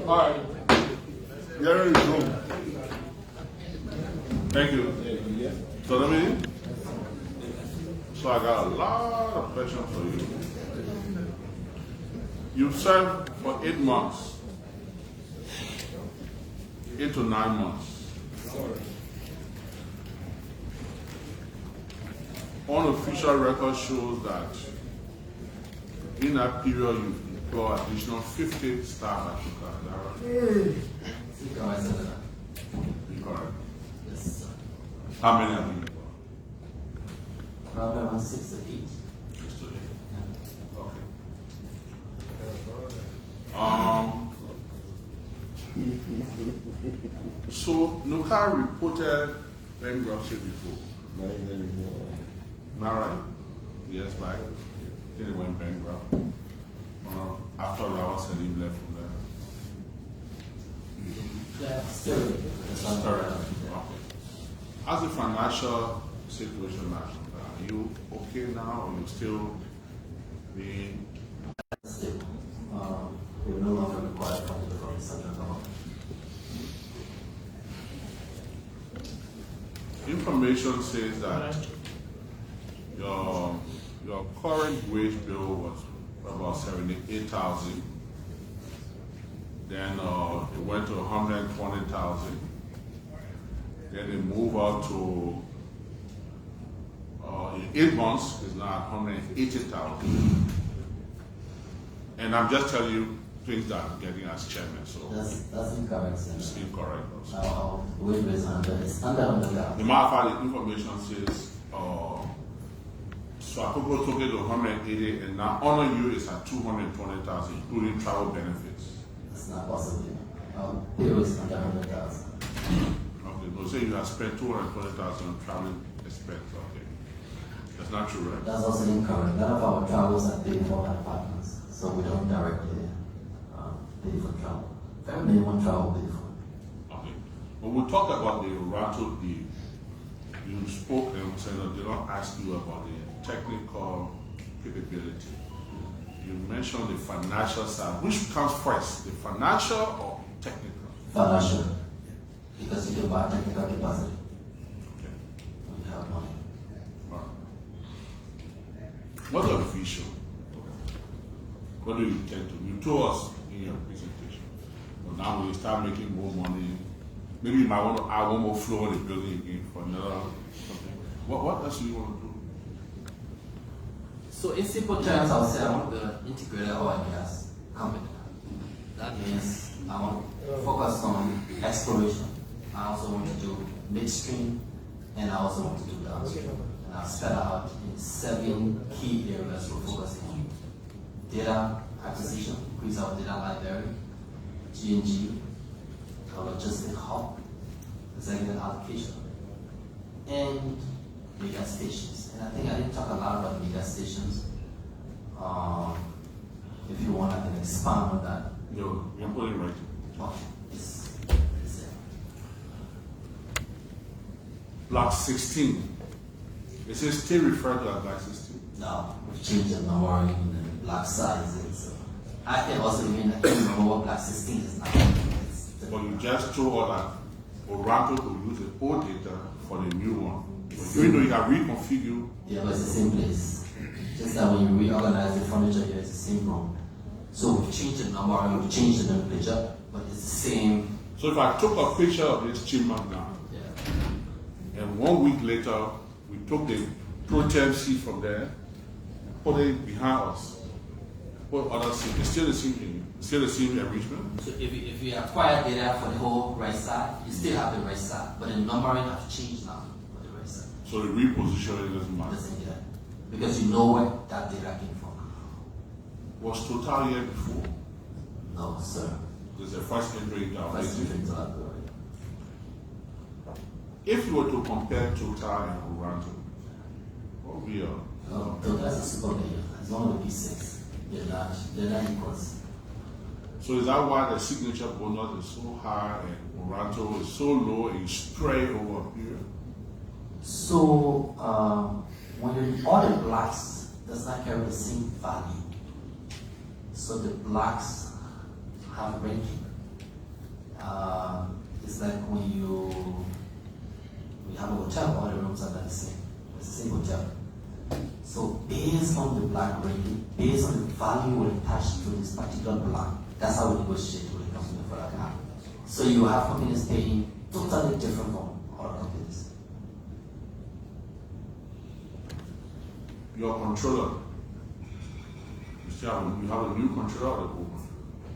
Alright. Here is room. Thank you. So let me. So I got a lot of questions for you. You served for 8 months. 8 to 9 months. Unofficial record shows that in that period you employed additional 50 staff at NOCAL. Correct. Yes, sir. How many have you? Probably around 6 to 8. 6 to 8. Yeah. Okay. So NOCAL reported bankruptcy before. Not right? Yes, back. Then it went bankrupt. After Lawal Salim left from there. Yeah, still. Okay. How's the financial situation now? Are you okay now, or you still being? Still. We're no longer required funding from the central government. Information says that your current wage bill was about 78,000. Then it went to 120,000. Then it moved up to in 8 months it's now 180,000. And I'm just telling you things that I'm getting as chairman. So that's incorrect, sir. it's incorrect. Wage bill is under the The matter of fact, the information says so Akoko took it to 180 and now honor you is at 220,000 including travel benefits. It's not possible. Payroll is under 100,000. Okay, no, say you have spent 220,000 on traveling expense. Okay, that's not true, right? That's also incorrect. None of our travels are paid for by partners, so we don't directly pay for travel. Minimum travel paid for. Okay, but we'll talk about the rattle deal. You spoke and said that they don't ask you about the technical capability. You mentioned the financial side. Which comes first, the financial or technical? Financial. Because you can buy technical capacity. Okay. When you have money. All right. What's your vision? What do you intend to do? You told us in your presentation. But now when you start making more money, maybe you might want to add one more floor in the building again for another something. What else do you want to do? So in simple terms, I would say I want to build an integrated oil and gas company. That means I want to focus on exploration. I also want to do midstream, and I also want to do downstream. And I've set out in 7 key areas we're focusing on: data acquisition, increase our data library, G&G, our logistic hub, executive allocation, and media stations. And I think I didn't talk a lot about media stations. If you want, I can expand on that. No, you're putting right. Okay, it's Block 16. It says still referred to as Block 16. No, we've changed the numbering and block sizes. So I can also mean I can't remember what block 16 is now. But you just told us that Oracle could use the old data for the new one. Even though you have reconfigured. Yeah, but it's the same place. Just that when you reorganize the furniture here, it's the same room. So we've changed the numbering, we've changed the nomenclature, but it's the same. So if I took a picture of this chamber now, and 1 week later we took the pro temp seat from there, put it behind us, put other seats, it's still the same thing, still the same arrangement. So if you acquire data for the whole right side, you still have the right side, but the numbering have changed now for the right side. So the repositioning doesn't matter. Because you know where that data came from. Was Total here before? No, sir. There's a first entry into our First business. entry into our business. If you were to compare Total and Oracle, what we are? Total is a super player. It's one of the P6. They're not equals. So is that why the signature bonus is so high and Oracle is so low and spread over a period? So when you all the blocks does not carry the same value. So the blocks have ranking. It's like when you have a hotel, all the rooms are not the same. It's the same hotel. So based on the block ranking, based on the value attached to this particular block, that's how we negotiate with the company for that account. So you have companies paying totally different from other companies. Your controller, you have a new controller or the old one?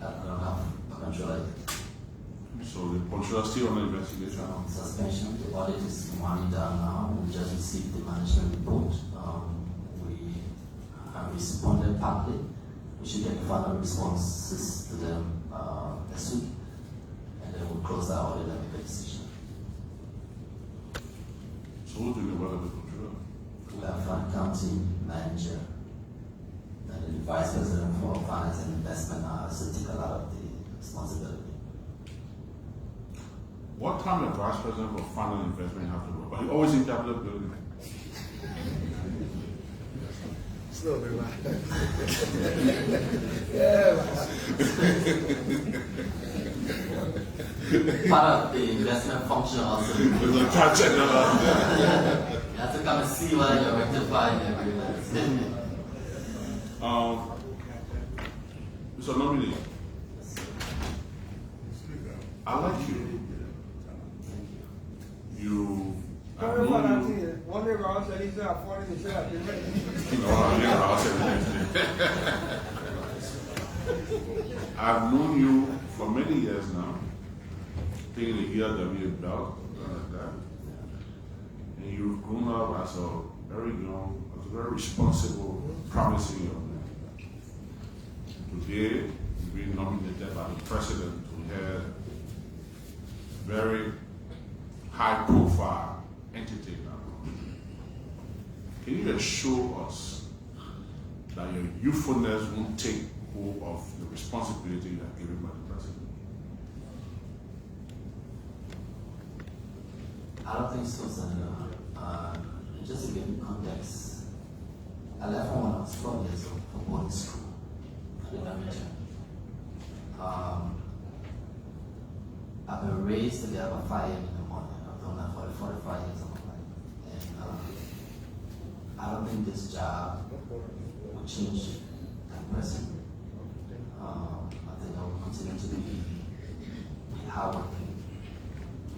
I don't have a controller yet. So the controller still under investigation? Suspension, the audit is winding down now. We just received the management report. We have responded partly. We should get final responses to them next week. And then we'll close that audit and make a decision. So who's doing the work of the controller? We have an accounting manager and the vice president for finance and investment also take a lot of the responsibility. What time the vice president for finance and investment have to work? But he always in capital building. Still be right. Part of the investment function also. There's a catch it. You have to come and see whether you're rectifying everything. Mr. Nominee, I like you. Coming for that thing, one day Ross said he said, I fought him, he said, I didn't make it. I've known you for many years now, taking the ELW belt, like that. And you've grown up as a very young, as a very responsible, promising young man. Today, you've been nominated by the president to head a very high-profile entity now. Can you assure us that your youthfulness won't take hold of the responsibility you are given by the president? I don't think so, Senator. Just to give you context, I left when I was 12 years old for boarding school. I did not return. I've been raised to get up at 5 a.m. in the morning. I've done that for 45 years of my life. And I don't think this job will change that person. I think I will continue to be a hardworking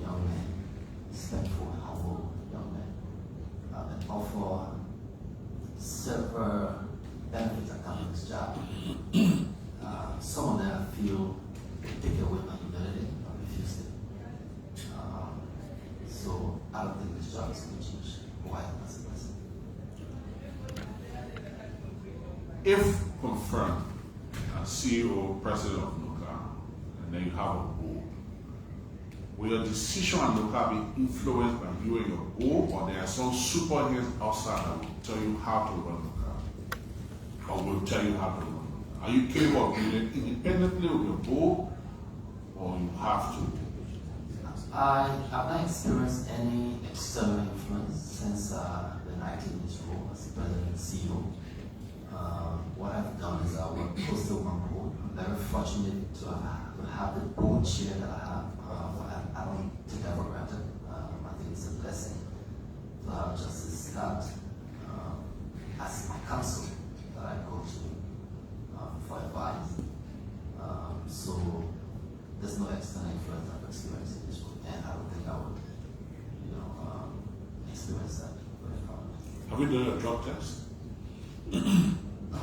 young man, respectful and humble young man, and offer several benefits that come with this job. Some of them I feel take away my humility. I refuse it. So I don't think this job is going to change who I am as a person. If confirmed CEO, president of NOCAL, and then you have a board. Will your decision on NOCAL be influenced by you and your board, or there are some superheads outside that will tell you how to run NOCAL, or will tell you how to run NOCAL? Are you capable of doing it independently with your board, or you have to? I have not experienced any external influence since the 19 years role as president and CEO. What I've done is I work closely with my board. I'm very fortunate to have the board chair that I have. I don't take that for granted. I think it's a blessing to have Justice Scott as my counsel that I go to for advice. So there's no external influence I've experienced in this role, and I don't think I would, experience that when it comes. Have you done a drug test? No.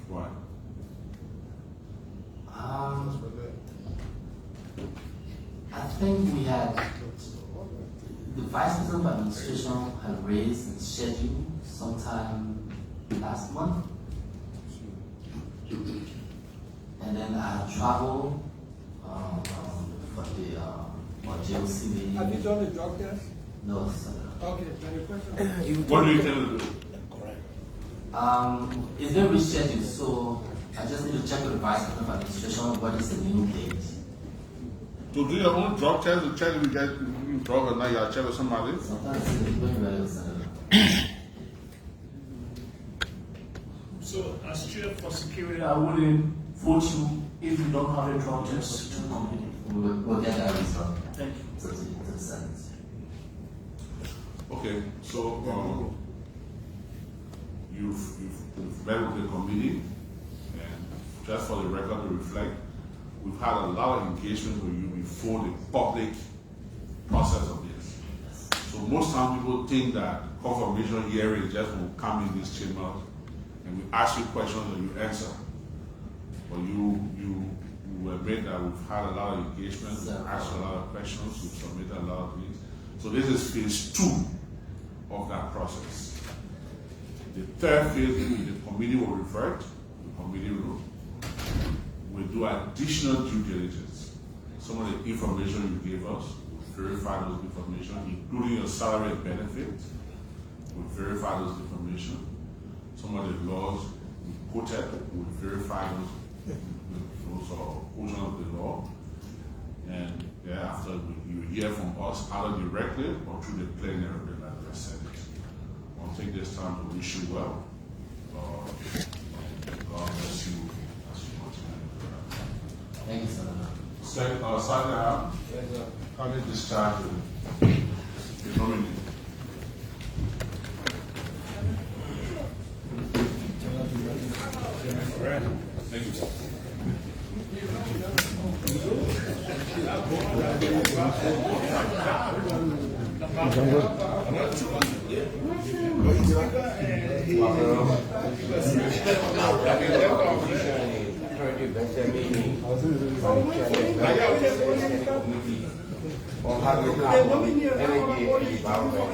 Why? I think we had the Vice President of Administration had raised and scheduled sometime last month, and then I traveled for the JOCB. Have you done the drug test? No, sir. Okay, then the question. What do you intend to do? It's been rescheduled, so I just need to check with the Vice President of Administration what is the new date. To do your own drug test to check if you get drug or not, you have to check with somebody? Sometimes it's very relevant, Senator. So, as chair for security, I wouldn't vote you if you don't have a drug test to complete. We'll get that result. Thank you. To the Senate. Okay, so you've met with the committee, and just for the record to reflect, we've had a lot of engagement with you before the public process of this. So most times people think that confirmation hearing just will come in this chamber and we ask you questions and you answer. But you admit that we've had a lot of engagement, we've asked a lot of questions, we've submitted a lot of things. So this is phase 2 of that process. The third phase, the committee will revert, the committee will do additional due diligence. Some of the information you gave us, we'll verify those information, including your salary and benefits. We'll verify those information. Some of the laws we quoted, we'll verify those portion of the law. And thereafter, you hear from us either directly or through the plenary of the Liberia Senate. I'll take this time to wish you well. God bless you as you continue. Thank you, Senator. Second, there's a comment discharge the nominee. Thank you, sir. On hydrocarbon, energy, and environment.